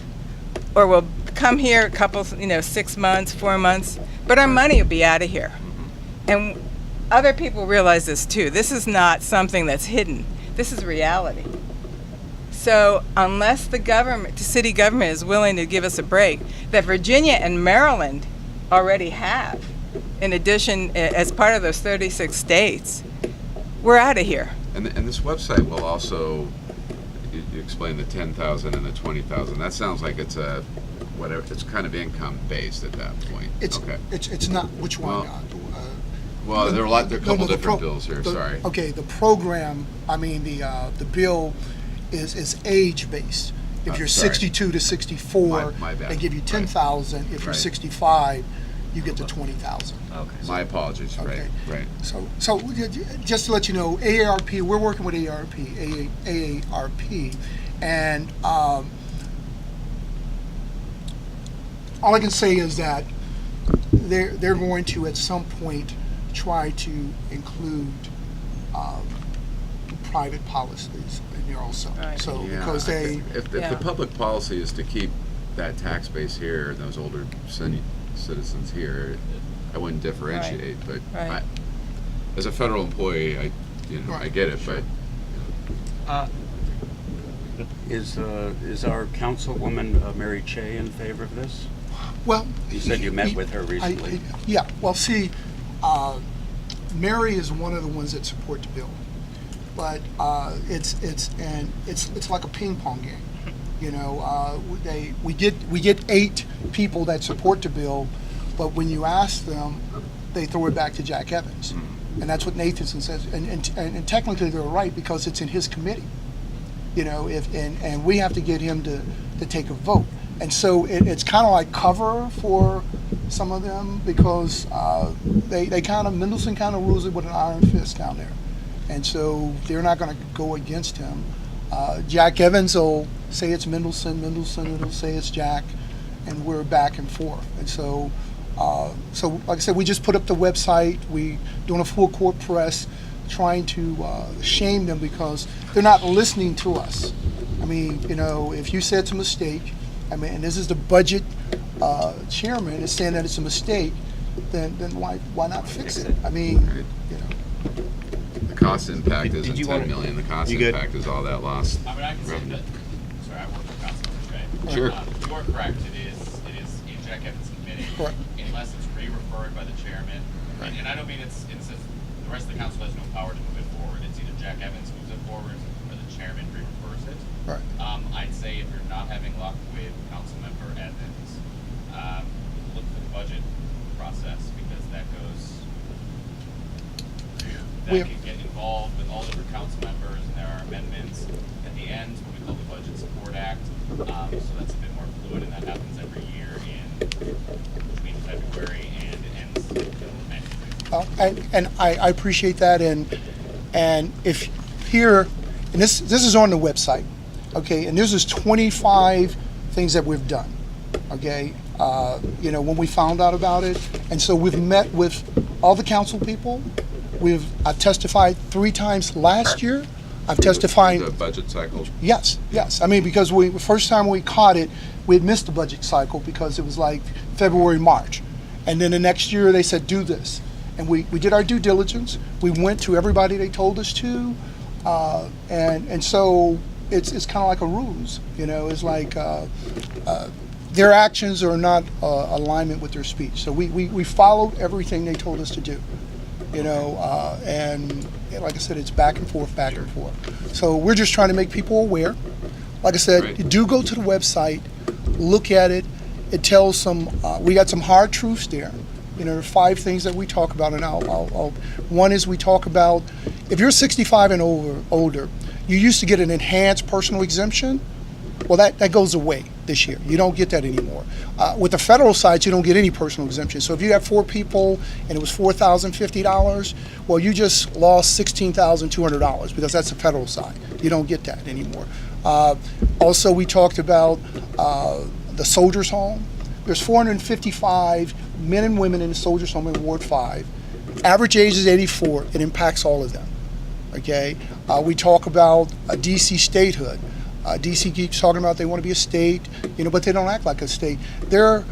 or we'll come here a couple, 6 months, 4 months, but our money will be out of here. And other people realize this too. This is not something that's hidden. This is reality. So unless the city government is willing to give us a break, that Virginia and Maryland already have, in addition, as part of those 36 states, we're out of here. And this website will also, you explain the 10,000 and the 20,000. That sounds like it's a whatever. It's kind of income based at that point. Okay. It's not. Which one? Well, there are a couple different bills here. Sorry. Okay, the program. I mean, the bill is age based. If you're Sorry. 62 to 64, My bad. they give you 10,000. If you're Right. 65, you get the 20,000. Okay. My apologies. Okay. Right. So just to let you know, AARP, we're working with AARP, and all I can say is that they're going to at some point try to include private policies in there also. Right. So Yeah, because they, if the public policy is to keep that tax base here and those older citizens here, I wouldn't differentiate. But Right. as a federal employee, I get it. But Is our councilwoman Mary Che in favor of this? well, You said you met with her recently. yeah. Well, see, Mary is one of the ones that support the bill, but it's like a ping pong game. We get 8 people that support the bill, but when you ask them, they throw it back to Jack Evans, and that's what Nathanson says. And technically they're right because it's in his committee. And we have to get him to take a vote, and so it's kind of like cover for some of them because they kind of Mendelson kind of rules it with an iron fist down there, and so they're not going to go against him. Jack Evans will say it's Mendelson will say it's Jack, and we're back and forth. And so like I said, we just put up the website. We doing a full court press, trying to shame them because they're not listening to us. I mean, if you said it's a mistake, and this is the budget chairman is saying that it's a mistake, then why not fix it? I mean, the cost impact isn't you 10 want- million. The cost you good? impact is all that lost I mean, I can say revenue. that. Sorry, I work for Councilman Trey. Sure. You are correct. It is in Jack Evans' committee, Correct. unless it's re-referred by the chairman. And I don't mean it's the rest of the council has no power to move it forward. It's either Jack Evans moves it forward or the chairman re-refers it. Right. I'd say if you're not having luck with Councilmember Evans, look for the budget process because that can get involved with all different council members, and there are amendments at the end, what we call the Budget Support Act. So that's a bit more fluid, and that happens every year between February and it ends in May. and I appreciate that, and if here, and this is on the website, okay, and this is 25 things that we've done, okay, when we found out about it, and so we've met with all the council people. I've testified 3 times last year. I've testified. The budget cycle. Yes. I mean, because the first time we caught it, we had missed the budget cycle because it was like February, March. And then the next year they said, do this. And we did our due diligence. We went to everybody they told us to. And so it's kind of like a ruse. It's like their actions are not alignment with their speech. So we followed everything they told us to do. And like I said, it's back and forth. So we're just trying to make people aware. Like I said, do go to the website, look at it. It tells we got some hard truths there. You know, there are 5 things that we talk about, and one is we talk about if you're 65 and older, you used to get an enhanced personal exemption. Well, that goes away this year. You don't get that anymore. With the federal side, you don't get any personal exemption. So if you have 4 people and it was $4,050, well, you just lost $16,200 because that's the federal side. You don't get that anymore. Also, we talked about the Soldiers Home. There's 455 men and women in the Soldiers Home in Ward 5. Average age is 84. It impacts all of them. Okay. We talk about DC statehood. DC keeps talking about they want to be a state, you know, but they don't act like a state. They're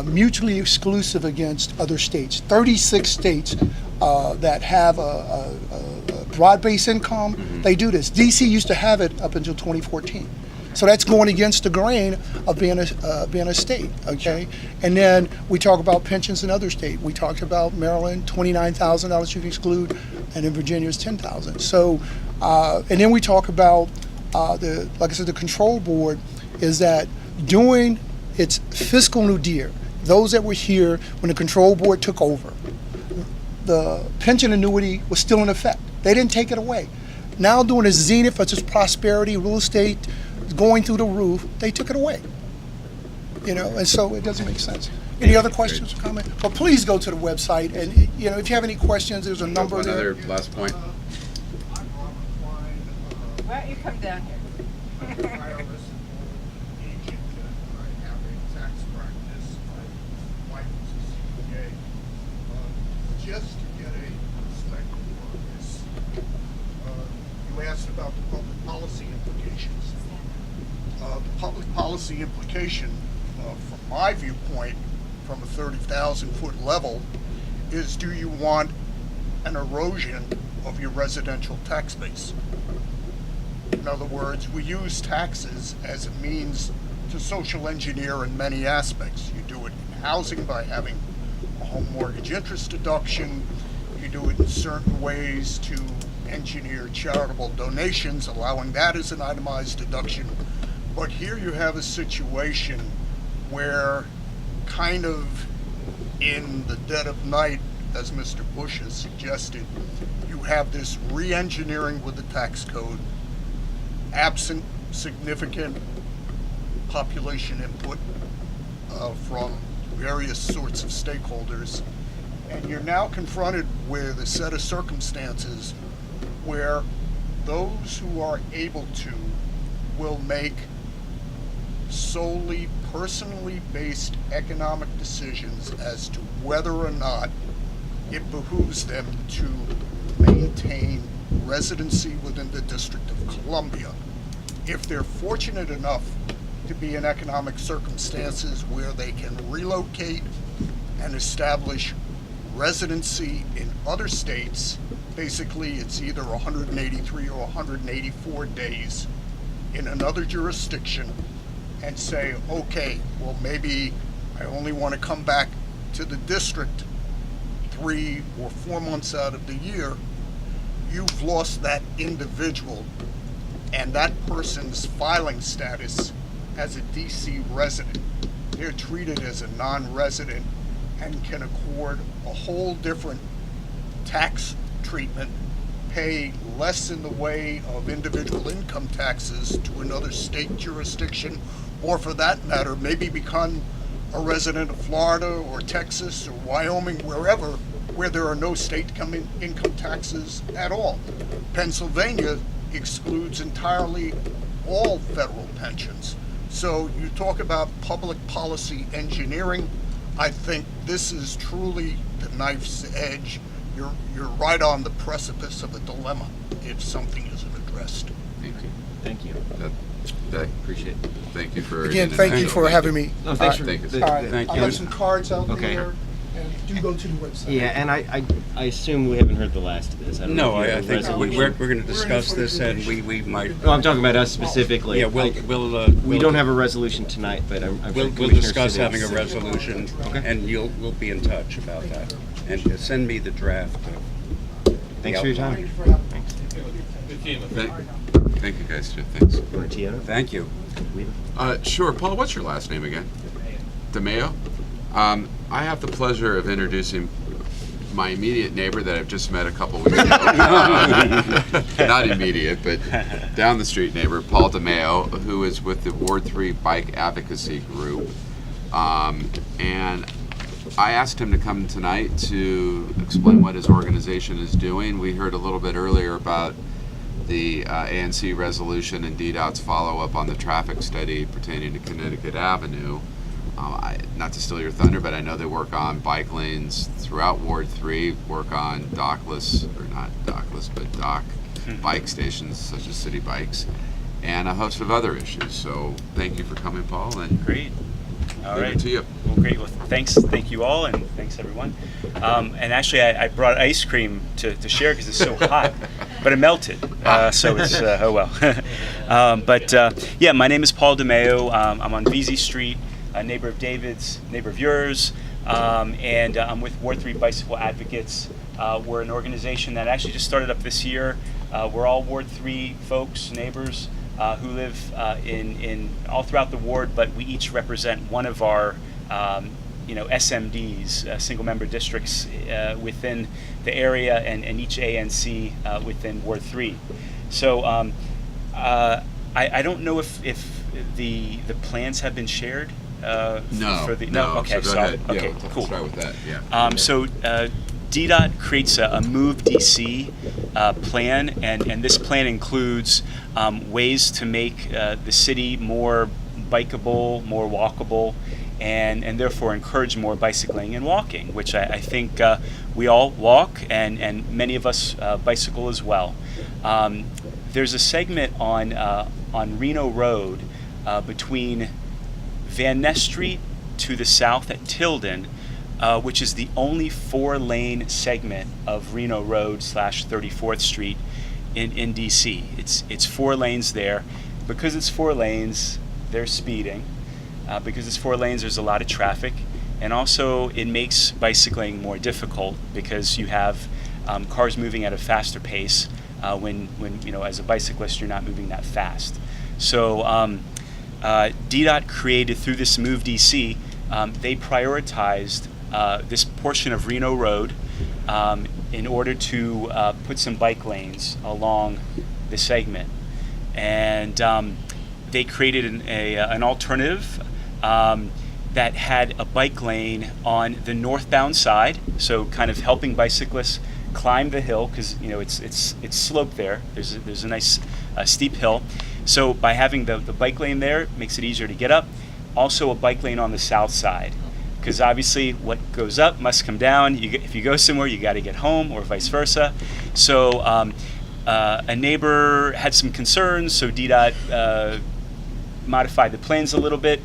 mutually exclusive against other states. 36 states that have a broad-based income, they do this. DC used to have it up until 2014. So that's going against the grain of being a state, okay? And then we talk about pensions in other states. We talked about Maryland, $29,000 you can exclude, and in Virginia it's $10,000. So, and then we talk about like I said, the control board is that doing its fiscal new deal. Those that were here when the control board took over, the pension annuity was still in effect. They didn't take it away. Now doing a zenith, such as prosperity, real estate, going through the roof, they took it away. You know, and so it doesn't make sense. Any other questions or comments? Well, please go to the website, and you know, if you have any questions, there's a number there. Another last point. Why don't you come down here? Just to get a perspective on this, you asked about the public policy implications. The public policy implication, from my viewpoint, from a 30,000-foot level, is do you want an erosion of your residential tax base? In other words, we use taxes as a means to social engineer in many aspects. You do it in housing by having a home mortgage interest deduction. You do it in certain ways to engineer charitable donations, allowing that as an itemized deduction. But here you have a situation where kind of in the dead of night, as Mr. Bush has suggested, you have this re-engineering with the tax code, absent significant population input from various sorts of stakeholders, and you're now confronted with a set of circumstances where those who are able to will make solely personally based economic decisions as to whether or not it behooves them to maintain residency within the District of Columbia. If they're fortunate enough to be in economic circumstances where they can relocate and establish residency in other states, basically it's either 183 or 184 days in another jurisdiction, and say, okay, well maybe I only want to come back to the district 3 or 4 months out of the year, you've lost that individual and that person's filing status as a DC resident. They're treated as a non-resident and can accord a whole different tax treatment, pay less in the way of individual income taxes to another state jurisdiction, or for that matter, maybe become a resident of Florida or Texas or Wyoming, wherever, where there are no state income taxes at all. Pennsylvania excludes entirely all federal pensions. So you talk about public policy engineering. I think this is truly the knife's edge. You're right on the precipice of a dilemma if something isn't addressed. Thank you. Thank you. I appreciate it. Thank you for Again, thank you for having me. No, thanks for thank you. All right, Thank I you. have some cards out Okay. there, and do go to the website. Yeah, and I assume we haven't heard the last of this. I don't know No, if you I have a think resolution. we're going to discuss this, and we might. No, I'm talking about us specifically. Yeah, we we'll don't have a resolution tonight, but I'm sure We'll Commissioner discuss Sidis- having a resolution, Okay. and we'll be in touch about that. And send me the draft. Thanks for your time. Thanks. Good team. Thank you guys. Thanks. You want a Tito? Thank you. Sure. Paul, what's your last name again? DeMeo? I have the pleasure of introducing my immediate neighbor that I've just met a couple weeks ago. Not immediate, but down the street neighbor, Paul DeMeo, who is with the Ward 3 Bike Advocacy Group. And I asked him to come tonight to explain what his organization is doing. We heard a little bit earlier about the ANC resolution and DDOT's follow-up on the traffic study pertaining to Connecticut Avenue. Not to steal your thunder, but I know they work on bike lanes throughout Ward 3, work on dockless, or not dockless, but dock bike stations such as city bikes, and a host of other issues. So thank you for coming, Paul. And great. All leave right. it to you. Well, great. Well, thank you all, and thanks everyone. And actually, I brought ice cream to share because it's so hot, but it melted. So it's oh well. Yeah, my name is Paul DeMeo. I'm on VZ Street, a neighbor of David's, neighbor of yours, and I'm with Ward 3 Bicycle Advocates. We're an organization that actually just started up this year. We're all Ward 3 folks, neighbors, who live in all throughout the ward, but we each represent one of our SMDs, single member districts within the area, and each ANC within Ward 3. So I don't know if the plans have been shared. No. Okay. So go ahead. Okay. Yeah, Cool. Let's start with that. Yeah. DDOT creates a Move DC plan, and this plan includes ways to make the city more bikeable, more walkable, and therefore encourage more bicycling and walking, which I think we all walk, and many of us bicycle as well. There's a segment on Reno Road between Van Ness Street to the south at Tilden, which is the only 4-lane segment of Reno Road / 34th Street in DC. It's 4 lanes there. Because it's 4 lanes, they're speeding. Because it's 4 lanes, there's a lot of traffic, and also it makes bicycling more difficult because you have cars moving at a faster pace when as a bicyclist you're not moving that fast. So DDOT created, through this Move DC, they prioritized this portion of Reno Road in order to put some bike lanes along the segment. And they created an alternative that had a bike lane on the northbound side, so kind of helping bicyclists climb the hill, because it's sloped there. There's a nice steep hill. So by having the bike lane there, it makes it easier to get up. Also a bike lane on the south side, because obviously what goes up must come down. If you go somewhere, you got to get home, or vice versa. So a neighbor had some concerns, so DDOT modified the plans a little bit.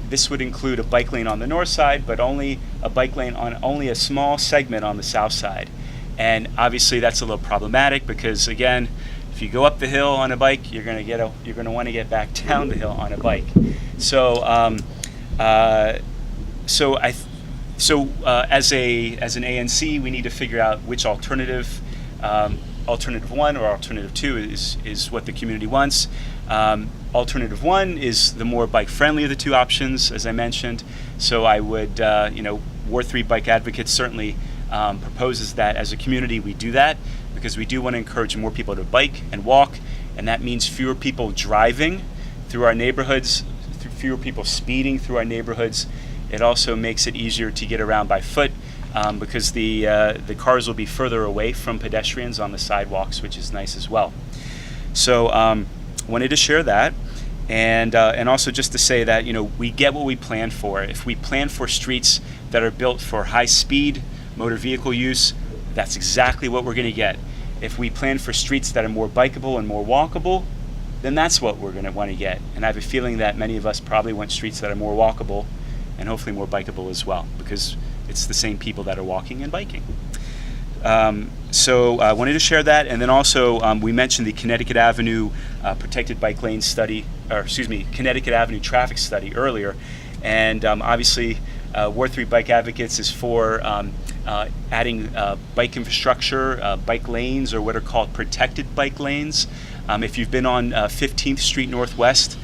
This would include a bike lane on the north side, but only a bike lane on only a small segment on the south side. And obviously that's a little problematic because, again, if you go up the hill on a bike, you're going to want to get back down the hill on a bike. So as an ANC, we need to figure out which alternative 1 or alternative 2 is what the community wants. Alternative 1 is the more bike-friendly of the 2 options, as I mentioned. So I would, Ward 3 Bike Advocates certainly proposes that as a community we do that, because we do want to encourage more people to bike and walk, and that means fewer people driving through our neighborhoods, fewer people speeding through our neighborhoods. It also makes it easier to get around by foot, because the cars will be further away from pedestrians on the sidewalks, which is nice as well. So wanted to share that, and also just to say that we get what we plan for. If we plan for streets that are built for high-speed motor vehicle use, that's exactly what we're going to get. If we plan for streets that are more bikeable and more walkable, then that's what we're going to want to get. And I have a feeling that many of us probably want streets that are more walkable and hopefully more bikeable as well, because it's the same people that are walking and biking. So I wanted to share that, and then also we mentioned the Connecticut Avenue protected bike lane study, Connecticut Avenue traffic study earlier, and obviously Ward 3 Bike Advocates is for adding bike infrastructure, bike lanes, or what are called protected bike lanes. If you've been on 15th Street Northwest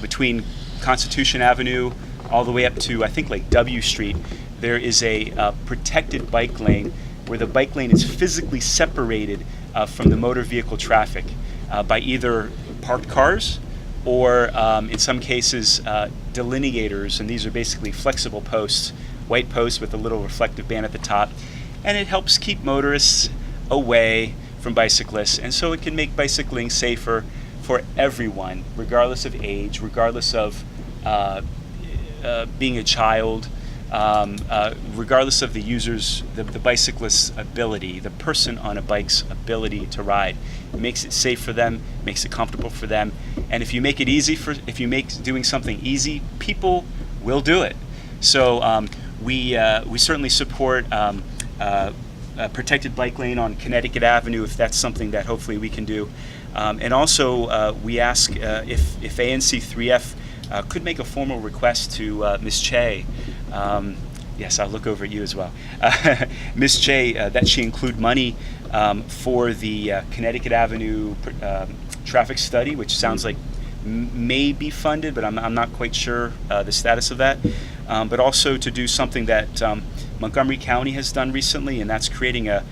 between Constitution Avenue all the way up to, I think, like W Street, there is a protected bike lane where the bike lane is physically separated from the motor vehicle traffic by either parked cars or, in some cases, delineators. And these are basically flexible posts, white posts with a little reflective band at the top. And it helps keep motorists away from bicyclists. And so it can make bicycling safer for everyone, regardless of age, regardless of being a child, regardless of the user's, the bicyclist's ability, the person on a bike's ability to ride. It makes it safe for them, makes it comfortable for them, and if you make it easy if you make doing something easy, people will do it. So we certainly support a protected bike lane on Connecticut Avenue if that's something that hopefully we can do, and also we ask if ANC3F could make a formal request to Ms. Che. Yes, I'll look over at you as well. Ms. Che, that she include money for the Connecticut Avenue traffic study, which sounds like may be funded, but I'm not quite sure the status of that. But also to do something that Montgomery County has done recently, and that's creating a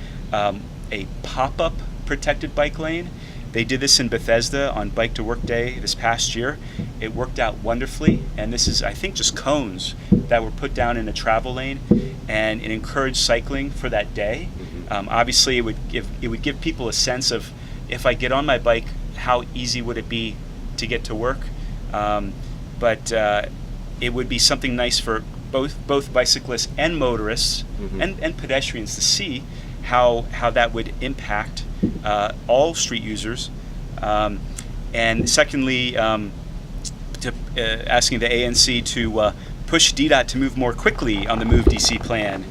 pop-up protected bike lane. They did this in Bethesda on Bike to Work Day this past year. It worked out wonderfully, and this is, I think, just cones that were put down in a travel lane, and it encouraged cycling for that day. Obviously, it would give people a sense of, if I get on my bike, how easy would it be to get to work? But it would be something nice for both bicyclists and motorists and pedestrians to see how that would impact all street users. And secondly, asking the ANC to push DDOT to move more quickly on the Move DC plan,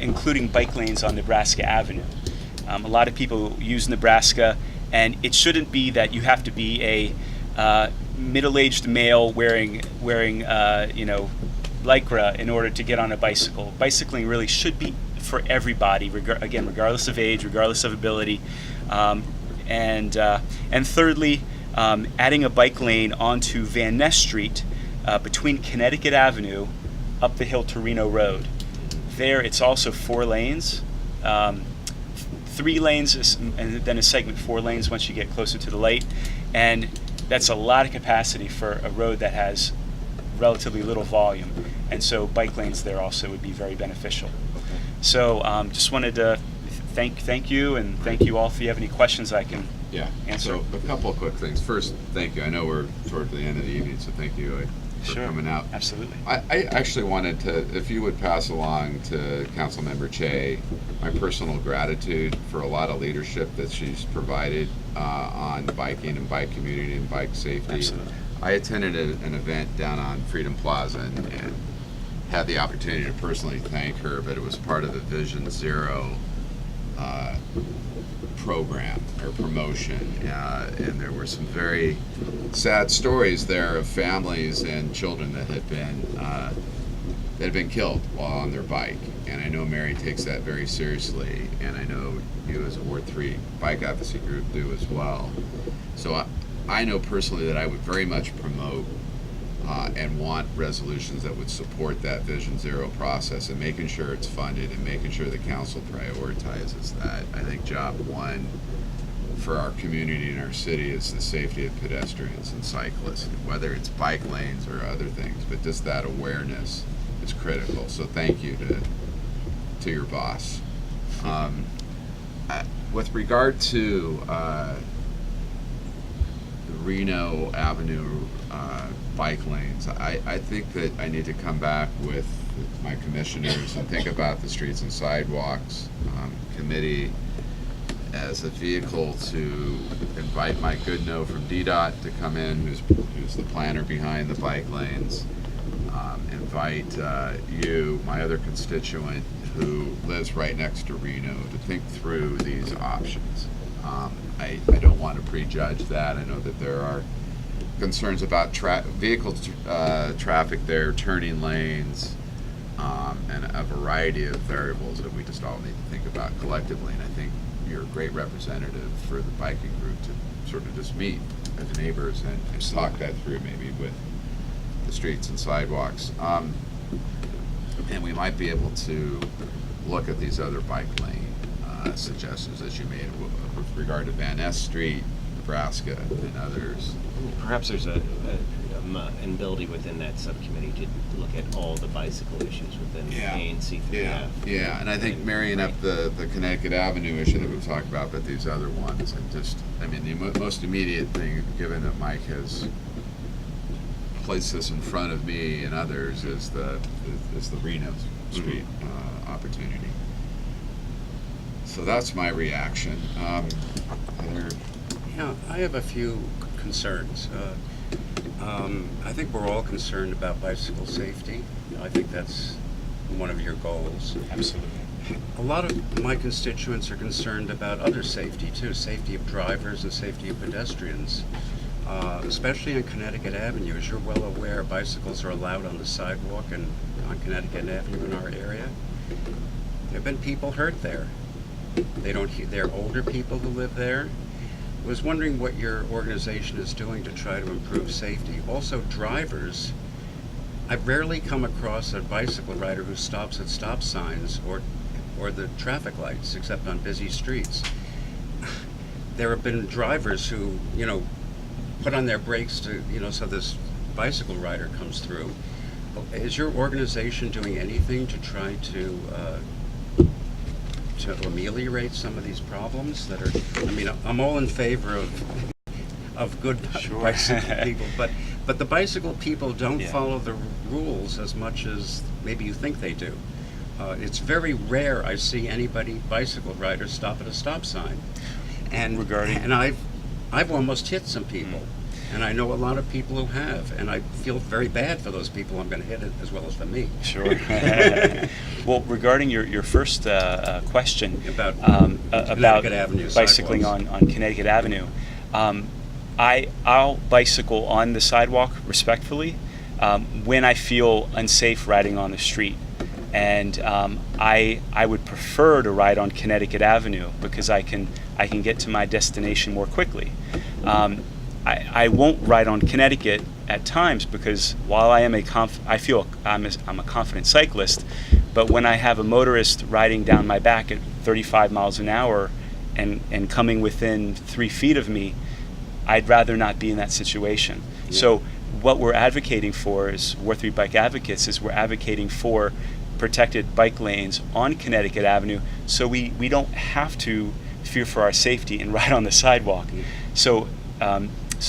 including bike lanes on Nebraska Avenue. A lot of people use Nebraska, and it shouldn't be that you have to be a middle-aged male wearing Lycra in order to get on a bicycle. Bicycling really should be for everybody, again, regardless of age, regardless of ability. And thirdly, adding a bike lane onto Van Ness Street between Connecticut Avenue up the hill to Reno Road. There, it's also 4 lanes, 3 lanes, and then a segment 4 lanes once you get closer to the light. And that's a lot of capacity for a road that has relatively little volume. And so bike lanes there also would be very beneficial. So just wanted to thank you, and thank you all. If you have any questions, I can answer. So a couple of quick things. First, thank you. I know we're toward the end of the evening, so thank you for coming out. Absolutely. I actually wanted to, if you would pass along to Councilmember Che, my personal gratitude for a lot of leadership that she's provided on biking and bike community and bike safety. Absolutely. I attended an event down on Freedom Plaza and had the opportunity to personally thank her, but it was part of the Vision Zero program or promotion, and there were some very sad stories there of families and children that had been killed while on their bike. And I know Mary takes that very seriously, and I know you as a Ward 3 bike advocacy group do as well. So I know personally that I would very much promote and want resolutions that would support that Vision Zero process, and making sure it's funded and making sure the council prioritizes that. I think job one for our community and our city is the safety of pedestrians and cyclists, whether it's bike lanes or other things, but just that awareness is critical. So thank you to your boss. With regard to the Reno Avenue bike lanes, I think that I need to come back with my commissioners and think about the Streets and Sidewalks committee as a vehicle to invite Mike Goodnow from DDOT to come in, who's the planner behind the bike lanes. Invite you, my other constituent who lives right next to Reno, to think through these options. I don't want to prejudge that. I know that there are concerns about vehicle traffic there, turning lanes, and a variety of variables that we just all need to think about collectively. And I think you're a great representative for the biking group to sort of just meet as neighbors and talk that through maybe with the streets and sidewalks. And we might be able to look at these other bike lane suggestions as you made with regard to Van Ness Street, Nebraska, and others. Perhaps there's an ability within that subcommittee to look at all the bicycle issues within ANC3F. Yeah, and I think marrying up the Connecticut Avenue issue that we've talked about, but these other ones, I mean, the most immediate thing, given that Mike has placed this in front of me and others, is the Reno Street opportunity. So that's my reaction. Yeah, I have a few concerns. I think we're all concerned about bicycle safety. I think that's one of your goals. Absolutely. A lot of my constituents are concerned about other safety too, safety of drivers and safety of pedestrians, especially on Connecticut Avenue. As you're well aware, bicycles are allowed on the sidewalk and on Connecticut Avenue in our area. There have been people hurt there. They're older people who live there. I was wondering what your organization is doing to try to improve safety. Also, drivers. I've rarely come across a bicycle rider who stops at stop signs or the traffic lights, except on busy streets. There have been drivers who, put on their brakes to, so this bicycle rider comes through. Is your organization doing anything to try to ameliorate some of these problems that are? I'm all in favor of good bicycle people, but the bicycle people don't follow the rules as much as maybe you think they do. It's very rare I see bicycle riders stop at a stop sign, and I've almost hit some people. And I know a lot of people who have, and I feel very bad for those people I'm going to hit it as well as for me. Sure. Well, regarding your first question about Avenue, bicycling on Connecticut Avenue, I'll bicycle on the sidewalk respectfully when I feel unsafe riding on the street. And I would prefer to ride on Connecticut Avenue because I can get to my destination more quickly. I won't ride on Connecticut at times because while I'm a confident cyclist, but when I have a motorist riding down my back at 35 miles an hour and coming within 3 feet of me, I'd rather not be in that situation. Yeah. So what we're advocating for is, Ward 3 Bike Advocates, is we're advocating for protected bike lanes on Connecticut Avenue so we don't have to fear for our safety and ride on the sidewalk. So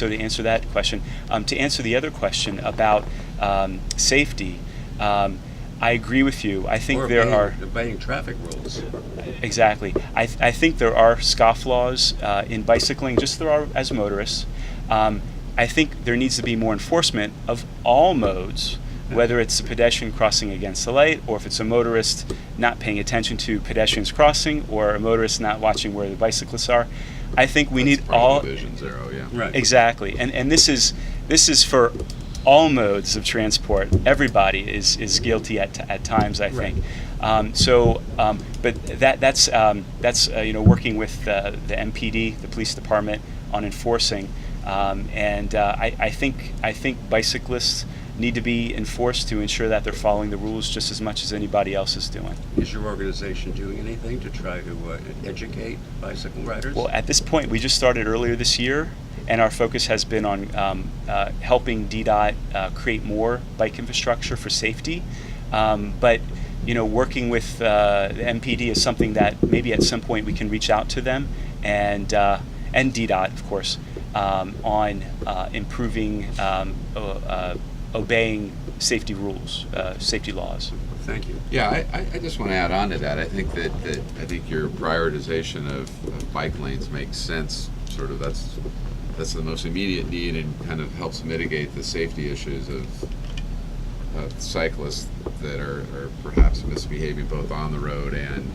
to answer that question, to answer the other question about safety, I agree with you. I think there are obeying traffic rules. Exactly. I think there are scofflaws in bicycling, just there are as motorists. I think there needs to be more enforcement of all modes, whether it's a pedestrian crossing against the light, or if it's a motorist not paying attention to pedestrians crossing, or a motorist not watching where the bicyclists are. I think we need all Vision Zero, yeah. Right. Exactly, and this is for all modes of transport. Everybody is guilty at times, I think. But that's working with the MPD, the police department, on enforcing, and I think bicyclists need to be enforced to ensure that they're following the rules just as much as anybody else is doing. Is your organization doing anything to try to educate bicycle riders? Well, at this point, we just started earlier this year, and our focus has been on helping DDOT create more bike infrastructure for safety. But working with the MPD is something that maybe at some point we can reach out to them and DDOT, of course, on improving obeying safety rules, safety laws. Thank you. Yeah, I just want to add on to that. I think that your prioritization of bike lanes makes sense. Sort of that's the most immediate need and kind of helps mitigate the safety issues of cyclists that are perhaps misbehaving both on the road and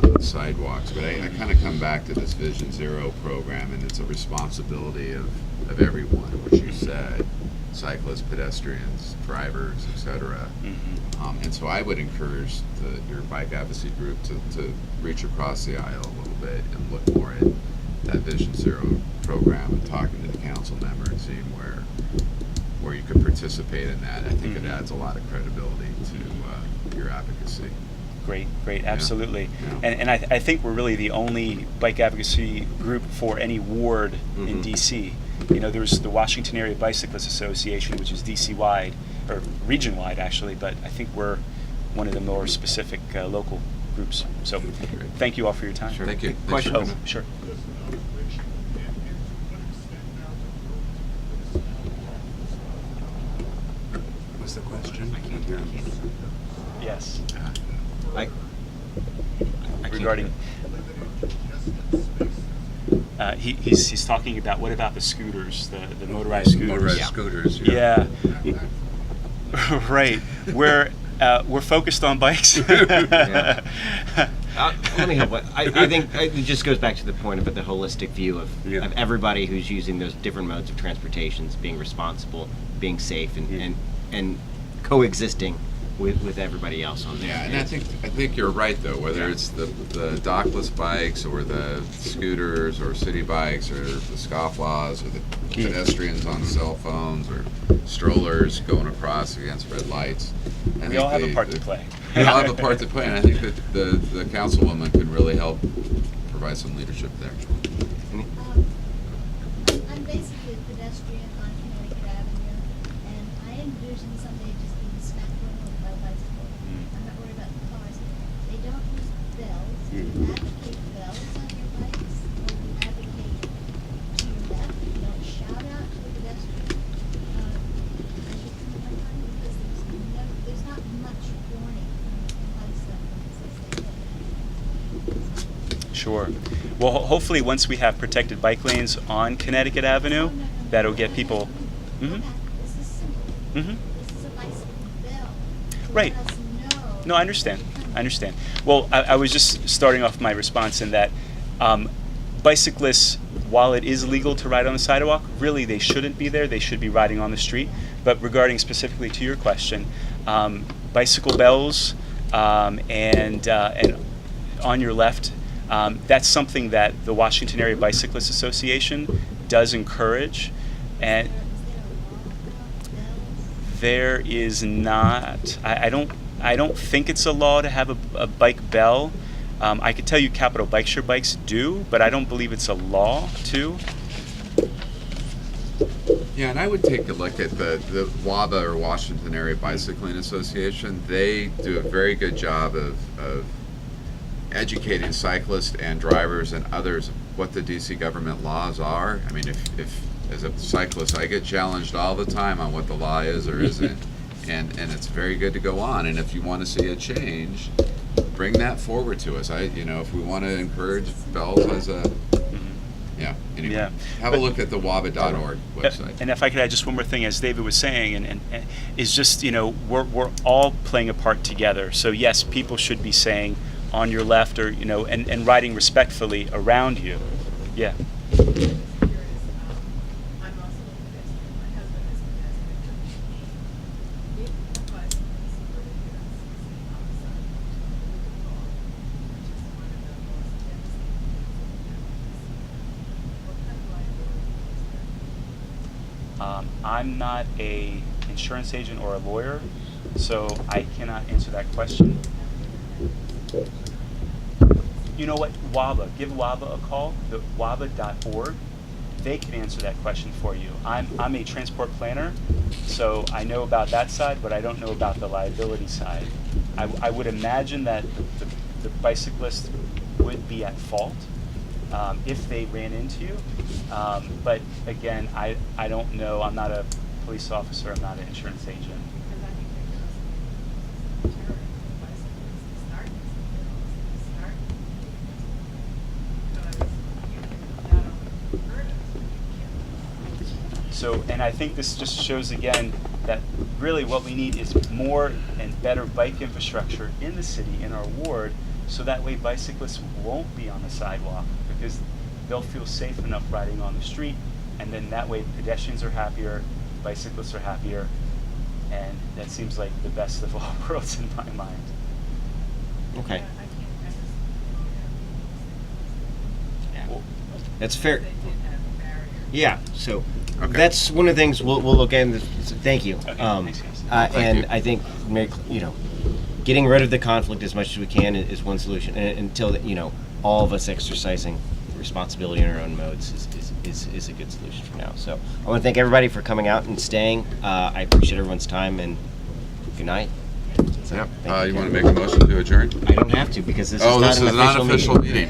on sidewalks. But I kind of come back to this Vision Zero program, and it's a responsibility of everyone, which you said. Cyclists, pedestrians, drivers, etc. Mm-hmm. And so I would encourage your bike advocacy group to reach across the aisle a little bit and look more at that Vision Zero program and talking to the council member and seeing where you could participate in that. I think it adds a lot of credibility to your advocacy. Great, Yeah. absolutely. Yeah. And I think we're really the only bike advocacy group for any ward in DC. You know, there's the Washington Area Bicyclists Association, which is DC-wide, or region-wide actually, but I think we're one of the more specific local groups. So thank you all for your time. Sure. Thank you. Thanks Question? for Oh, coming. sure. What's the question? I can't hear him. Yes. I Regarding, he's talking about, what about the scooters, the motorized scooters? Motorized scooters, Yeah. Right. We're focused on bikes. Yeah. Let me help. I think it just goes back to the point about the holistic view of everybody who's using those different modes of transportation being responsible, being safe, and coexisting with everybody else on there. Yeah, and I think you're right though. Whether it's the dockless bikes or the scooters or city bikes or the scofflaws or the pedestrians on cell phones or strollers going across against red lights. We all have a part to play. We all have a part to play, and I think that the councilwoman can really help provide some leadership there. I'm basically a pedestrian on Connecticut Avenue, and I envision someday just being smacked over by a bicycle. I'm not worried about the cars. They don't use bells. Do you advocate bells on your bikes? Or do you advocate to your left? You don't shout out to the pedestrian as you come on time, because there's not much warning on bikes that says they don't. Sure. Well, hopefully once we have protected bike lanes on Connecticut Avenue, that'll get people. This is simple. This is a bicycle bell. To Right. let us know. No, I understand. Well, I was just starting off my response in that bicyclists, while it is legal to ride on the sidewalk, really they shouldn't be there. They should be riding on the street. But regarding specifically to your question, bicycle bells and on your left, that's something that the Washington Area Bicyclists Association does encourage, and there is not. I don't think it's a law to have a bike bell. I could tell you Capital Bike Share bikes do, but I don't believe it's a law to. Yeah, and I would take a look at the WABA, or Washington Area Bicycling Association. They do a very good job of educating cyclists and drivers and others what the DC government laws are. I mean, if as a cyclist, I get challenged all the time on what the law is or isn't, and it's very good to go on. And if you want to see a change, bring that forward to us. If we want to encourage bells as a anyway, have a look at the waba.org website. And if I could add just one more thing, as David was saying, and is just, we're all playing a part together. So yes, people should be saying on your left, or and riding respectfully around you. Yeah. I'm not a insurance agent or a lawyer, so I cannot answer that question. You know what? WABA. Give WABA a call. The WABA.org. They can answer that question for you. I'm a transport planner, so I know about that side, but I don't know about the liability side. I would imagine that the bicyclist would be at fault if they ran into you. But again, I don't know. I'm not a police officer. I'm not an insurance agent. So, and I think this just shows again that really what we need is more and better bike infrastructure in the city, in our ward, so that way bicyclists won't be on the sidewalk, because they'll feel safe enough riding on the street, and then that way pedestrians are happier, bicyclists are happier, and that seems like the best of all worlds in my mind. Okay. Yeah. That's fair. Yeah, so that's one of the things we'll look at. Thank you. Thank And you. I think getting rid of the conflict as much as we can is one solution. And until all of us exercising responsibility in our own modes is a good solution for now. So I want to thank everybody for coming out and staying. I appreciate everyone's time, and good night. Yep. You want to make a motion to adjourn? I don't have to because this Oh, is this not is not an an official meeting.